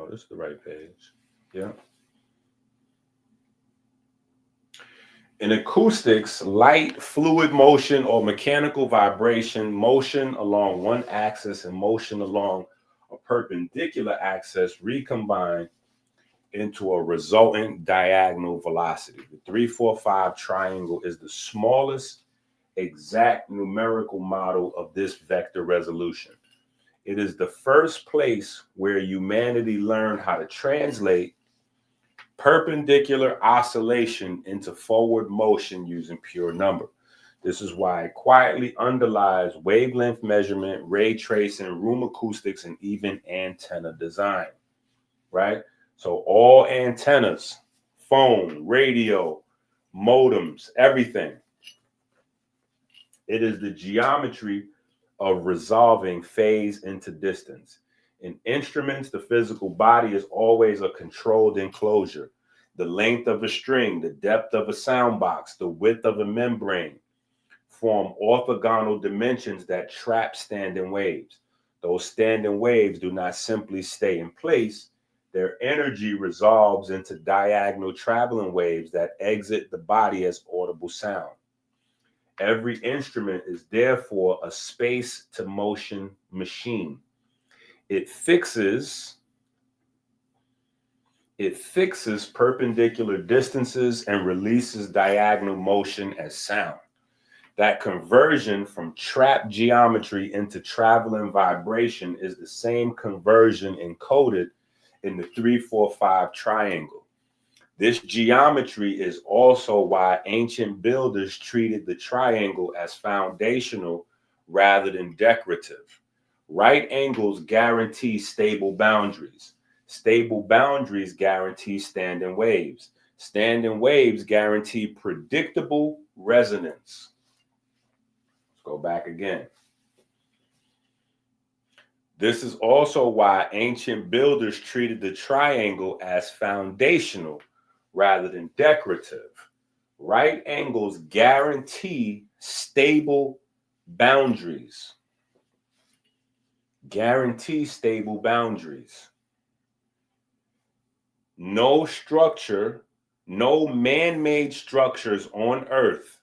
Speaker 8: Oh, this is the right page. Yeah. In acoustics, light, fluid motion, or mechanical vibration, motion along one axis and motion along a perpendicular axis recombine into a resultant diagonal velocity. The 3-4-5 triangle is the smallest exact numerical model of this vector resolution. It is the first place where humanity learned how to translate perpendicular oscillation into forward motion using pure number. This is why it quietly underlies wavelength measurement, ray tracing, room acoustics, and even antenna design, right? So all antennas, phone, radio, modems, everything. It is the geometry of resolving phase into distance. In instruments, the physical body is always a controlled enclosure. The length of a string, the depth of a sound box, the width of a membrane form orthogonal dimensions that trap standing waves. Those standing waves do not simply stay in place. Their energy resolves into diagonal traveling waves that exit the body as audible sound. Every instrument is therefore a space to motion machine. It fixes perpendicular distances and releases diagonal motion as sound. That conversion from trap geometry into traveling vibration is the same conversion encoded in the 3-4-5 triangle. This geometry is also why ancient builders treated the triangle as foundational rather than decorative. Right angles guarantee stable boundaries. Stable boundaries guarantee standing waves. Standing waves guarantee predictable resonance. Let's go back again. This is also why ancient builders treated the triangle as foundational rather than decorative. Right angles guarantee stable boundaries. Guarantee stable boundaries. No structure, no man-made structures on Earth,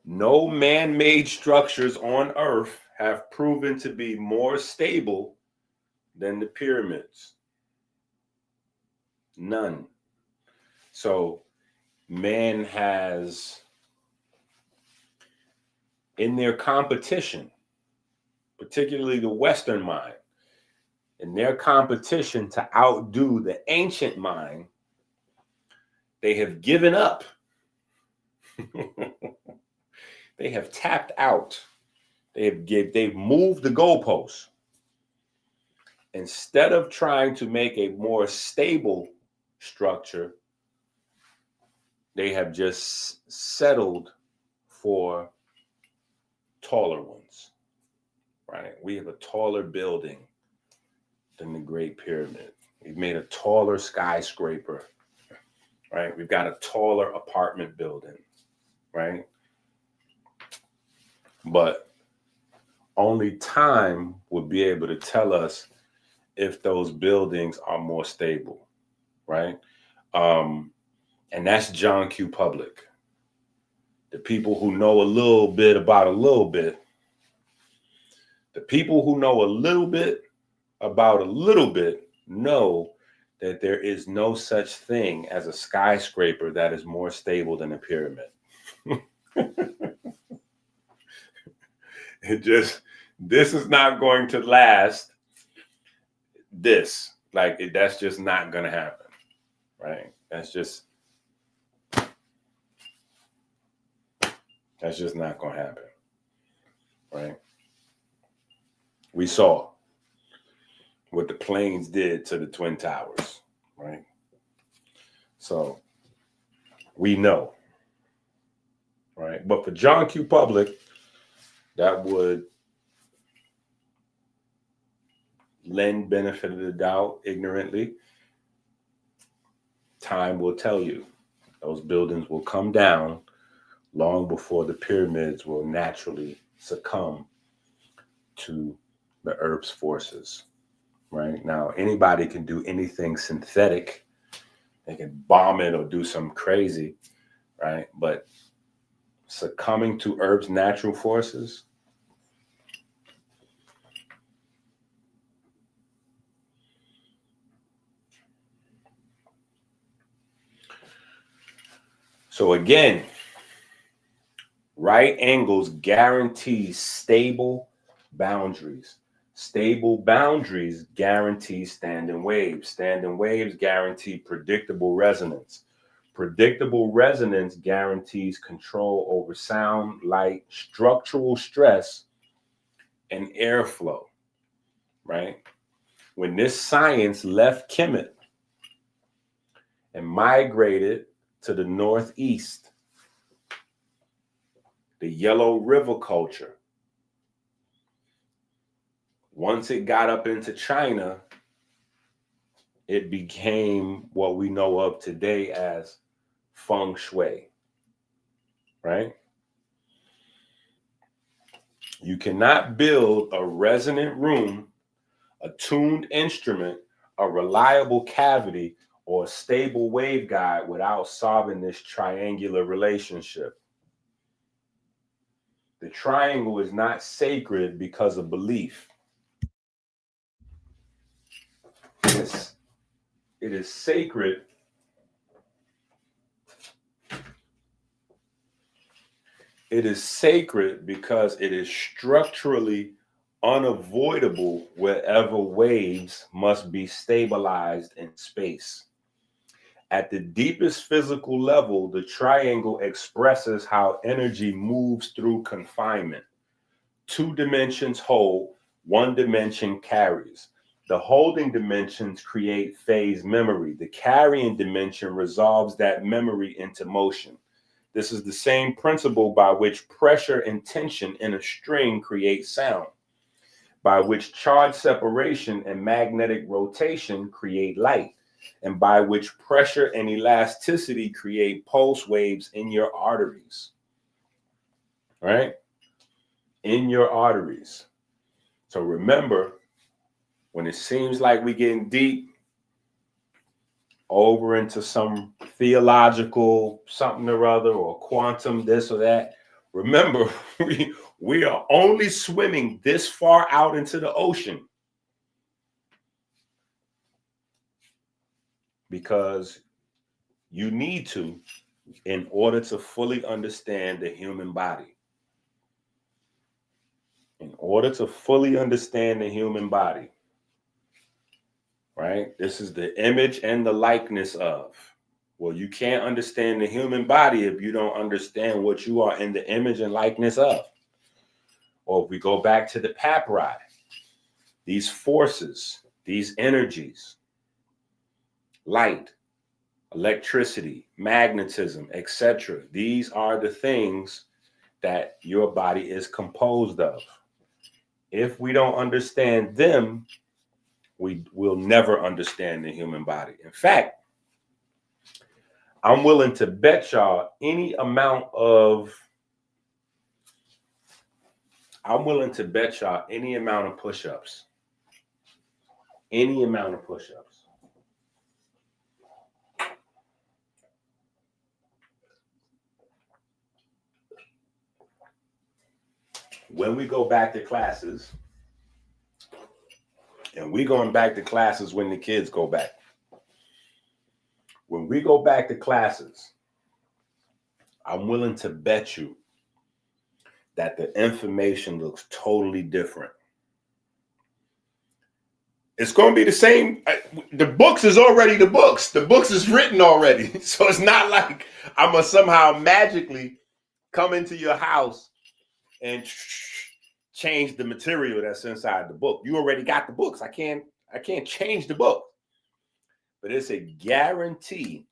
Speaker 8: no man-made structures on Earth have proven to be more stable than the pyramids. None. So man has, in their competition, particularly the Western mind, in their competition to outdo the ancient mind, they have given up. They have tapped out. They've moved the goalposts. Instead of trying to make a more stable structure, they have just settled for taller ones, right? We have a taller building than the Great Pyramid. We've made a taller skyscraper, right? We've got a taller apartment building, right? But only time will be able to tell us if those buildings are more stable, right? And that's John Q. Public. The people who know a little bit about a little bit, the people who know a little bit about a little bit know that there is no such thing as a skyscraper that is more stable than a pyramid. This is not going to last. That's just not going to happen, right? That's just not going to happen, right? We saw what the planes did to the Twin Towers, right? So we know, right? But for John Q. Public, that would lend benefit of the doubt ignorantly. Time will tell you. Those buildings will come down long before the pyramids will naturally succumb to the earth's forces, right? Now, anybody can do anything synthetic. They can bomb it or do something crazy, right? But succumbing to earth's natural forces, so again, right angles guarantee stable boundaries. Stable boundaries guarantee standing waves. Standing waves guarantee predictable resonance. Predictable resonance guarantees control over sound, light, structural stress, and airflow, right? When this science left Kemet and migrated to the Northeast, the Yellow River culture, once it got up into China, it became what we know of today as feng shui, right? You cannot build a resonant room, a tuned instrument, a reliable cavity, or a stable waveguide without solving this triangular relationship. The triangle is not sacred because of belief. It is sacred. It is sacred because it is structurally unavoidable wherever waves must be stabilized in space. At the deepest physical level, the triangle expresses how energy moves through confinement. 2 dimensions hold, 1 dimension carries. The holding dimensions create phase memory. The carrying dimension resolves that memory into motion. This is the same principle by which pressure and tension in a string create sound, by which charge separation and magnetic rotation create light, and by which pressure and elasticity create pulse waves in your arteries, right? In your arteries. So remember, when it seems like we're getting deep over into some theological something or other, or quantum this or that, remember, we are only swimming this far out into the ocean because you need to, in order to fully understand the human body. In order to fully understand the human body, right? This is the image and the likeness of. Well, you can't understand the human body if you don't understand what you are in the image and likeness of. Or if we go back to the papyri, these forces, these energies, light, electricity, magnetism, etc. These are the things that your body is composed of. If we don't understand them, we will never understand the human body. In fact, I'm willing to bet y'all any amount of push-ups. Any amount of push-ups. When we go back to classes, and we're going back to classes when the kids go back. When we go back to classes, I'm willing to bet you that the information looks totally different. It's going to be the same. The books is already the books. The books is written already. So it's not like I'm going to somehow magically come into your house and change the material that's inside the book. You already got the books. I can't change the book. But it's a guarantee,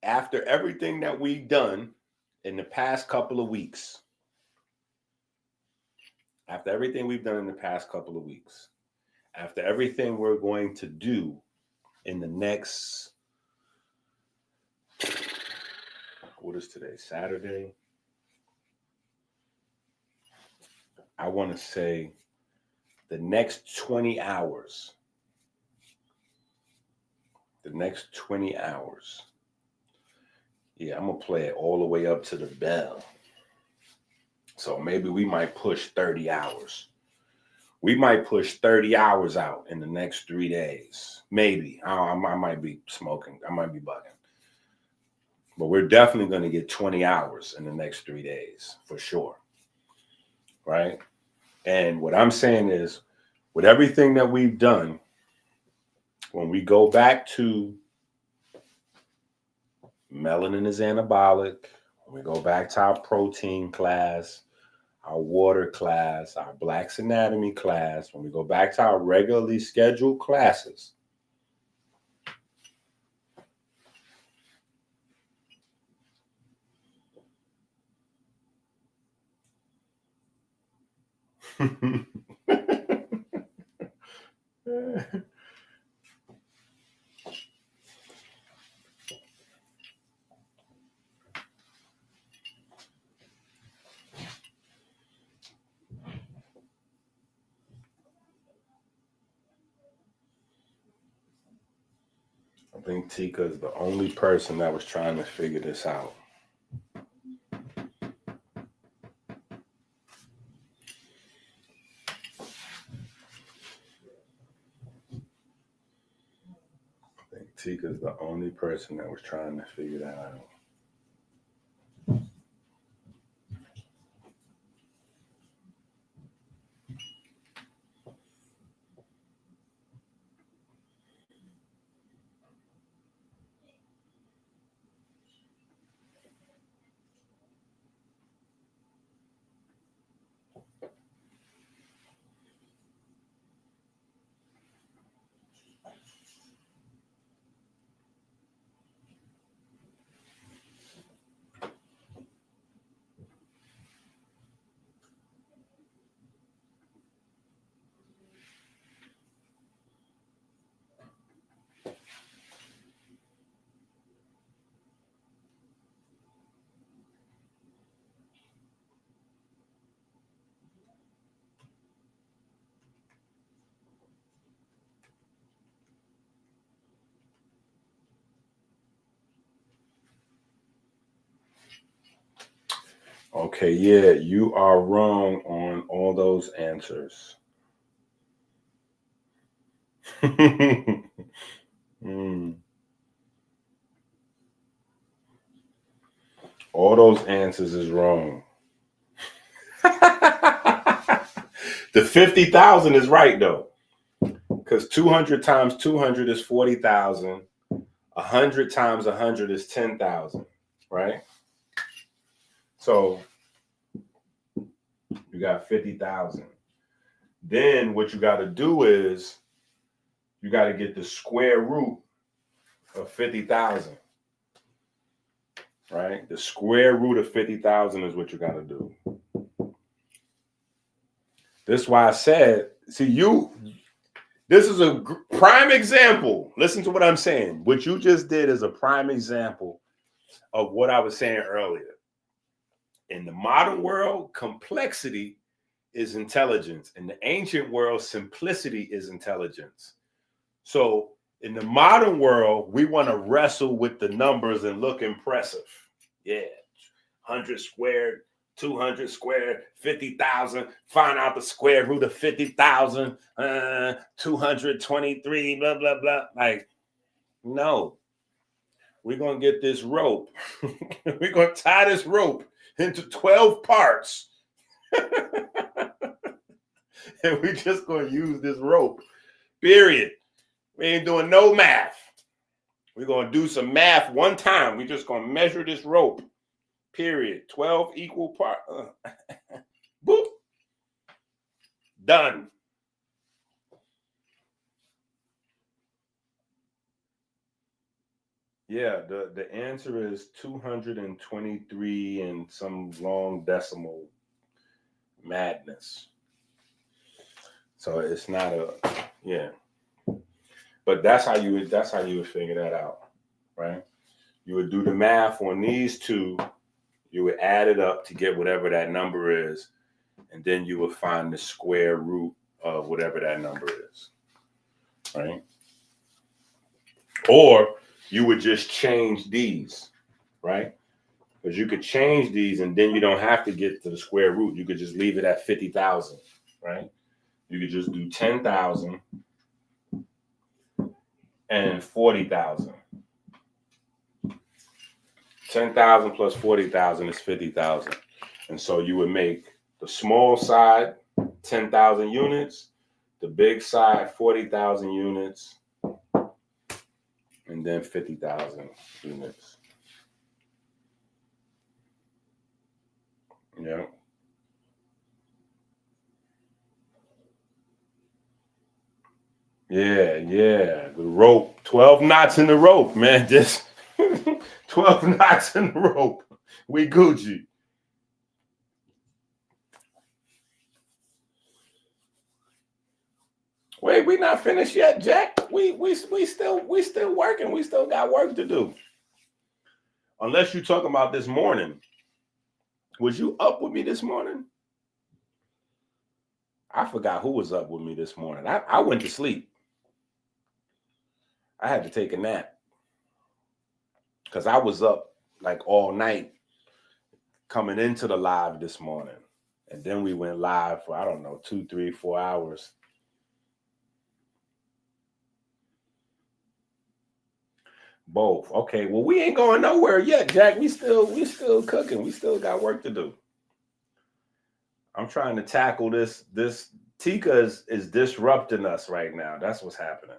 Speaker 8: after everything that we've done in the past couple of weeks, after everything we're going to do in the next, what is today? Saturday? I want to say the next 20 hours. The next 20 hours. Yeah, I'm going to play it all the way up to the bell. So maybe we might push 30 hours. We might push 30 hours out in the next 3 days. Maybe. I might be smoking. I might be bugging. But we're definitely going to get 20 hours in the next 3 days for sure. Right? And what I'm saying is, with everything that we've done, when we go back to melanin is anabolic, when we go back to our protein class, our water class, our Black's anatomy class, when we go back to our regularly scheduled classes, I think Tika is the only person that was trying to figure this out. I think Tika is the only person that was trying to figure that out. Okay, yeah, you are wrong on all those answers. All those answers is wrong. The 50,000 is right though, because 200 times 200 is 40,000. 100 times 100 is 10,000, right? So you got 50,000. Then what you got to do is you got to get the square root of 50,000, right? The square root of 50,000 is what you got to do. This is why I said, this is a prime example. Listen to what I'm saying. What you just did is a prime example of what I was saying earlier. In the modern world, complexity is intelligence. In the ancient world, simplicity is intelligence. So in the modern world, we want to wrestle with the numbers and look impressive. Yeah, 100 squared, 200 squared, 50,000. Find out the square root of 50,000. 223, blah, blah, blah. Like, no. We're going to get this rope. We're going to tie this rope into 12 parts. And we're just going to use this rope. Period. We ain't doing no math. We're going to do some math one time. We're just going to measure this rope. Period. 12 equal parts. Boop. Done. Yeah, the answer is 223 and some long decimal madness. So it's not yeah. But that's how you would figure that out, right? You would do the math on these two, you would add it up to get whatever that number is, and then you would find the square root of whatever that number is, right? Or you would just change these, right? Because you could change these and then you don't have to get to the square root. You could just leave it at 50,000, right? You could just do 10,000 and 40,000. 10,000 plus 40,000 is 50,000. And so you would make the small side 10,000 units, the big side 40,000 units, and then 50,000 units. Yeah. Yeah. The rope, 12 knots in the rope, man. Just 12 knots in the rope. We Gucci. Wait, we not finished yet, Jack. We still working. We still got work to do. Unless you're talking about this morning. Was you up with me this morning? I forgot who was up with me this morning. I went to sleep. I had to take a nap because I was up like all night coming into the live this morning. And then we went live for, I don't know, 2, 3, 4 hours. Both. Okay, well, we ain't going nowhere yet, Jack. We still cooking. We still got work to do. I'm trying to tackle this. Tika is disrupting us right now. That's what's happening.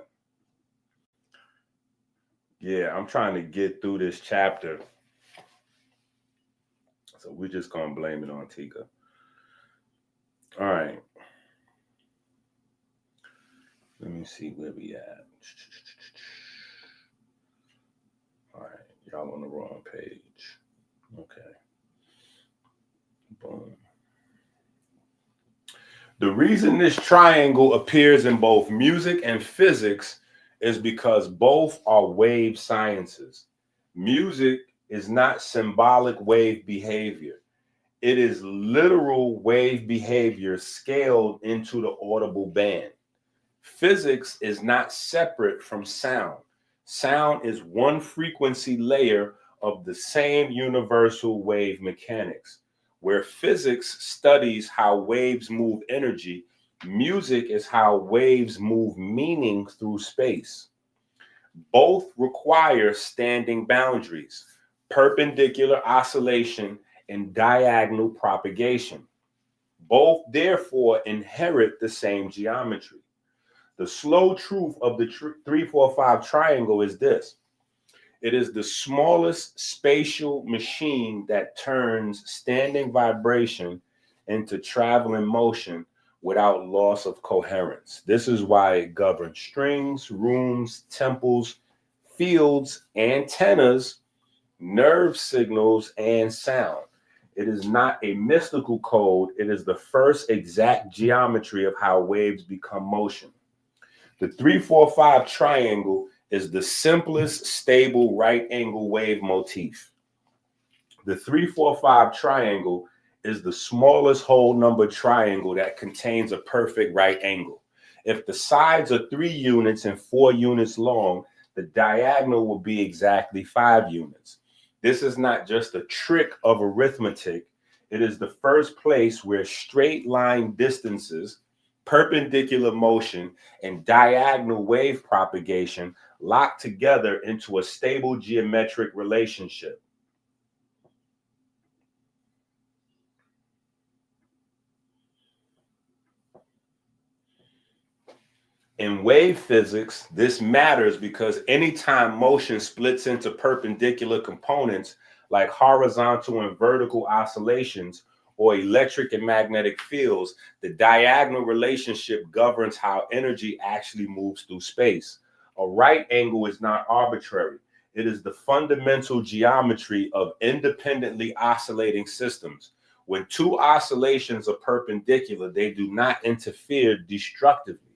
Speaker 8: Yeah, I'm trying to get through this chapter. So we're just going to blame it on Tika. All right. Let me see where we at. All right. Y'all on the wrong page. Okay. Boom. The reason this triangle appears in both music and physics is because both are wave sciences. Music is not symbolic wave behavior. It is literal wave behavior scaled into the audible band. Physics is not separate from sound. Sound is one frequency layer of the same universal wave mechanics. Where physics studies how waves move energy, music is how waves move meaning through space. Both require standing boundaries, perpendicular oscillation, and diagonal propagation. Both, therefore, inherit the same geometry. The slow truth of the 3-4-5 triangle is this. It is the smallest spatial machine that turns standing vibration into traveling motion without loss of coherence. This is why it governs strings, rooms, temples, fields, antennas, nerve signals, and sound. It is not a mystical code. It is the first exact geometry of how waves become motion. The 3-4-5 triangle is the simplest stable right angle wave motif. The 3-4-5 triangle is the smallest whole number triangle that contains a perfect right angle. If the sides are 3 units and 4 units long, the diagonal will be exactly 5 units. This is not just a trick of arithmetic. It is the first place where straight line distances, perpendicular motion, and diagonal wave propagation lock together into a stable geometric relationship. In wave physics, this matters because anytime motion splits into perpendicular components like horizontal and vertical oscillations or electric and magnetic fields, the diagonal relationship governs how energy actually moves through space. A right angle is not arbitrary. It is the fundamental geometry of independently oscillating systems. When 2 oscillations are perpendicular, they do not interfere destructively.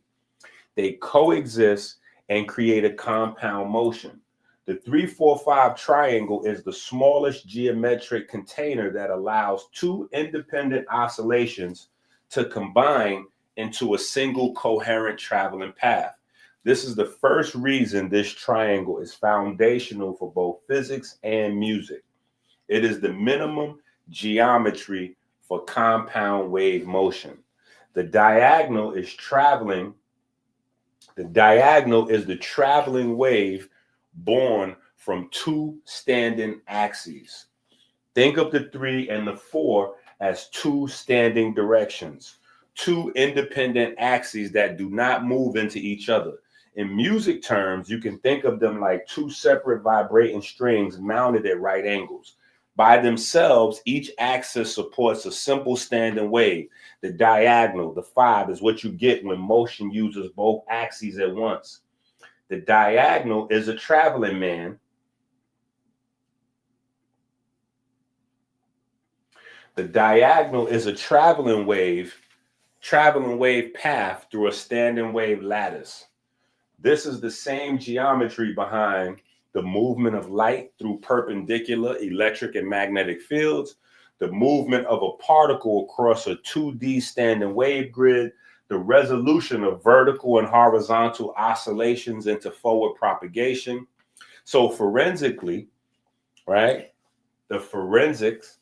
Speaker 8: They coexist and create a compound motion. The 3-4-5 triangle is the smallest geometric container that allows 2 independent oscillations to combine into a single coherent traveling path. This is the first reason this triangle is foundational for both physics and music. It is the minimum geometry for compound wave motion. The diagonal is the traveling wave born from two standing axes. Think of the 3 and the 4 as two standing directions, two independent axes that do not move into each other. In music terms, you can think of them like two separate vibrating strings mounted at right angles. By themselves, each axis supports a simple standing wave. The diagonal, the 5, is what you get when motion uses both axes at once. The diagonal is a traveling man. The diagonal is a traveling wave path through a standing wave lattice. This is the same geometry behind the movement of light through perpendicular electric and magnetic fields, the movement of a particle across a 2D standing wave grid, the resolution of vertical and horizontal oscillations into forward propagation. So forensically, right, the forensics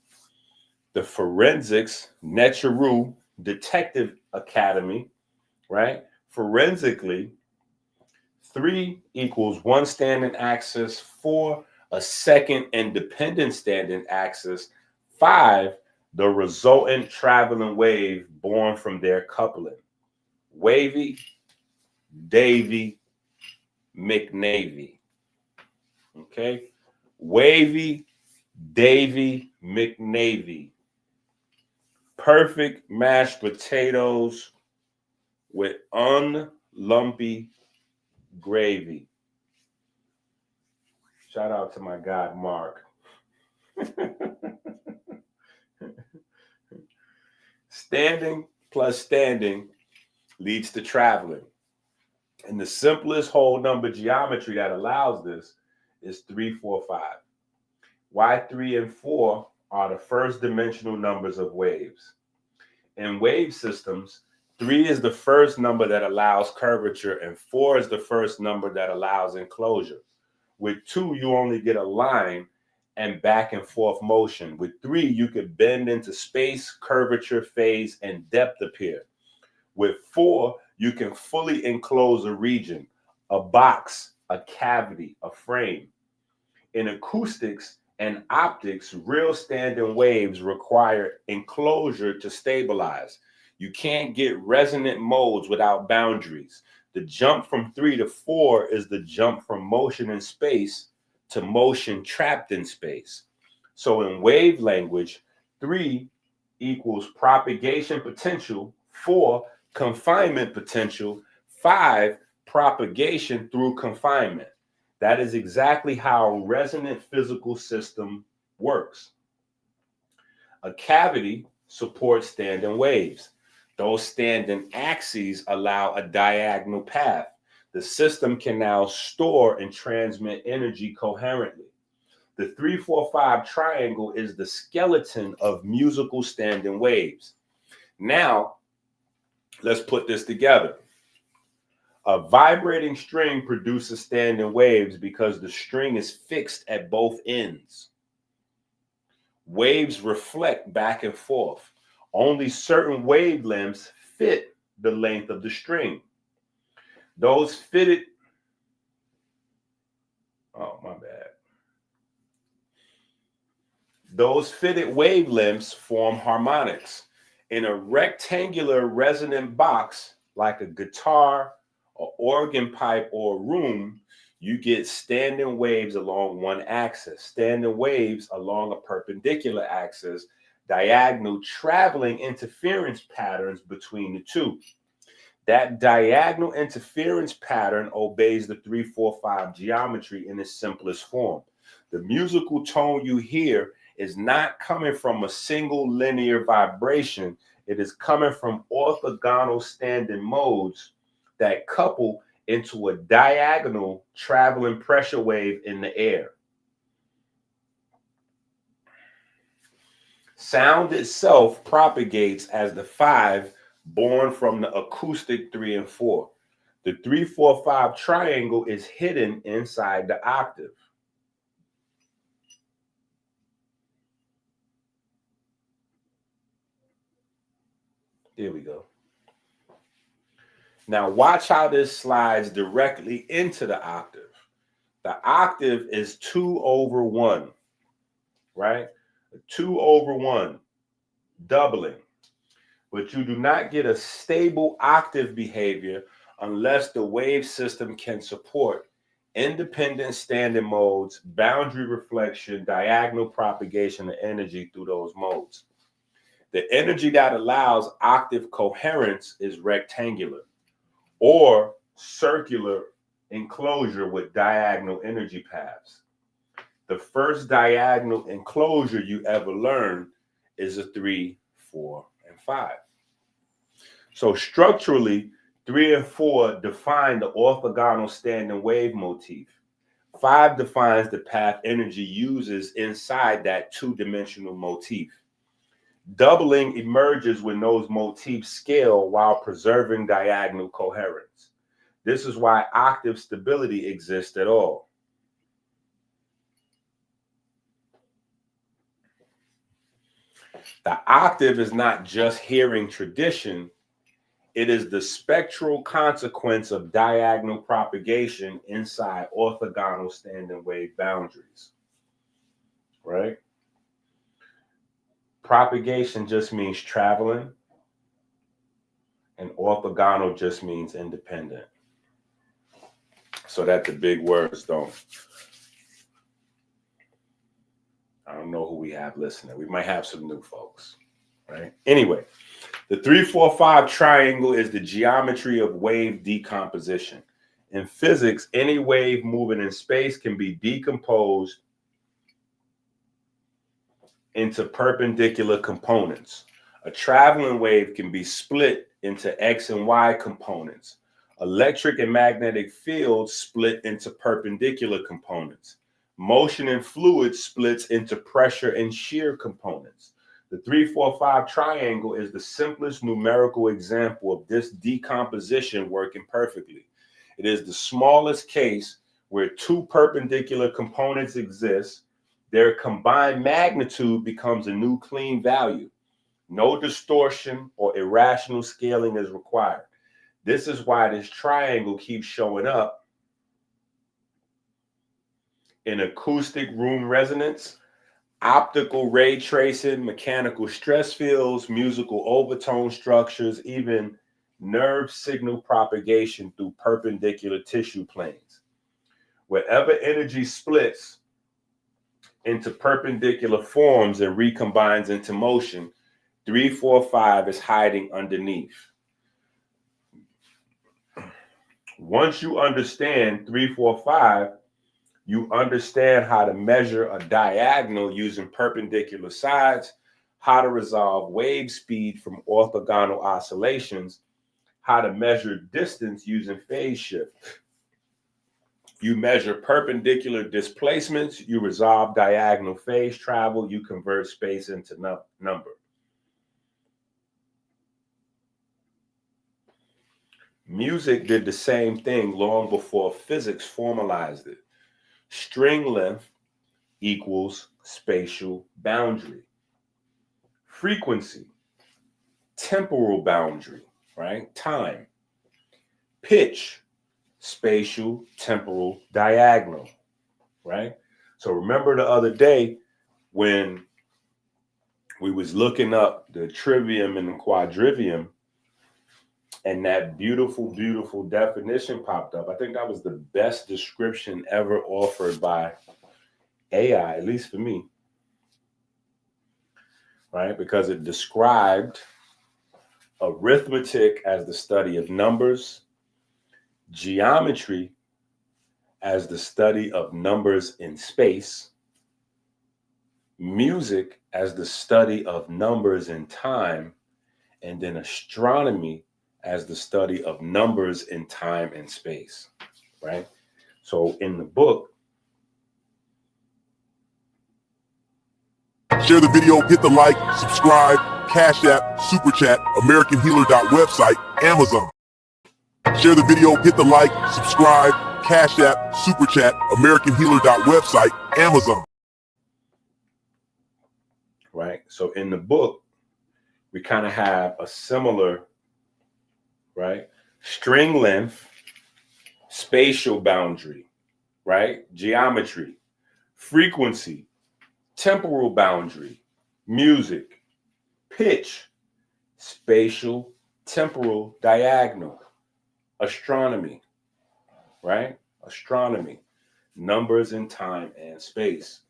Speaker 8: Netcheru Detective Academy, right, forensically, 3 equals one standing axis, 4 a second independent standing axis, 5 the resultant traveling wave born from their coupling. Wavy, Davy, McNavy. Okay? Wavy, Davy, McNavy. Perfect mashed potatoes with unlumpy gravy. Shout out to my guy, Mark. Standing plus standing leads to traveling. And the simplest whole number geometry that allows this is 3, 4, 5. Why 3 and 4 are the first dimensional numbers of waves. In wave systems, 3 is the first number that allows curvature, and 4 is the first number that allows enclosure. With 2, you only get a line and back and forth motion. With 3, you could bend into space, curvature, phase, and depth appear. With 4, you can fully enclose a region, a box, a cavity, a frame. In acoustics and optics, real standing waves require enclosure to stabilize. You can't get resonant modes without boundaries. The jump from 3 to 4 is the jump from motion in space to motion trapped in space. So in wave language, 3 equals propagation potential, 4 confinement potential, 5 propagation through confinement. That is exactly how a resonant physical system works. A cavity supports standing waves. Those standing axes allow a diagonal path. The system can now store and transmit energy coherently. The 3, 4, 5 triangle is the skeleton of musical standing waves. Now, let's put this together. A vibrating string produces standing waves because the string is fixed at both ends. Waves reflect back and forth. Only certain wavelengths fit the length of the string. Those fitted wavelengths form harmonics. In a rectangular resonant box, like a guitar, an organ pipe, or a room, you get standing waves along one axis, standing waves along a perpendicular axis, diagonal traveling interference patterns between the two. That diagonal interference pattern obeys the 3, 4, 5 geometry in its simplest form. The musical tone you hear is not coming from a single linear vibration. It is coming from orthogonal standing modes that couple into a diagonal traveling pressure wave in the air. Sound itself propagates as the 5 born from the acoustic 3 and 4. The 3-4-5 triangle is hidden inside the octave. There we go. Now watch how this slides directly into the octave. The octave is 2/1, right? 2/1, doubling. But you do not get a stable octave behavior unless the wave system can support independent standing modes, boundary reflection, diagonal propagation of energy through those modes. The energy that allows octave coherence is rectangular or circular enclosure with diagonal energy paths. The first diagonal enclosure you ever learn is a 3, 4, and 5. So structurally, 3 and 4 define the orthogonal standing wave motif. 5 defines the path energy uses inside that two-dimensional motif. Doubling emerges when those motifs scale while preserving diagonal coherence. This is why octave stability exists at all. The octave is not just hearing tradition, it is the spectral consequence of diagonal propagation inside orthogonal standing wave boundaries, right? Propagation just means traveling, and orthogonal just means independent. So that the big words don't. I don't know who we have listening. We might have some new folks, right? Anyway, the 3-4-5 triangle is the geometry of wave decomposition. In physics, any wave moving in space can be decomposed into perpendicular components. A traveling wave can be split into X and Y components. Electric and magnetic fields split into perpendicular components. Motion in fluids splits into pressure and shear components. The 3-4-5 triangle is the simplest numerical example of this decomposition working perfectly. It is the smallest case where two perpendicular components exist. Their combined magnitude becomes a new clean value. No distortion or irrational scaling is required. This is why this triangle keeps showing up in acoustic room resonance, optical ray tracing, mechanical stress fields, musical overtone structures, even nerve signal propagation through perpendicular tissue planes. Wherever energy splits into perpendicular forms and recombines into motion, 3-4-5 is hiding underneath. Once you understand 3-4-5, you understand how to measure a diagonal using perpendicular sides, how to resolve wave speed from orthogonal oscillations, how to measure distance using phase shift. You measure perpendicular displacements, you resolve diagonal phase travel, you convert space into number. Music did the same thing long before physics formalized it. String length equals spatial boundary. Frequency, temporal boundary, right? Time. Pitch, spatial, temporal, diagonal, right? So remember the other day when we was looking up the trivium and the quadrivium, and that beautiful, beautiful definition popped up. I think that was the best description ever offered by AI, at least for me, right? Because it described arithmetic as the study of numbers, geometry as the study of numbers in space, music as the study of numbers in time, and then astronomy as the study of numbers in time and space, right? So in the book,
Speaker 2: Share the video, hit the like, subscribe, Cash App, Super Chat, AmericanHealer.website, Amazon. Share the video, hit the like, subscribe, Cash App, Super Chat, AmericanHealer.website, Amazon.
Speaker 8: Right? So in the book, we kind of have a similar, right? String length, spatial boundary, right? Geometry, frequency, temporal boundary, music, pitch, spatial, temporal, diagonal, astronomy, right? Astronomy, numbers in time and space.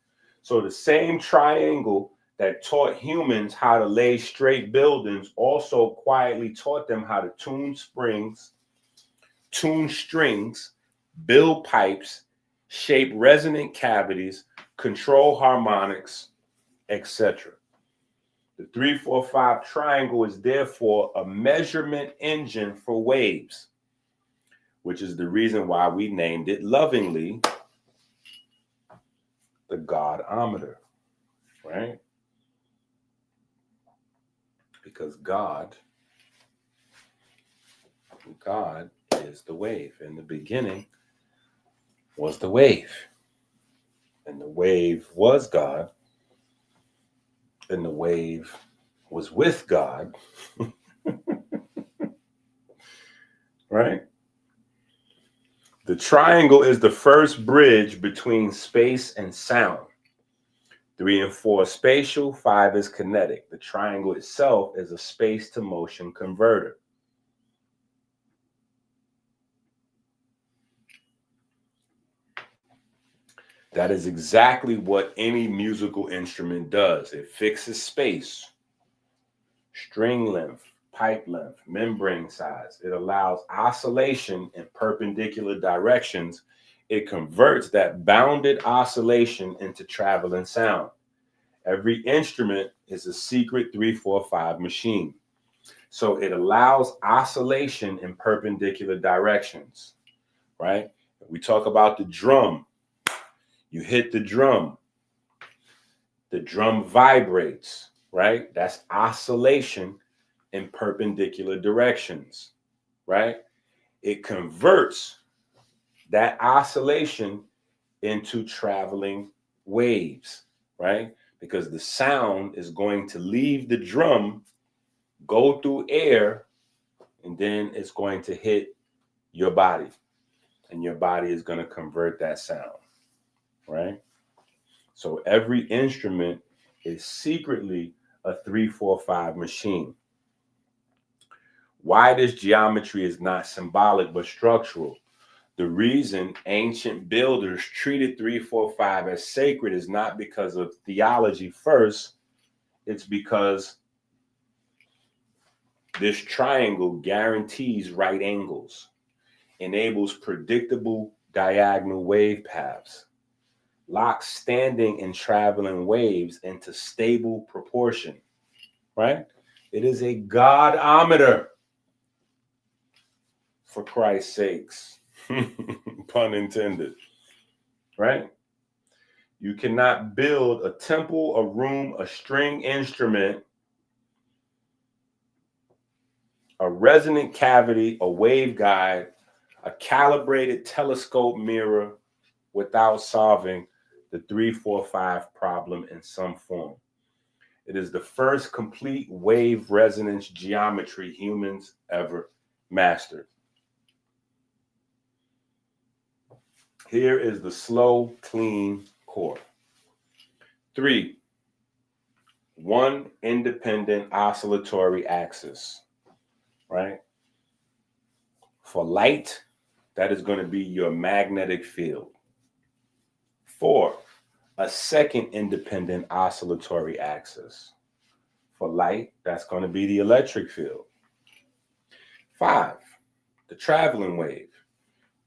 Speaker 8: So the same triangle that taught humans how to lay straight buildings also quietly taught them how to tune springs, tune strings, build pipes, shape resonant cavities, control harmonics, etc. The 3-4-5 triangle is therefore a measurement engine for waves, which is the reason why we named it lovingly the Godometer, right? Because God is the wave. In the beginning was the wave, and the wave was God, and the wave was with God, right? The triangle is the first bridge between space and sound. 3 and 4 spatial, 5 is kinetic. The triangle itself is a space to motion converter. That is exactly what any musical instrument does. It fixes space, string length, pipe length, membrane size. It allows oscillation in perpendicular directions. It converts that bounded oscillation into traveling sound. Every instrument is a secret 3-4-5 machine. So it allows oscillation in perpendicular directions, right? We talk about the drum. You hit the drum vibrates, right? That's oscillation in perpendicular directions, right? It converts that oscillation into traveling waves, right? Because the sound is going to leave the drum, go through air, and then it's going to hit your body, and your body is going to convert that sound, right? So every instrument is secretly a 3-4-5 machine. Why this geometry is not symbolic but structural? The reason ancient builders treated 3-4-5 as sacred is not because of theology first. It's because this triangle guarantees right angles, enables predictable diagonal wave paths, locks standing and traveling waves into stable proportion, right? It is a Godometer, for Christ's sakes, pun intended, right? You cannot build a temple, a room, a string instrument, a resonant cavity, a waveguide, a calibrated telescope mirror without solving the 3-4-5 problem in some form. It is the first complete wave resonance geometry humans ever mastered. Here is the slow, clean chord. 3, 1 independent oscillatory axis, right? For light, that is going to be your magnetic field. 4, a second independent oscillatory axis. For light, that's going to be the electric field. 5, the traveling wave.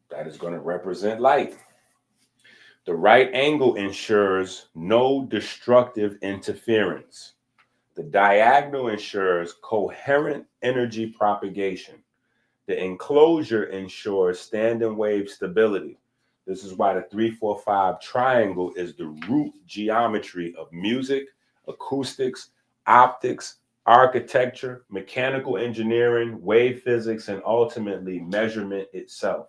Speaker 8: That is going to represent light. The right angle ensures no destructive interference. The diagonal ensures coherent energy propagation. The enclosure ensures standing wave stability. This is why the 3-4-5 triangle is the root geometry of music, acoustics, optics, architecture, mechanical engineering, wave physics, and ultimately measurement itself.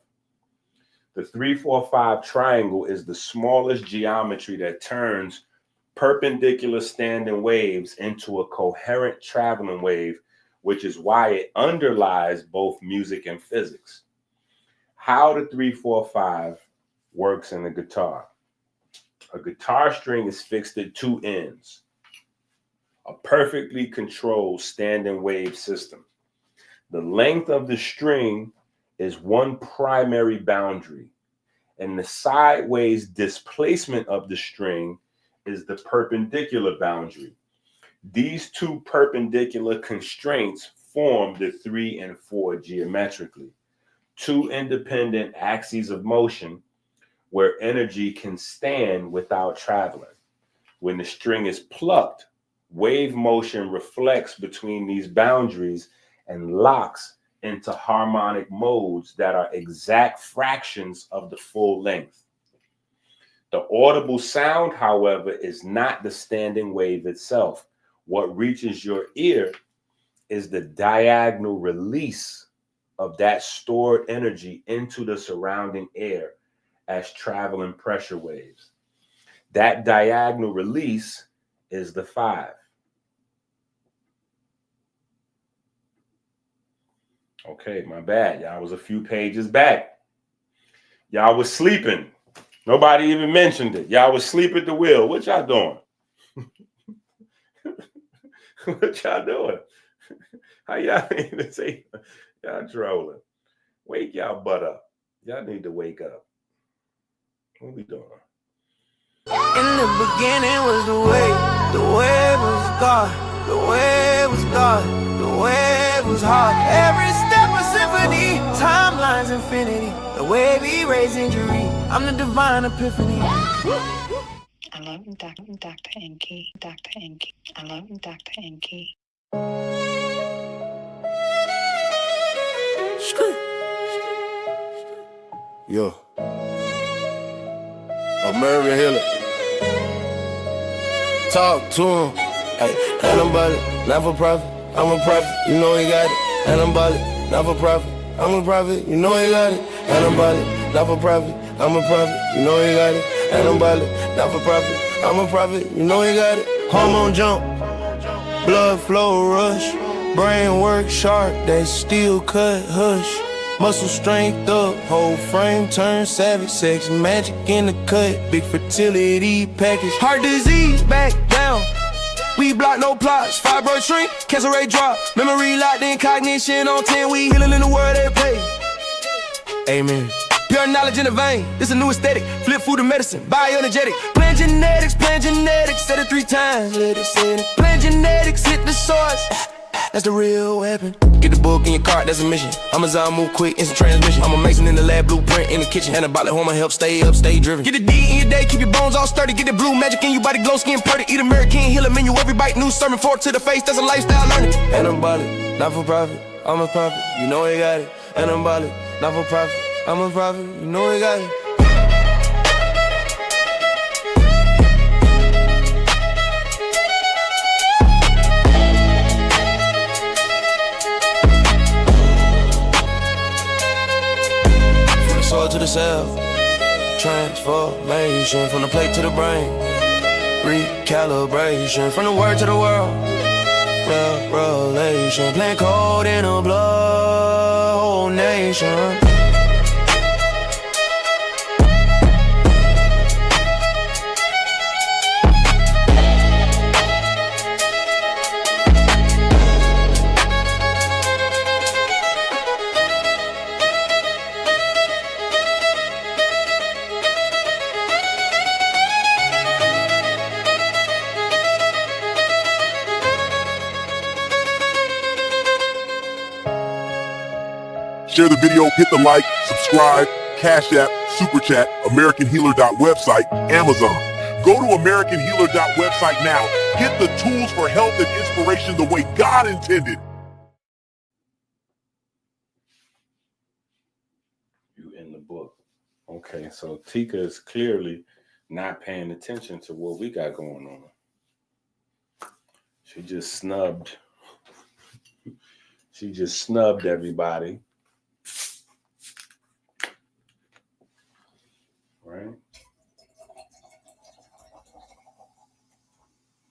Speaker 8: The 3-4-5 triangle is the smallest geometry that turns perpendicular standing waves into a coherent traveling wave, which is why it underlies both music and physics. How the 3-4-5 works in a guitar. A guitar string is fixed at two ends, a perfectly controlled standing wave system. The length of the string is one primary boundary, and the sideways displacement of the string is the perpendicular boundary. These two perpendicular constraints form the 3 and 4 geometrically, two independent axes of motion where energy can stand without traveling. When the string is plucked, wave motion reflects between these boundaries and locks into harmonic modes that are exact fractions of the full length. The audible sound, however, is not the standing wave itself. What reaches your ear is the diagonal release of that stored energy into the surrounding air as traveling pressure waves. That diagonal release is the 5. Okay, my bad. Y'all was a few pages back. Y'all was sleeping. Nobody even mentioned it. Y'all was asleep at the wheel. What y'all doing? What y'all doing? How y'all even say y'all trolling? Wake y'all butt up. Y'all need to wake up. What we doing?
Speaker 1: In the beginning was the way was God, the way was God, the way was hard. Every step a symphony, timelines infinity, the wave erase injury, I'm the divine epiphany.
Speaker 6: I love Dr. Enqi, Dr. Enqi. I love Dr. Enqi.
Speaker 5: Yo. American Healer. Talk to him. Hey, and I'm about it, not for profit. I'm a prophet, you know he got it. And I'm about it, not for profit. I'm a prophet, you know he got it. And I'm about it, not for profit. I'm a prophet, you know he got it. And I'm about it, not for profit. I'm a prophet, you know he got it. Hormone jump, blood flow rush, brain work sharp, that steel cut hush. Muscle strength up, whole frame turn savage, sex magic in the cut, big fertility package. Heart disease back down, we block no plots, fibroid shrink, cancer rate drop, memory locked in cognition on 10, we healing in the world they pay. Amen. Pure knowledge in the vein, this a new aesthetic, flip food and medicine, bioenergetic. Plan genetics, said it 3 times, let it say it. Plan genetics, hit the source. That's the real weapon. Get the book in your cart, that's a mission. Amazon move quick, instant transmission. I'm a mason in the lab, blueprint in the kitchen. Anabolic hormone help stay up, stay driven. Get the D in your day, keep your bones all sturdy. Get the blue magic in your body, glow skin purdy. Eat American Healer menu, every bite new sermon. Forward to the face, that's a lifestyle learning. Anabolic, not for profit, I'm a prophet, you know he got it. Anabolic, not for profit, I'm a prophet, you know he got it. Soil to the cell, transformation from the plate to the brain, recalibration from the word to the world, revelation, playing cold in a blood, whole nation.
Speaker 2: Share the video, hit the like, subscribe, Cash App, Super Chat, AmericanHealer.website, Amazon. Go to AmericanHealer.website now. Get the tools for health and inspiration the way God intended.
Speaker 8: You in the book. Okay, so Tika is clearly not paying attention to what we got going on. She just snubbed She just snubbed everybody. Right?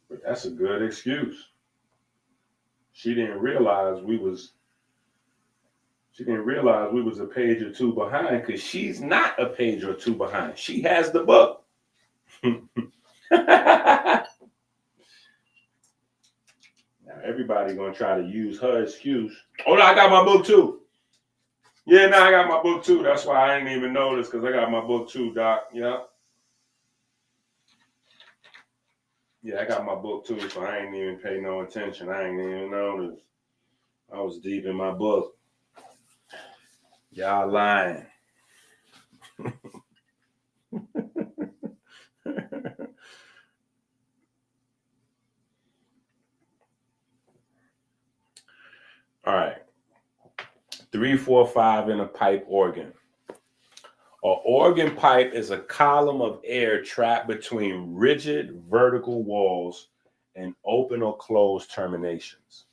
Speaker 8: But that's a good excuse. She didn't realize we was a page or two behind because she's not a page or two behind. She has the book. Now everybody gonna try to use her excuse. Oh no, I got my book too. Yeah, no, I got my book too. That's why I didn't even notice because I got my book too, Doc. Yeah. Yeah, I got my book too, so I ain't even pay no attention. I ain't even notice. I was deep in my book. Y'all lying. All right. 3, 4, 5 in a pipe organ. An organ pipe is a column of air trapped between rigid vertical walls and open or closed terminations.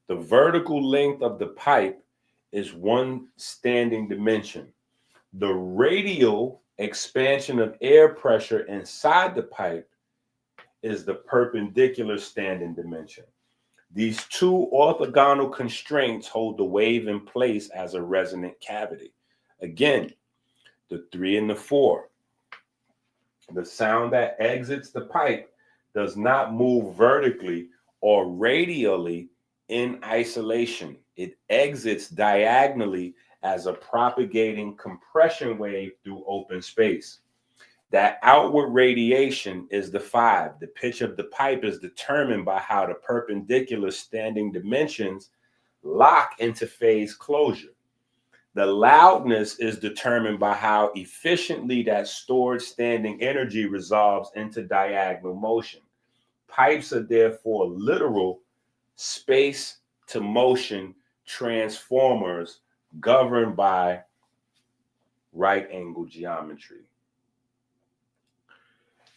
Speaker 8: The vertical length of the pipe is one standing dimension. The radial expansion of air pressure inside the pipe is the perpendicular standing dimension. These two orthogonal constraints hold the wave in place as a resonant cavity. Again, the 3 and the 4. The sound that exits the pipe does not move vertically or radially in isolation. It exits diagonally as a propagating compression wave through open space. That outward radiation is the 5. The pitch of the pipe is determined by how the perpendicular standing dimensions lock into phase closure. The loudness is determined by how efficiently that stored standing energy resolves into diagonal motion. Pipes are therefore literal space to motion transformers governed by right angle geometry.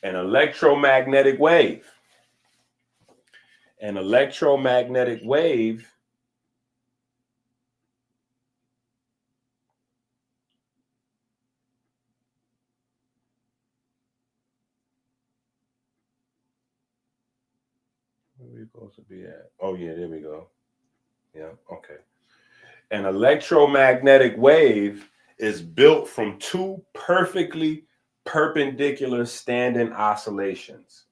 Speaker 8: An electromagnetic wave. An electromagnetic wave where are we supposed to be at? Oh yeah, there we go. Yeah, okay. An electromagnetic wave is built from two perfectly perpendicular standing oscillations.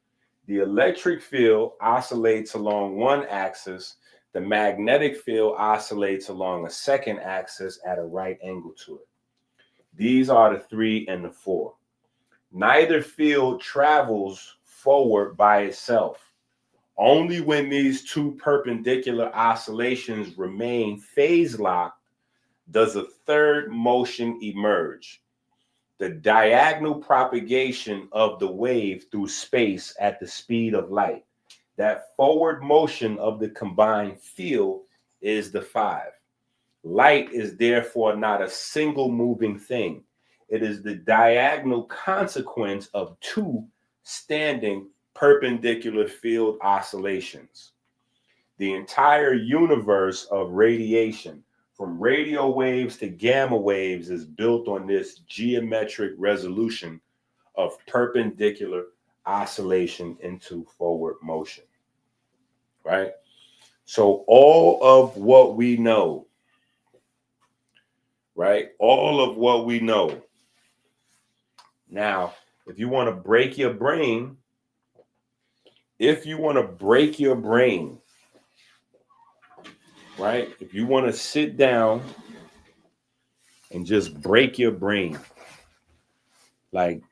Speaker 8: The electric field oscillates along one axis. The magnetic field oscillates along a second axis at a right angle to it. These are the 3 and the 4. Neither field travels forward by itself. Only when these two perpendicular oscillations remain phase locked does a third motion emerge. The diagonal propagation of the wave through space at the speed of light. That forward motion of the combined field is the 5. Light is therefore not a single moving thing. It is the diagonal consequence of two standing perpendicular field oscillations. The entire universe of radiation, from radio waves to gamma waves, is built on this geometric resolution of perpendicular oscillation into forward motion, right? So all of what we know, right? All of what we know. Now, if you want to break your brain, right? If you want to sit down and just break your brain, like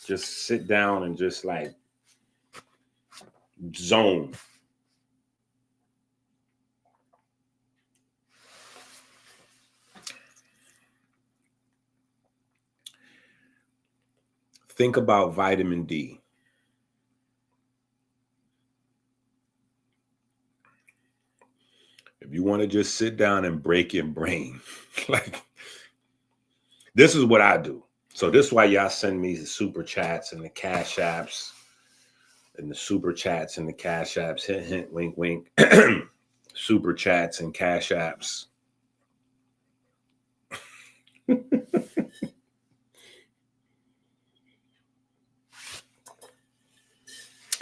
Speaker 8: just sit down and just like zone. Think about vitamin D. If you want to just sit down and break your brain, like this is what I do. So this is why y'all send me the super chats and the cash apps and the super chats and the cash apps. Hint, hint, wink, wink. super chats and cash apps.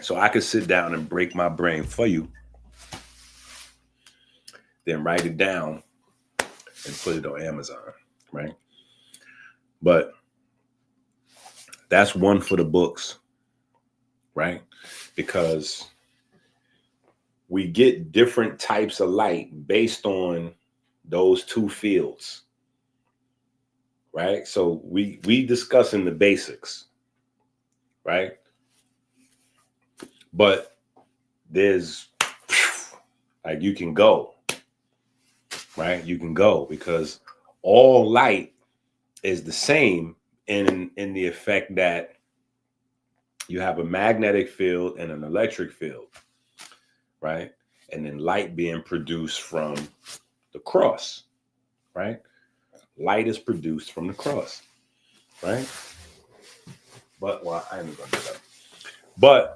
Speaker 8: So I could sit down and break my brain for you, then write it down and put it on Amazon, right? But that's one for the books, right? Because we get different types of light based on those two fields, right? So we discussing the basics, right? But there's like you can go, right? You can go because all light is the same in the effect that you have a magnetic field and an electric field, right? And then light being produced from the cross, right? Light is produced from the cross, right? But well, I ain't gonna do that. But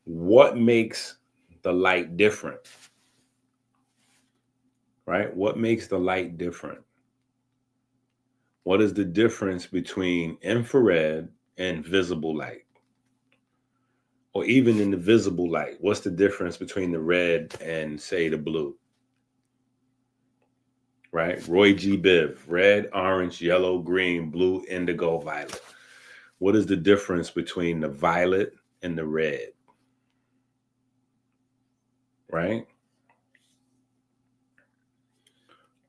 Speaker 8: what makes the light different? Right? What makes the light different? What is the difference between infrared and visible light? Or even in the visible light, what's the difference between the red and, say, the blue? Right? Roy G. Biv, red, orange, yellow, green, blue, indigo, violet. What is the difference between the violet and the red? Right?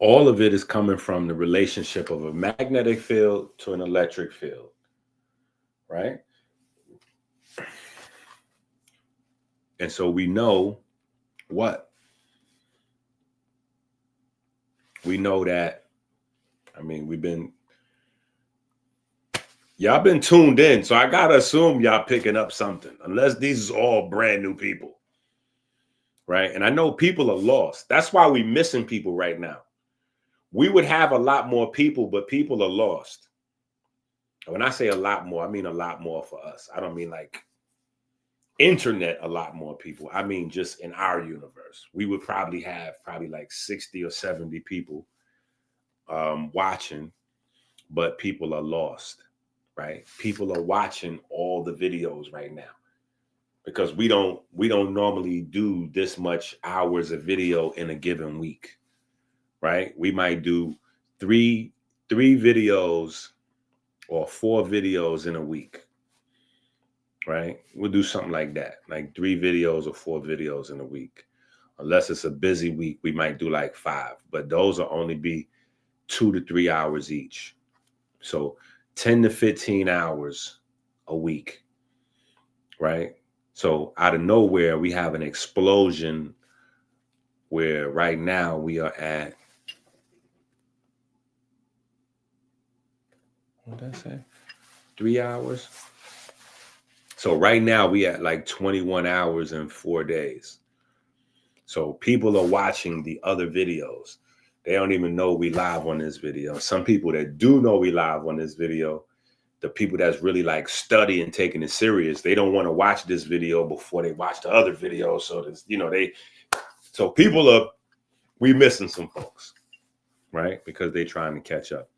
Speaker 8: All of it is coming from the relationship of a magnetic field to an electric field, right? And so we know what? We know that, I mean, y'all been tuned in, so I gotta assume y'all picking up something, unless these is all brand new people, right? And I know people are lost. That's why we missing people right now. We would have a lot more people, but people are lost. When I say a lot more, I mean a lot more for us. I don't mean like internet a lot more people. I mean just in our universe. We would probably have like 60 or 70 people watching, but people are lost, right? People are watching all the videos right now because we don't normally do this much hours of video in a given week, right? We might do three videos or 4 videos in a week, right? We'll do something like that, like 3 videos or 4 videos in a week. Unless it's a busy week, we might do like 5, but those will only be 2 to 3 hours each. So 10 to 15 hours a week, right? So out of nowhere, we have an explosion where right now we are at, what did I say? 3 hours. So right now we at like 21 hours and 4 days. So people are watching the other videos. They don't even know we live on this video. Some people that do know we live on this video, the people that's really like studying, taking it serious, they don't want to watch this video before they watch the other video. So this, so people we missing some folks, right? Because they trying to catch up.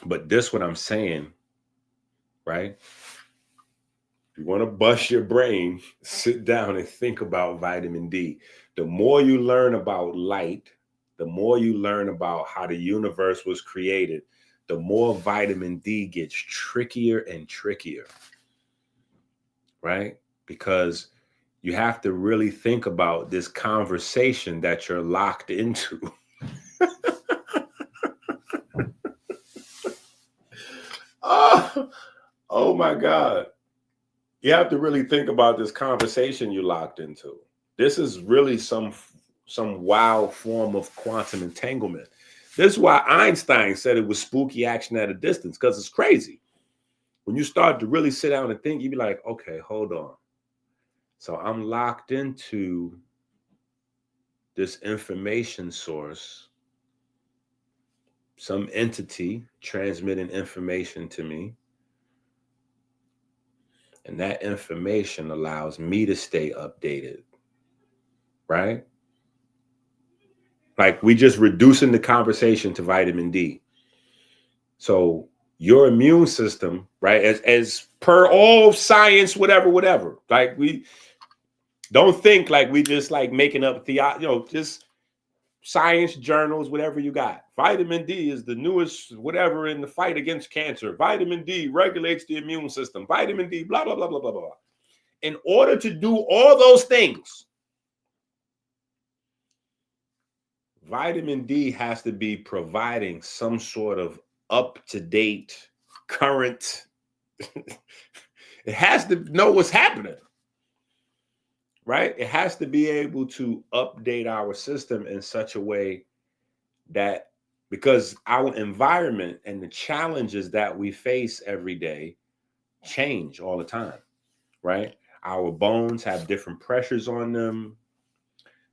Speaker 8: But this what I'm saying, right? You want to bust your brain, sit down and think about vitamin D. The more you learn about light, the more you learn about how the universe was created, the more vitamin D gets trickier and trickier, right? Because you have to really think about this conversation that you're locked into. Oh my God. You have to really think about this conversation you locked into. This is really some wild form of quantum entanglement. This is why Einstein said it was spooky action at a distance, because it's crazy. When you start to really sit down and think, you'd be like, okay, hold on. So I'm locked into this information source, some entity transmitting information to me. And that information allows me to stay updated, right? Like we just reducing the conversation to vitamin D. So your immune system, right, as per all science, whatever, like we don't think like we just like making up just science journals, whatever you got. Vitamin D is the newest whatever in the fight against cancer. Vitamin D regulates the immune system. Vitamin D, blah, blah, blah, blah, blah, blah. In order to do all those things, vitamin D has to be providing some sort of up-to-date, current. It has to know what's happening, right? It has to be able to update our system in such a way that, because our environment and the challenges that we face every day change all the time, right? Our bones have different pressures on them.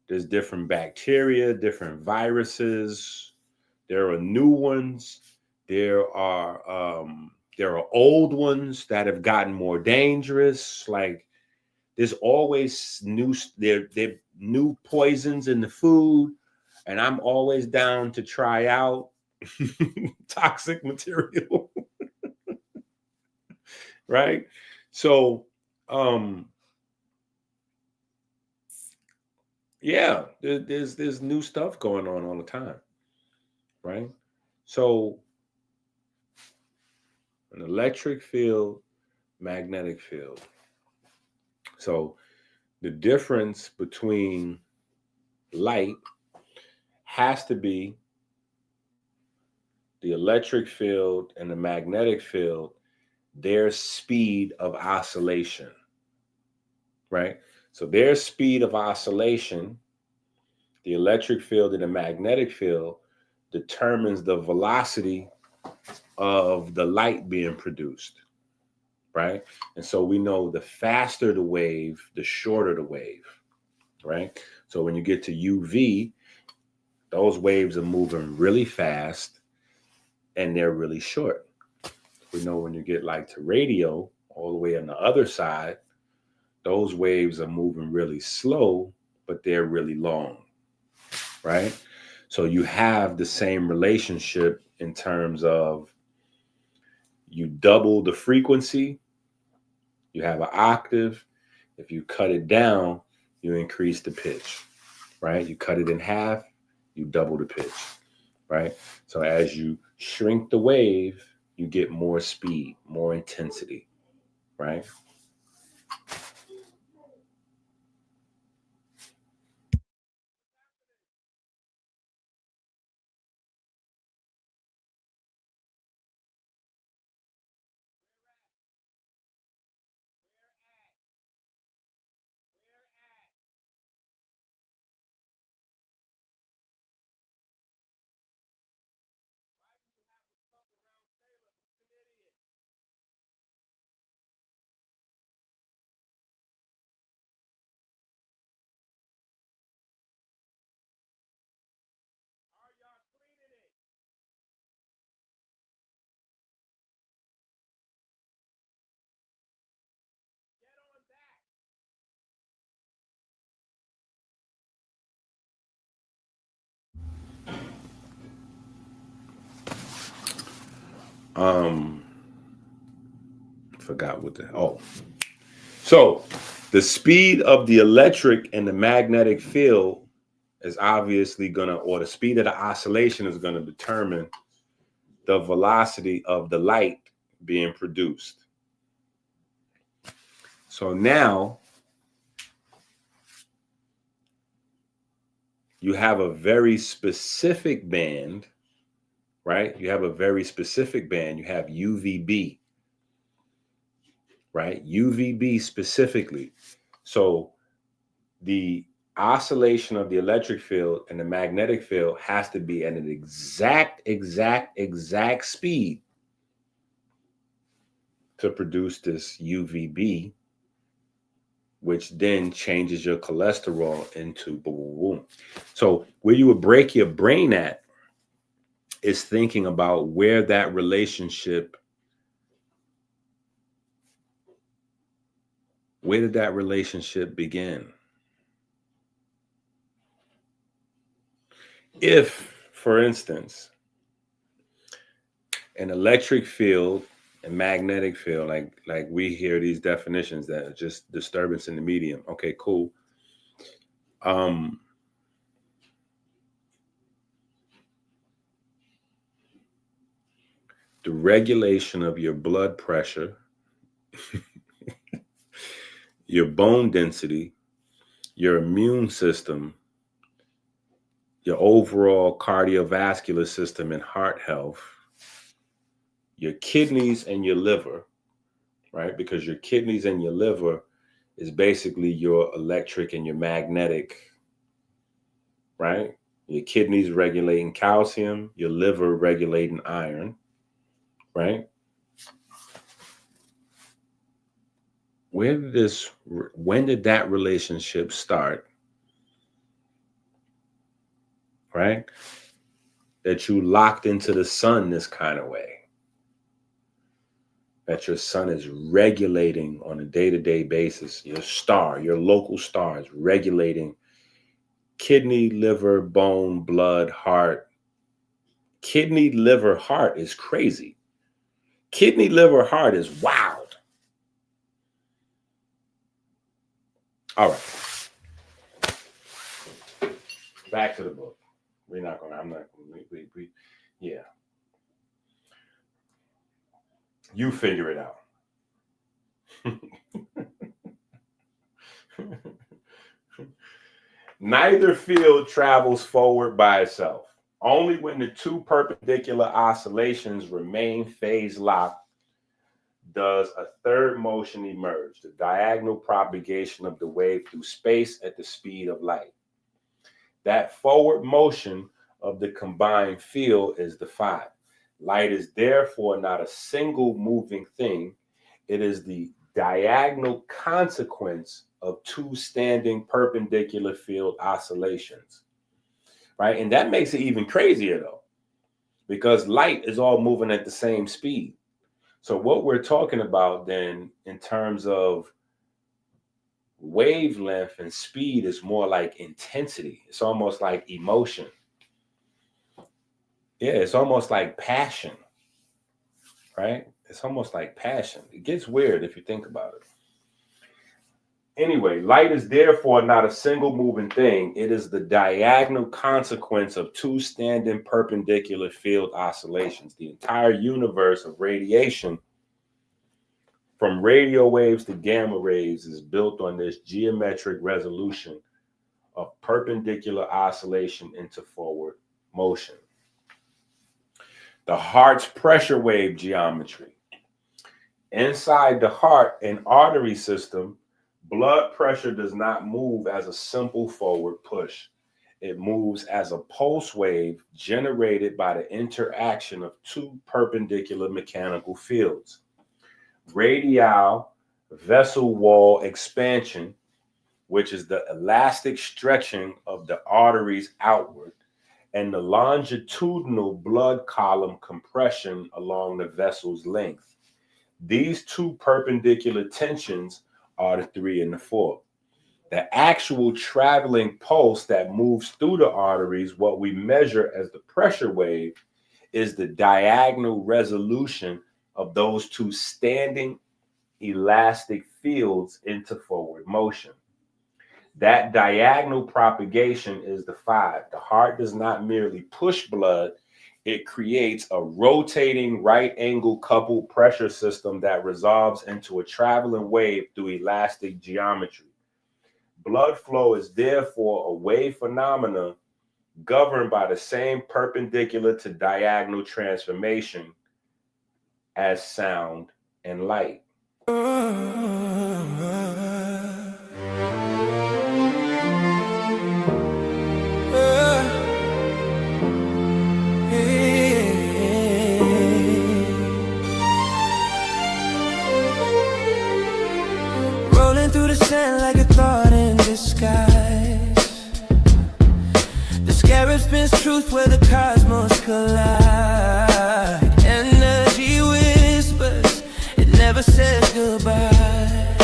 Speaker 8: There's different bacteria, different viruses. There are new ones. There are old ones that have gotten more dangerous. Like there's always new new poisons in the food, and I'm always down to try out toxic material, right? So, yeah, there's new stuff going on all the time, right? So, an electric field, magnetic field. So, the difference between light has to be the electric field and the magnetic field, their speed of oscillation, right? So their speed of oscillation, the electric field and the magnetic field, determines the velocity of the light being produced, right? And so we know the faster the wave, the shorter the wave, right? So when you get to UV, those waves are moving really fast and they're really short. We know when you get like to radio, all the way on the other side, those waves are moving really slow, but they're really long, right? So you have the same relationship in terms of you double the frequency, you have an octave. If you cut it down, you increase the pitch, right? You cut it in half, you double the pitch, right? So as you shrink the wave, you get more speed, more intensity, right? Forgot what so the speed of the electric and the magnetic field is obviously or the speed of the oscillation is gonna determine the velocity of the light being produced. So now you have a very specific band, right? You have a very specific band. You have UVB, right? UVB specifically. So the oscillation of the electric field and the magnetic field has to be at an exact speed to produce this UVB, which then changes your cholesterol into boom, boom, boom. So where you would break your brain at is thinking about where that relationship Where did that relationship begin? If, for instance, an electric field and magnetic field, like we hear these definitions that are just disturbance in the medium. Okay, cool. The regulation of your blood pressure, your bone density, your immune system, your overall cardiovascular system and heart health, your kidneys and your liver, right? Because your kidneys and your liver is basically your electric and your magnetic, right? Your kidneys regulating calcium, your liver regulating iron, right? When did that relationship start? Right? That you locked into the sun this kind of way. That your sun is regulating on a day-to-day basis. Your star, your local star is regulating kidney, liver, bone, blood, heart. Kidney, liver, heart is crazy. Kidney, liver, heart is wild. All right. Back to the book. Yeah. You figure it out. Neither field travels forward by itself. Only when the two perpendicular oscillations remain phase locked does a third motion emerge, the diagonal propagation of the wave through space at the speed of light. That forward motion of the combined field is the phi. Light is therefore not a single moving thing. It is the diagonal consequence of two standing perpendicular field oscillations, right? And that makes it even crazier though, because light is all moving at the same speed. So what we're talking about then in terms of wavelength and speed is more like intensity. It's almost like emotion. Yeah, it's almost like passion, right? It's almost like passion. It gets weird if you think about it. Anyway, light is therefore not a single moving thing. It is the diagonal consequence of two standing perpendicular field oscillations. The entire universe of radiation, from radio waves to gamma rays, is built on this geometric resolution of perpendicular oscillation into forward motion. The heart's pressure wave geometry. Inside the heart and artery system, blood pressure does not move as a simple forward push. It moves as a pulse wave generated by the interaction of two perpendicular mechanical fields. Radial vessel wall expansion, which is the elastic stretching of the arteries outward, and the longitudinal blood column compression along the vessel's length. These two perpendicular tensions are the 3 and the 4. The actual traveling pulse that moves through the arteries, what we measure as the pressure wave, is the diagonal resolution of those two standing elastic fields into forward motion. That diagonal propagation is the 5. The heart does not merely push blood, it creates a rotating right angle coupled pressure system that resolves into a traveling wave through elastic geometry. Blood flow is therefore a wave phenomena governed by the same perpendicular to diagonal transformation as sound and light.
Speaker 1: Rolling through the sand like a thought in disguise. The scarab spins truth where the cosmos collide. Energy whispers, it never says goodbye.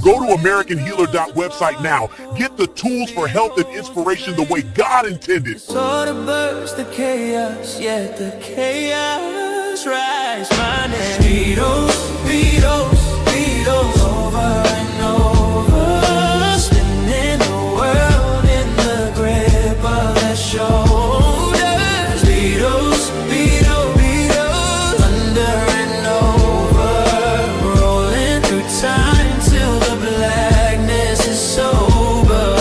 Speaker 2: Go to AmericanHealer.website now. Get the tools for health and inspiration the way God intended.
Speaker 1: Sort of burst the chaos, yet the chaos rise my name. Beatles, Beatles, Beatles, over and over, spinning the world in the grip of their shoulders. Beatles, Beatles, Beatles, under and over, rolling through time till the blackness is sober.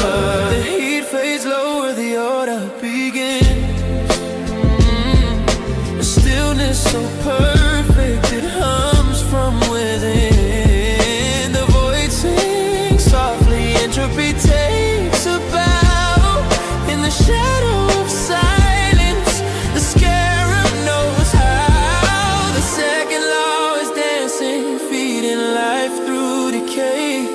Speaker 1: The heat fades lower, the order begins. The stillness so perfect, it hums from within. The void sings softly, entropy takes a bow. In the shadow of silence, the scarab knows how. The second law is dancing, feeding life through decay.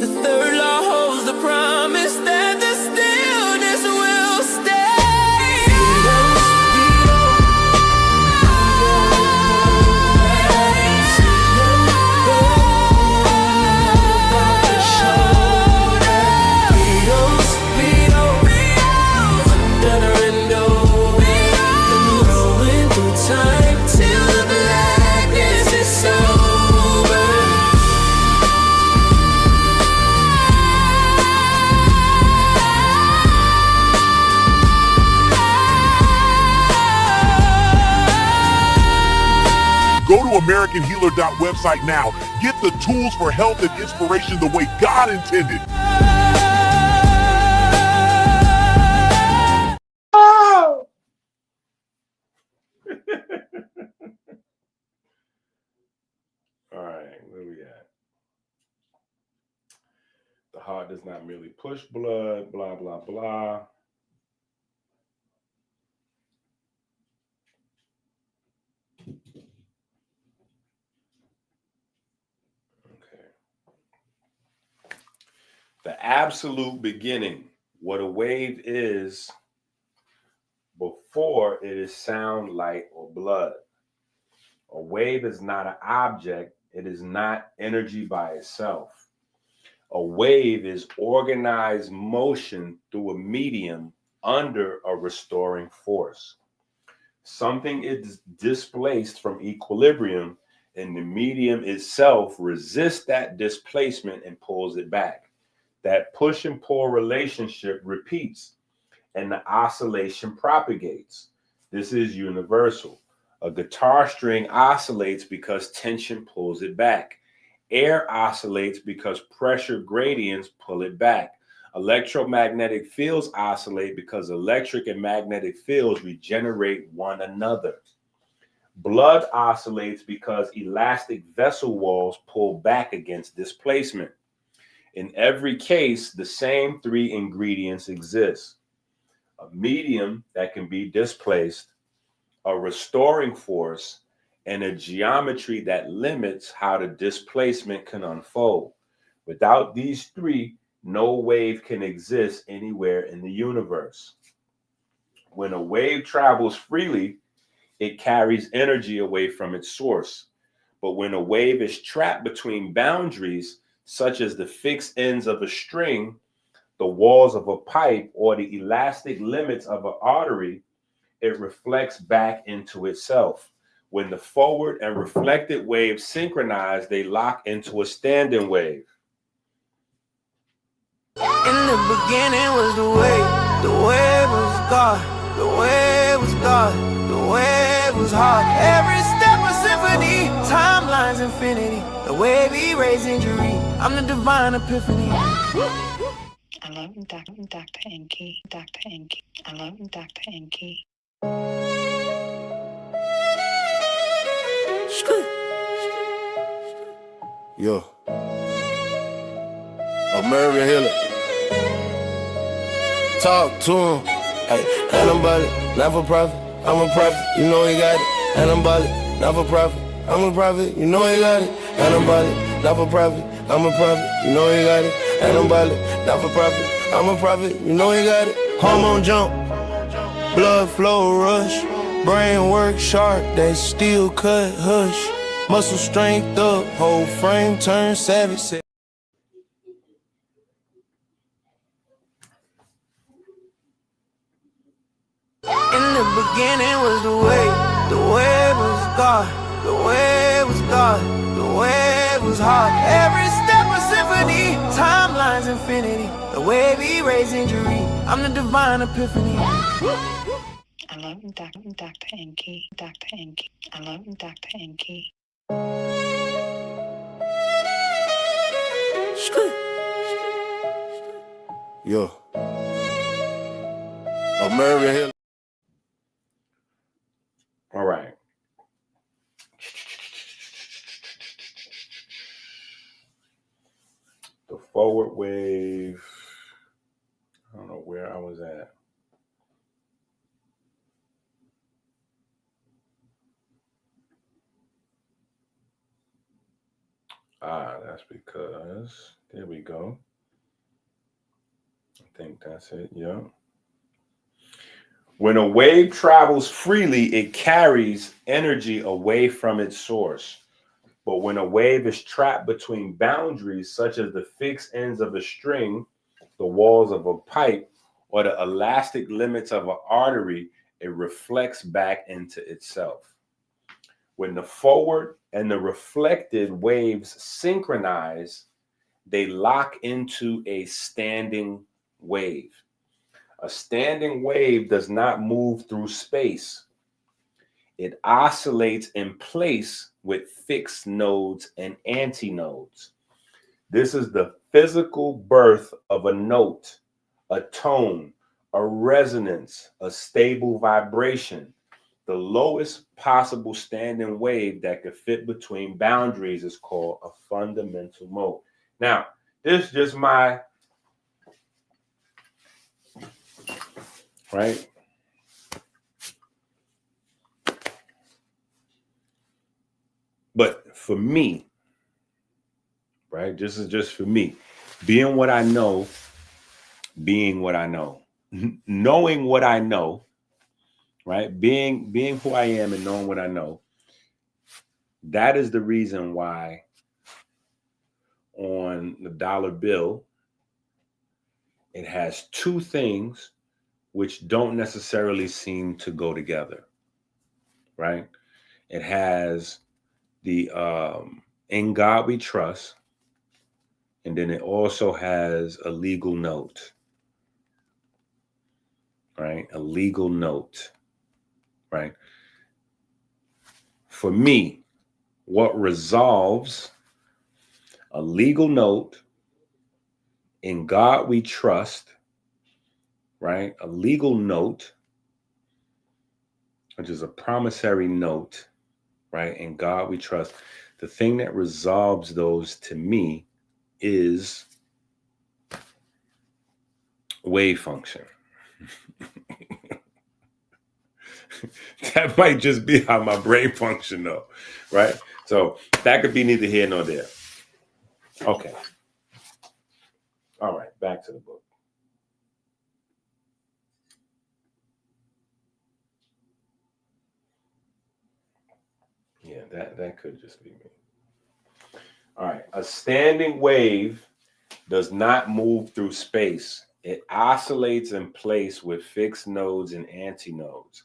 Speaker 1: The third law holds the promise that the stillness will stay. Time till the blackness is sober.
Speaker 2: Go to AmericanHealer.website now. Get the tools for health and inspiration the way God intended.
Speaker 8: All right, where we at? The heart does not merely push blood, blah, blah, blah. Okay. The absolute beginning, what a wave is before it is sound, light, or blood. A wave is not an object. It is not energy by itself. A wave is organized motion through a medium under a restoring force. Something is displaced from equilibrium, and the medium itself resists that displacement and pulls it back. That push and pull relationship repeats, and the oscillation propagates. This is universal. A guitar string oscillates because tension pulls it back. Air oscillates because pressure gradients pull it back. Electromagnetic fields oscillate because electric and magnetic fields regenerate one another. Blood oscillates because elastic vessel walls pull back against displacement. In every case, the same three ingredients exist: a medium that can be displaced, a restoring force, and a geometry that limits how the displacement can unfold. Without these three, no wave can exist anywhere in the universe. When a wave travels freely, it carries energy away from its source. But when a wave is trapped between boundaries, such as the fixed ends of a string, the walls of a pipe, or the elastic limits of an artery, it reflects back into itself. When the forward and reflected waves synchronize, they lock into a standing wave.
Speaker 1: In the beginning was the wave was God, the wave was God, the wave was hard. Every step a symphony, timelines infinity, the wave erased injury, I'm the divine epiphany.
Speaker 6: I love Dr. Enqi, Dr. Enqi. I love Dr. Enqi.
Speaker 5: Yo. American Healer. Talk to him. Hey, anabolic, not for profit. I'm a prophet, you know he got it. Anabolic, not for profit. I'm a prophet, you know he got it. Anabolic, not for profit. I'm a prophet, you know he got it. Anabolic, not for profit. I'm a prophet, you know he got it. Hormone jump, blood flow rush, brain work sharp, that steel cut hush. Muscle strength up, whole frame turn savage.
Speaker 1: In the beginning was the way was God, the way was God, the way was hard. Every step a symphony, timelines infinity. The way we raise injury, I'm the divine epiphany.
Speaker 6: I love Dr. Enqi. Dr. Enqi. I love Dr. Enqi.
Speaker 5: Yeah. American Hill.
Speaker 8: All right. The forward wave. I don't know where I was at. That's because, there we go. I think that's it. Yeah. When a wave travels freely, it carries energy away from its source. But when a wave is trapped between boundaries, such as the fixed ends of a string, the walls of a pipe, or the elastic limits of an artery, it reflects back into itself. When the forward and the reflected waves synchronize, they lock into a standing wave. A standing wave does not move through space. It oscillates in place with fixed nodes and antinodes. This is the physical birth of a note, a tone, a resonance, a stable vibration. The lowest possible standing wave that could fit between boundaries is called a fundamental mode. Now, this is just my, right? But for me, right, this is just for me, being what I know, knowing what I know, right, being who I am and knowing what I know, that is the reason why on the dollar bill, it has two things which don't necessarily seem to go together, right? It has the In God We Trust, and then it also has a legal note, right? A legal note, right? For me, what resolves a legal note, In God We Trust, right? A legal note, which is a promissory note, right? In God We Trust. The thing that resolves those to me is wave function. That might just be how my brain function though, right? So that could be neither here nor there. Okay. All right, back to the book. Yeah, that could just be me. All right, a standing wave does not move through space. It oscillates in place with fixed nodes and antinodes.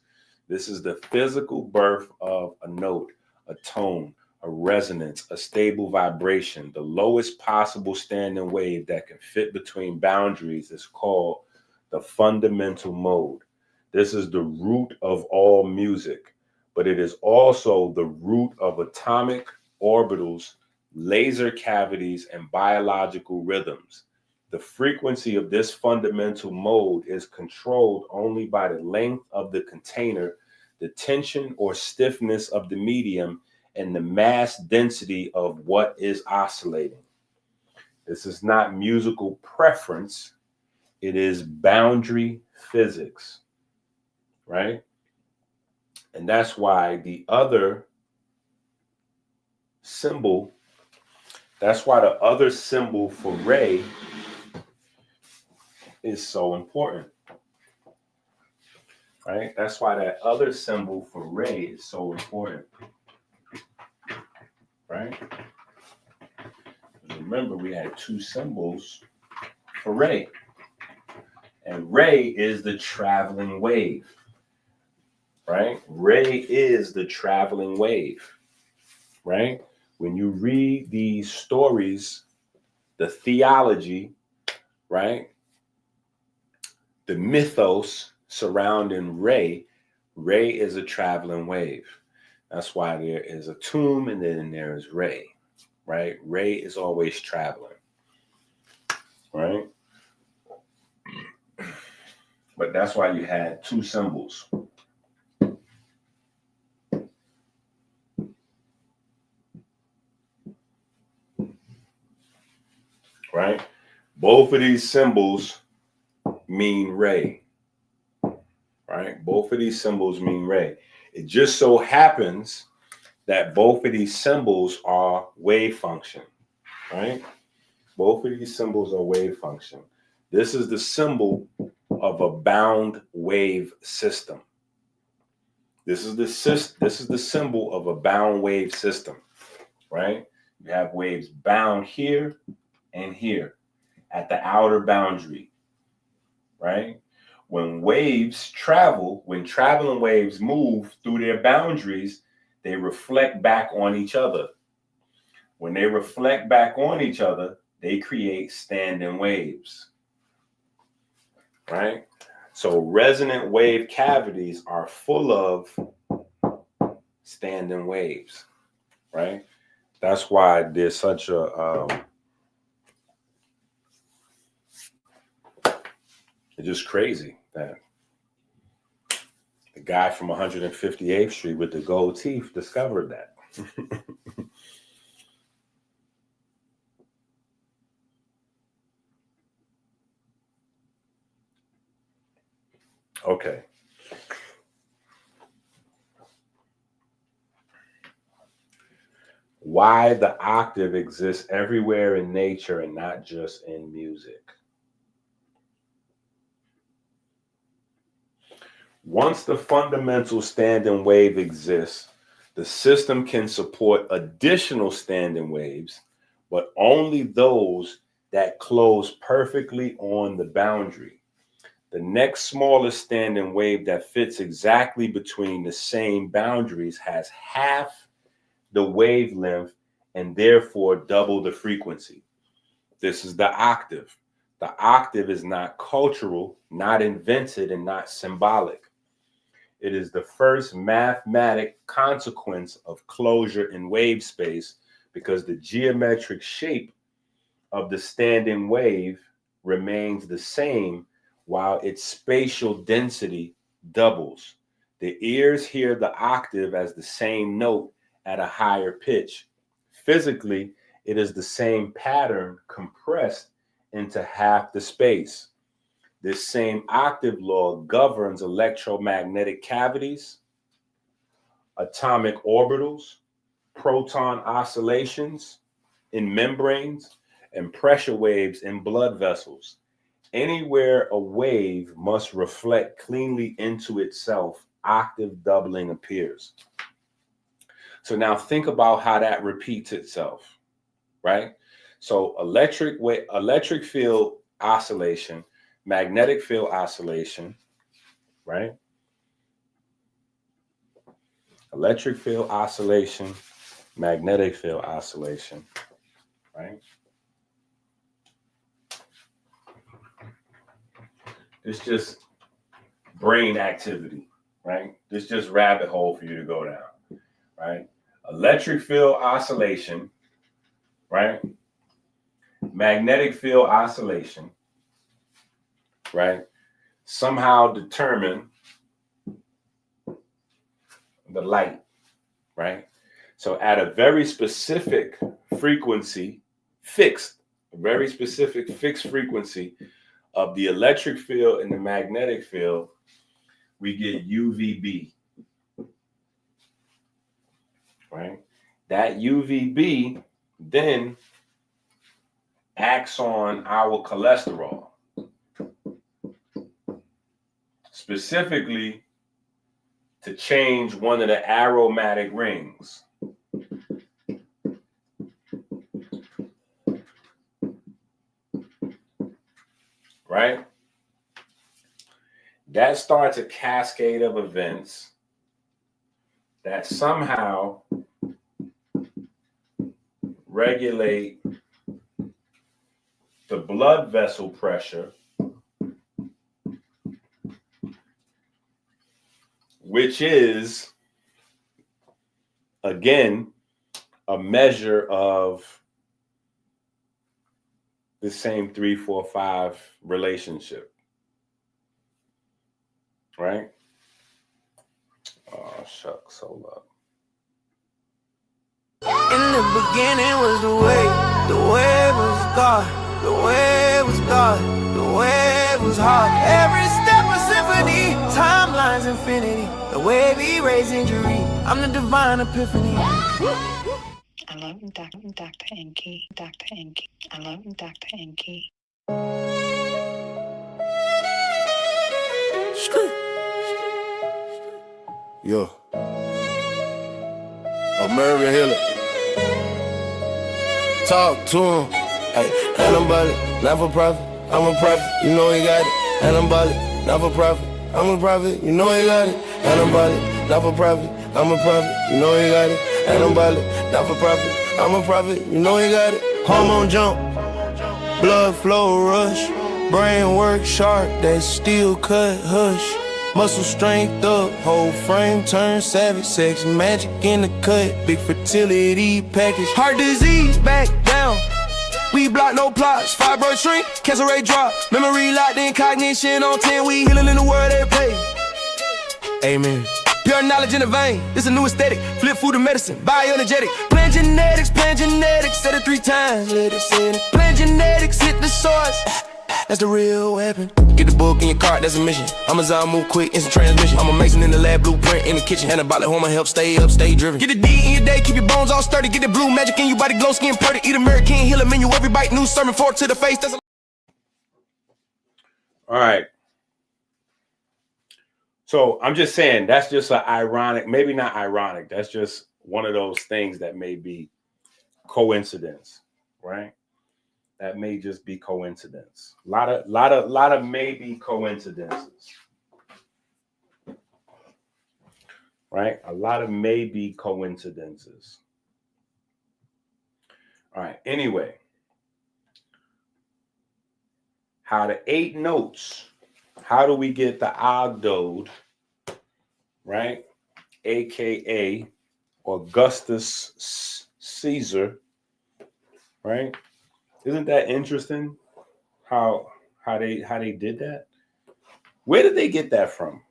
Speaker 8: This is the physical birth of a note, a tone, a resonance, a stable vibration. The lowest possible standing wave that can fit between boundaries is called the fundamental mode. This is the root of all music, but it is also the root of atomic orbitals, laser cavities, and biological rhythms. The frequency of this fundamental mode is controlled only by the length of the container, the tension or stiffness of the medium, and the mass density of what is oscillating. This is not musical preference, it is boundary physics, right? And that's why the other symbol, that's why the other symbol for Ray is so important, right? That's why that other symbol for Ray is so important, right? Remember, we had two symbols for Ray, and Ray is the traveling wave, right? Ray is the traveling wave, right? When you read these stories, the theology, right? The mythos surrounding Ray, Ray is a traveling wave. That's why there is a tomb and then there is Ray, right? Ray is always traveling, right? But that's why you had two symbols. Right? Both of these symbols mean Ray. Right? Both of these symbols mean Ray. It just so happens that both of these symbols are wave function. Right? Both of these symbols are wave function. This is the symbol of a bound wave system. This is the symbol of a bound wave system, right? You have waves bound here and here at the outer boundary, right? When waves travel, when traveling waves move through their boundaries, they reflect back on each other. When they reflect back on each other, they create standing waves, right? So resonant wave cavities are full of standing waves, right? That's why there's such a it's just crazy that the guy from 158th Street with the gold teeth discovered that. Okay. Why the octave exists everywhere in nature and not just in music. Once the fundamental standing wave exists, the system can support additional standing waves, but only those that close perfectly on the boundary. The next smallest standing wave that fits exactly between the same boundaries has half the wavelength and therefore double the frequency. This is the octave. The octave is not cultural, not invented, and not symbolic. It is the first mathematic consequence of closure in wave space because the geometric shape of the standing wave remains the same while its spatial density doubles. The ears hear the octave as the same note at a higher pitch. Physically, it is the same pattern compressed into half the space. This same octave law governs electromagnetic cavities, atomic orbitals, proton oscillations in membranes, and pressure waves in blood vessels. Anywhere a wave must reflect cleanly into itself, octave doubling appears. So now think about how that repeats itself, right? So electric field oscillation, magnetic field oscillation, right? Electric field oscillation, magnetic field oscillation, right? It's just brain activity, right? It's just rabbit hole for you to go down, right? Electric field oscillation, right? Magnetic field oscillation, right? Somehow determine the light, right? So at a very specific frequency, a very specific fixed frequency of the electric field and the magnetic field, we get UVB, right? That UVB then acts on our cholesterol, specifically to change one of the aromatic rings. Right? That starts a cascade of events that somehow regulate the blood vessel pressure, which is, again, a measure of the same 3, 4, 5 relationship, right? Oh, shucks, hold up.
Speaker 1: In the beginning was the way was God, the way was God, the way was hard. Every step a symphony, timelines infinity, the way we raise injury, I'm the divine epiphany.
Speaker 6: I love Dr. Enqi. Dr. Enqi. I love Dr. Enqi.
Speaker 5: Yo. American Healer. Talk to him. Hey, and I'm ballin', not for profit. I'm a prophet, you know he got it. And I'm ballin', not for profit. I'm a prophet, you know he got it. And I'm ballin', not for profit. I'm a prophet, you know he got it. And I'm ballin', not for profit. I'm a prophet, you know he got it. Hormone jump, blood flow rush, brain work sharp, that steel cut hush. Muscle strength up, whole frame turn savage, sex magic in the cut, big fertility package. Heart disease back down, we block no plots, fibroid shrink, cancer rate drop, memory locked in cognition on 10, we healing in the world they play. Amen. Pure knowledge in the vein, this a new aesthetic, flip food and medicine, bioenergetic. Plan genetics, said it 3 times, let it sit. Plan genetics, hit the source. That's the real weapon. Get the book in your cart, that's a mission. Amazon move quick, instant transmission. I'm a mason in the lab, blueprint in the kitchen. And about the home, I help stay up, stay driven. Get the D in your day, keep your bones all sturdy. Get the blue magic in your body, glow skin purdy. Eat American Healer menu, every bite, new sermon, fork to the face. That's
Speaker 8: All right. So I'm just saying that's just an ironic, maybe not ironic. That's just one of those things that may be coincidence, right? That may just be coincidence. A lot of maybe coincidences, right? A lot of maybe coincidences. All right. Anyway, how the 8 notes. How do we get the Ogdode, right? AKA Augustus Caesar, right? Isn't that interesting? How they did that? Where did they get that from?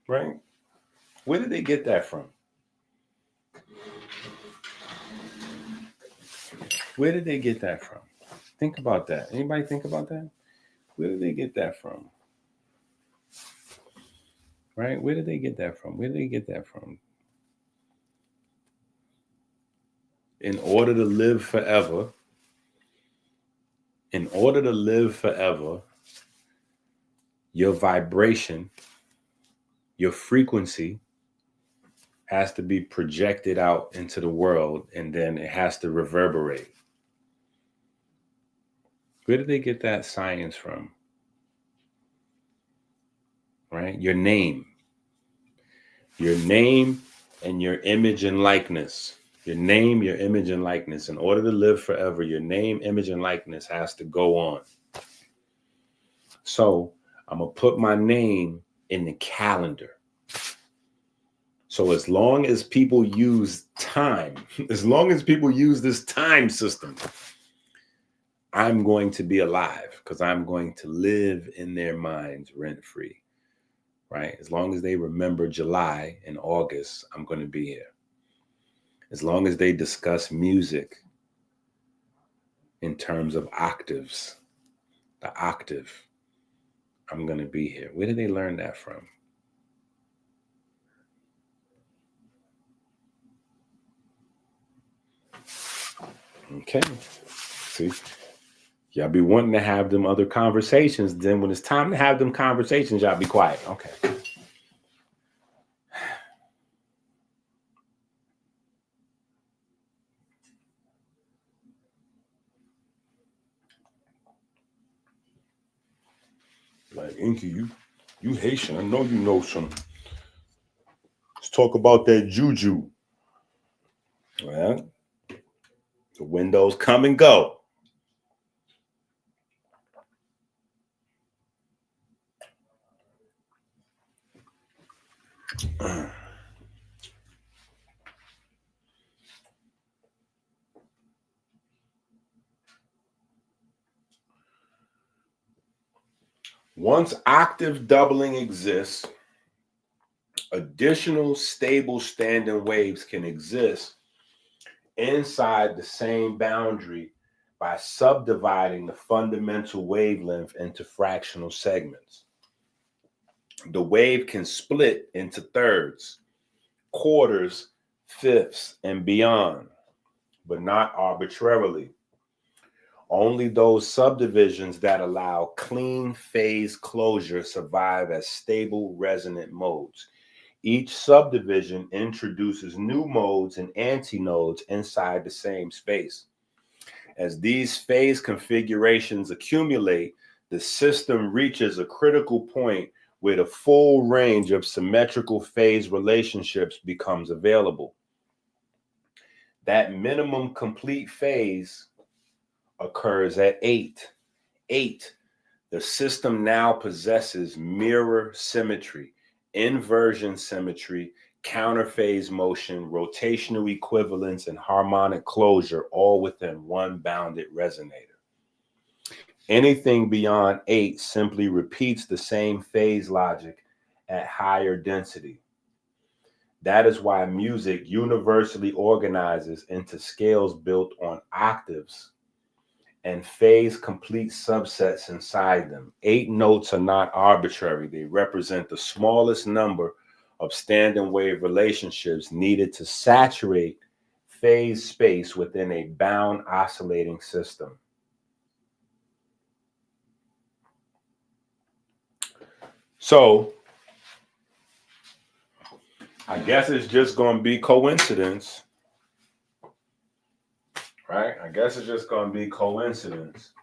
Speaker 8: Right? Where did they get that from? Where did they get that from? Think about that. Anybody think about that? Where did they get that from? Right? Where did they get that from? Where did they get that from? In order to live forever, your vibration, your frequency has to be projected out into the world, and then it has to reverberate. Where did they get that science from? Right? Your name and your image and likeness. Your name, your image and likeness. In order to live forever, your name, image, and likeness has to go on. So I'm going to put my name in the calendar. So as long as people use time, as long as people use this time system, I'm going to be alive because I'm going to live in their minds rent-free, right? As long as they remember July and August, I'm going to be here. As long as they discuss music in terms of octaves, the octave, I'm going to be here. Where did they learn that from? Okay. See, y'all be wanting to have them other conversations. Then when it's time to have them conversations, y'all be quiet. Okay. Like, Enqi, you Haitian. I know you know some Let's talk about that juju. Well, the windows come and go. Once octave doubling exists, additional stable standing waves can exist inside the same boundary by subdividing the fundamental wavelength into fractional segments. The wave can split into thirds, quarters, fifths, and beyond, but not arbitrarily. Only those subdivisions that allow clean phase closure survive as stable resonant modes. Each subdivision introduces new modes and antinodes inside the same space. As these phase configurations accumulate, the system reaches a critical point where the full range of symmetrical phase relationships becomes available. That minimum complete phase occurs at 8. 8. The system now possesses mirror symmetry, inversion symmetry, counterphase motion, rotational equivalence, and harmonic closure, all within one bounded resonator. Anything beyond 8 simply repeats the same phase logic at higher density. That is why music universally organizes into scales built on octaves and phase complete subsets inside them. 8 notes are not arbitrary. They represent the smallest number of standing wave relationships needed to saturate phase space within a bound oscillating system. So, I guess it's just going to be coincidence, right? I guess it's just going to be coincidence.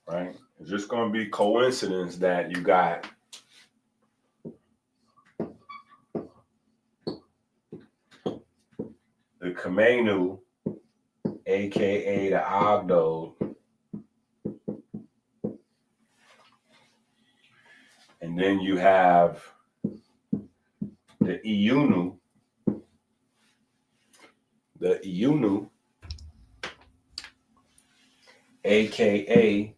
Speaker 8: Right? It's just going to be coincidence that you got the Kamenu, aka the Ogdode, and then you have the Iunu, aka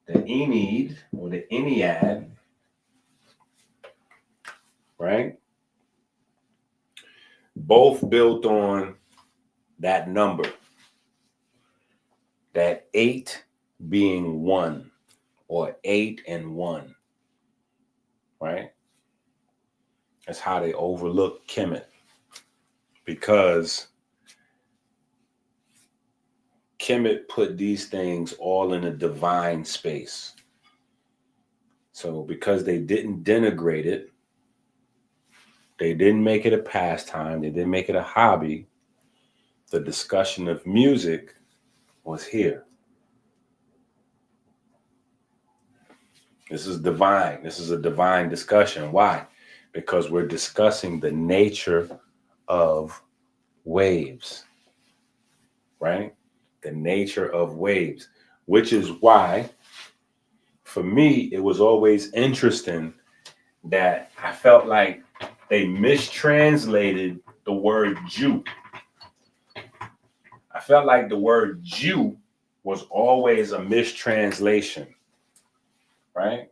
Speaker 8: the Enid or the Ennead, right? Both built on that number, that 8 being 1, or 8 and 1, right? That's how they overlook Kemet, because Kemet put these things all in a divine space. So because they didn't denigrate it, they didn't make it a pastime, they didn't make it a hobby, the discussion of music was here. This is divine. This is a divine discussion. Why? Because we're discussing the nature of waves, right? The nature of waves, which is why, for me, it was always interesting that I felt like they mistranslated the word Jew. I felt like the word Jew was always a mistranslation, right?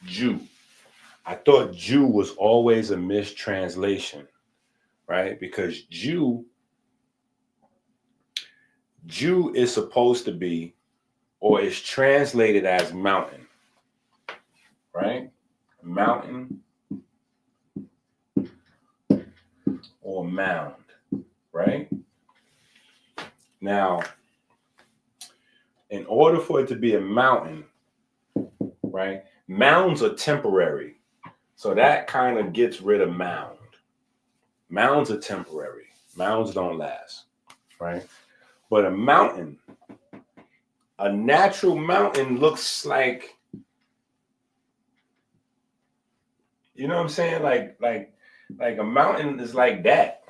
Speaker 8: Jew. I thought Jew was always a mistranslation, right? Because Jew is supposed to be, or is translated as mountain, right? Mountain or mound, right? Now, in order for it to be a mountain, right? Mounds are temporary. So that kind of gets rid of mound. Mounds are temporary. Mounds don't last, right? But a mountain, a natural mountain looks like, you know what I'm saying? Like a mountain is like that.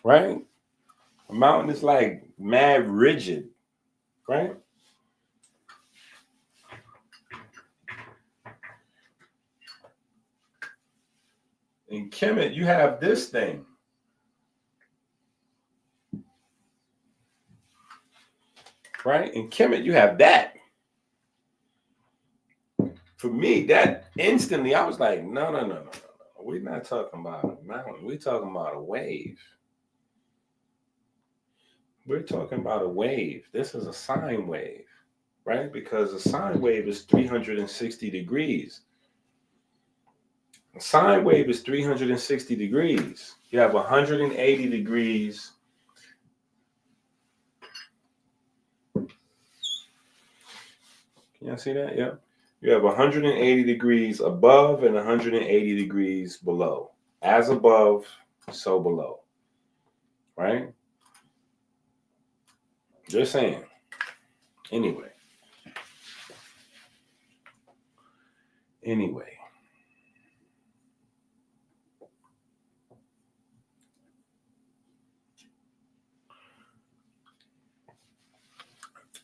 Speaker 8: Right? A mountain is like mad rigid, right? In Kemet, you have this thing. Right? In Kemet, you have that. For me, that instantly, I was like, no. We're not talking about a mountain. We're talking about a wave. We're talking about a wave. This is a sine wave, right? Because a sine wave is 360 degrees. A sine wave is 360 degrees. You have 180 degrees. Can you see that? Yeah. You have 180 degrees above and 180 degrees below. As above, so below. Right? Just saying. Anyway.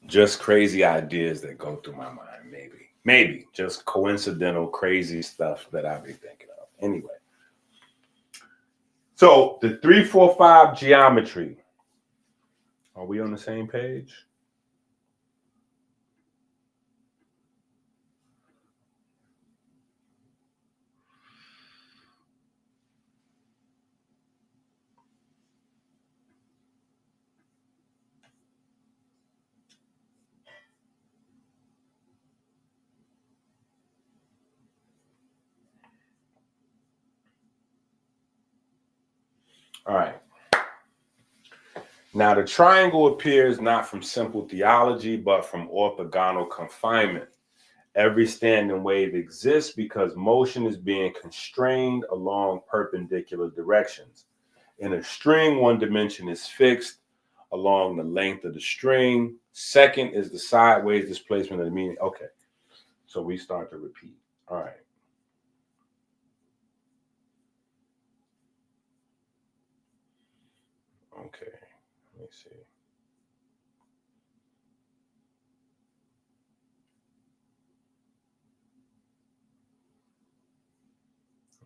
Speaker 8: Just crazy ideas that go through my mind, maybe just coincidental crazy stuff that I be thinking of. Anyway, so the 3-4-5 geometry. Are we on the same page? All right. Now, the triangle appears not from simple theology, but from orthogonal confinement. Every standing wave exists because motion is being constrained along perpendicular directions. In a string, one dimension is fixed along the length of the string. Second is the sideways displacement of the meaning. Okay, so we start to repeat. All right. Okay, let me see.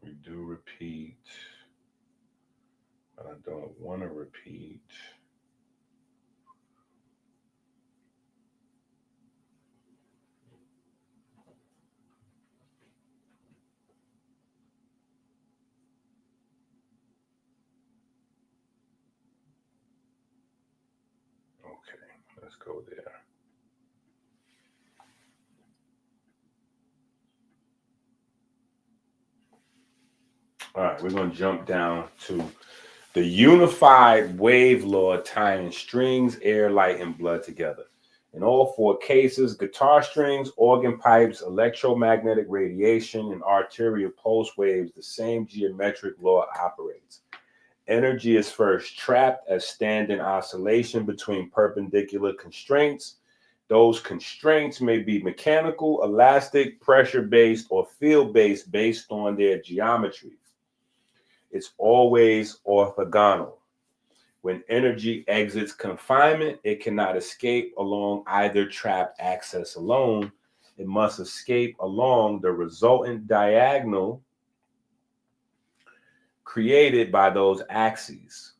Speaker 8: We do repeat, but I don't want to repeat. Okay, let's go there. All right, we're going to jump down to the unified wave law tying strings, air, light, and blood together. In all four cases, guitar strings, organ pipes, electromagnetic radiation, and arterial pulse waves, the same geometric law operates. Energy is first trapped as standing oscillation between perpendicular constraints. Those constraints may be mechanical, elastic, pressure-based, or field-based based on their geometry. It's always orthogonal. When energy exits confinement, it cannot escape along either trapped axis alone. It must escape along the resultant diagonal created by those axes.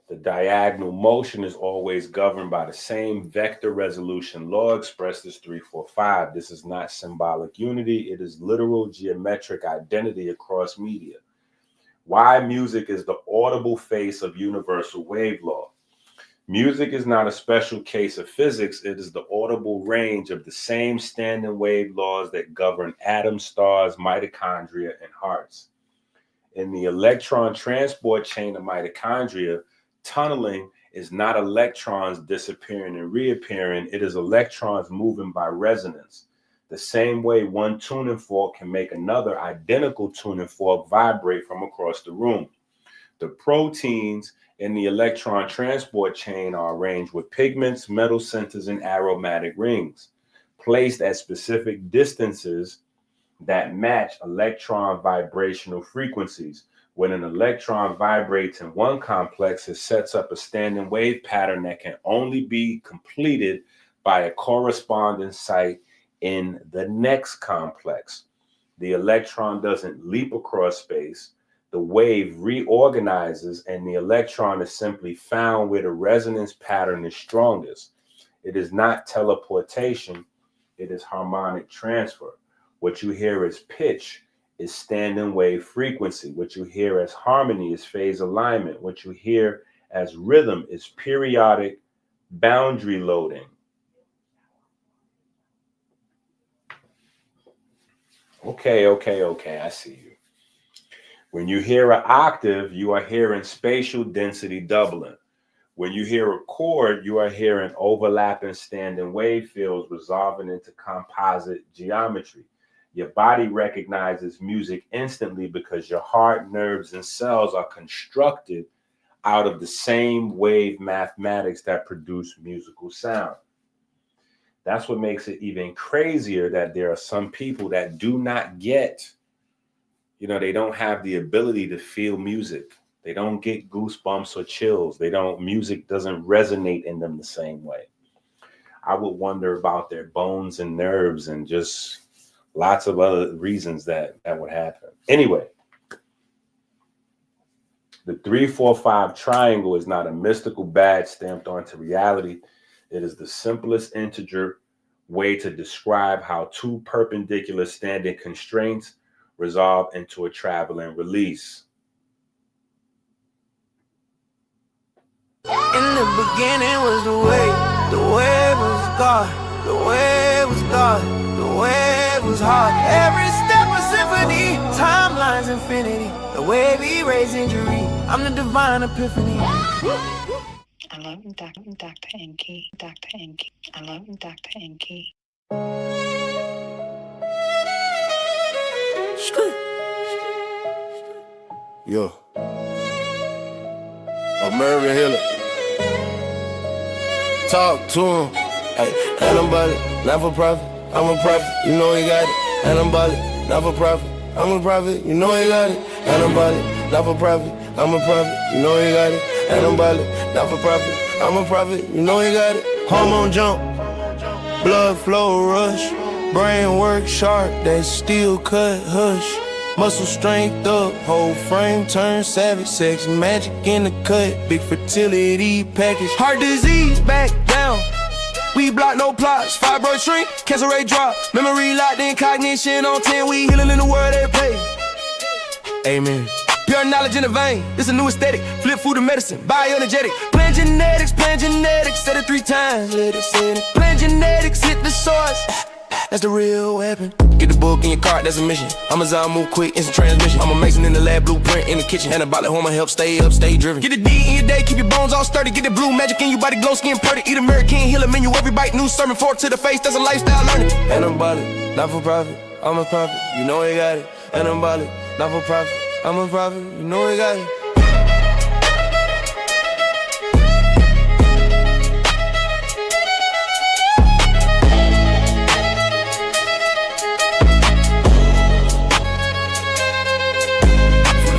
Speaker 8: The diagonal motion is always governed by the same vector resolution law expressed as 3-4-5. This is not symbolic unity. It is literal geometric identity across media. Why music is the audible face of universal wave law. Music is not a special case of physics. It is the audible range of the same standing wave laws that govern atoms, stars, mitochondria, and hearts. In the electron transport chain of mitochondria, tunneling is not electrons disappearing and reappearing. It is electrons moving by resonance. The same way one tuning fork can make another identical tuning fork vibrate from across the room. The proteins in the electron transport chain are arranged with pigments, metal centers, and aromatic rings, placed at specific distances that match electron vibrational frequencies. When an electron vibrates in one complex, it sets up a standing wave pattern that can only be completed by a corresponding site in the next complex. The electron doesn't leap across space. The wave reorganizes, and the electron is simply found where the resonance pattern is strongest. It is not teleportation, it is harmonic transfer. What you hear as pitch is standing wave frequency. What you hear as harmony is phase alignment. What you hear as rhythm is periodic boundary loading. Okay, I see you. When you hear an octave, you are hearing spatial density doubling. When you hear a chord, you are hearing overlapping standing wave fields resolving into composite geometry. Your body recognizes music instantly because your heart, nerves, and cells are constructed out of the same wave mathematics that produce musical sound. That's what makes it even crazier that there are some people that do not get, they don't have the ability to feel music. They don't get goosebumps or chills. Music doesn't resonate in them the same way. I would wonder about their bones and nerves and just lots of other reasons that would happen. Anyway, the 3-4-5 triangle is not a mystical badge stamped onto reality. It is the simplest integer way to describe how two perpendicular standing constraints resolve into a traveling release.
Speaker 1: In the beginning was the way was God, the way was God, the way was hard. Every step a symphony, timelines infinity, the way we raise injury, I'm the divine epiphany.
Speaker 6: I love Dr. Enqi, Dr. Enqi. I love Dr. Enqi.
Speaker 5: Yo. American Healer. Talk to him. Hey, and I'm about it, not for profit. I'm a prophet, you know he got it. And I'm about it, not for profit. I'm a prophet, you know he got it. And I'm about it, not for profit. I'm a prophet, you know he got it. And I'm about it, not for profit. I'm a prophet, you know he got it. Hormone jump, blood flow rush, brain work sharp, that steel cut hush. Muscle strength up, whole frame turn savage, sex magic in the cut, big fertility package. Heart disease back down, we block no plots, fibroid shrink, cancer rate drop, memory locked in cognition on 10, we healing in the world they play. Amen. Pure knowledge in the vein, this a new aesthetic, flip food and medicine, bioenergetic. Plan genetics, said it 3 times, let it sit. Plan genetics, hit the source. That's the real weapon. Get the book in your cart, that's a mission. Amazon move quick, instant transmission. I'm a mason in the lab, blueprint in the kitchen. Anabolic hormone help stay up, stay driven. Get the D in your day, keep your bones all sturdy. Get the blue magic in your body, glow skin purdy. Eat American Healer menu, every bite new sermon. Forward to the face, that's a lifestyle learning. Anabolic, not for profit, I'm a prophet, you know he got it. Anabolic, not for profit, I'm a prophet, you know he got it.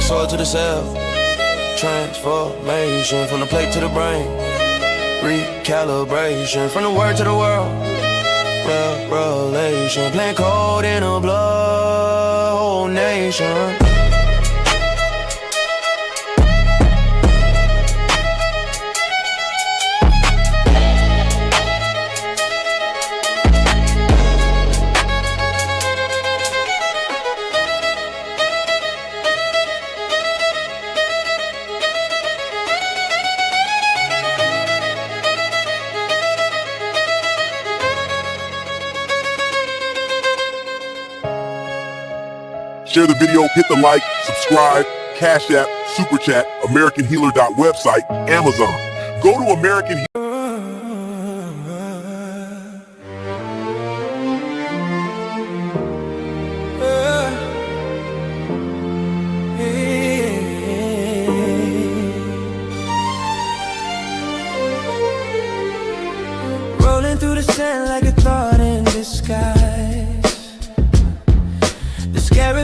Speaker 5: Soil to the cell, transformation from the plate to the brain, recalibration from the word to the world, revelation, playing cold in a blood, whole nation.
Speaker 2: Share the video, hit the like, subscribe, Cash App, Super Chat, AmericanHealer.website, Amazon. Go to American Healer.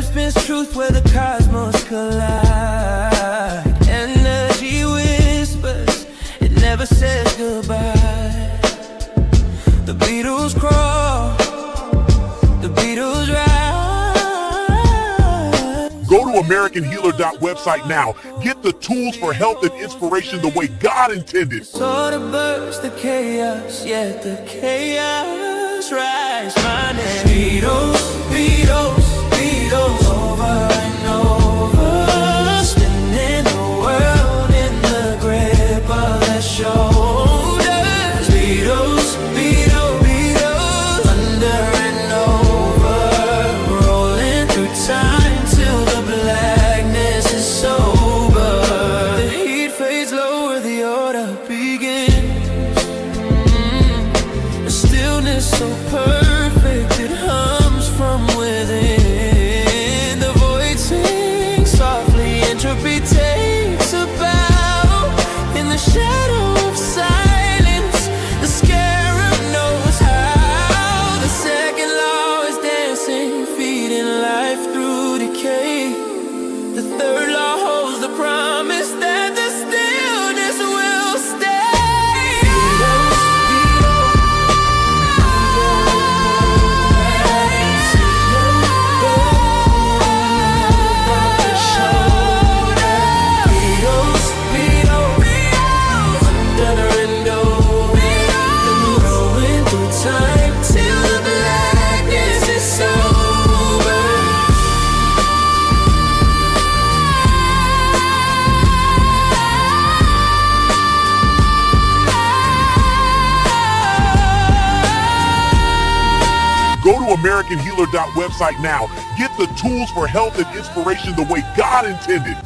Speaker 1: Spirit spins truth where the cosmos collide. Energy whispers, it never says goodbye. The Beatles crawl, the Beatles rise.
Speaker 2: Go to AmericanHealer.website now. Get the tools for health and inspiration the way God intended.
Speaker 1: Sort of burst the chaos, yet the chaos rise. My name Beatles, Beatles, Beatles, over and over, spinning the world in the grip of their shoulders. Beatles, Beatles, Beatles, under and over, rolling through time till the blackness is sober. The heat fades lower, the order begins. The stillness so perfect, it hums from within. The void sings softly, entropy takes a bow. In the shadow of silence, the scarab knows how. The second law is dancing, feeding life through decay. The third law holds the promise that the stillness will stay. Beatles, Beatles, Beatles, under and over, rolling through time till the blackness is sober.
Speaker 2: Go to AmericanHealer.website now. Get the tools for health and inspiration the way God intended.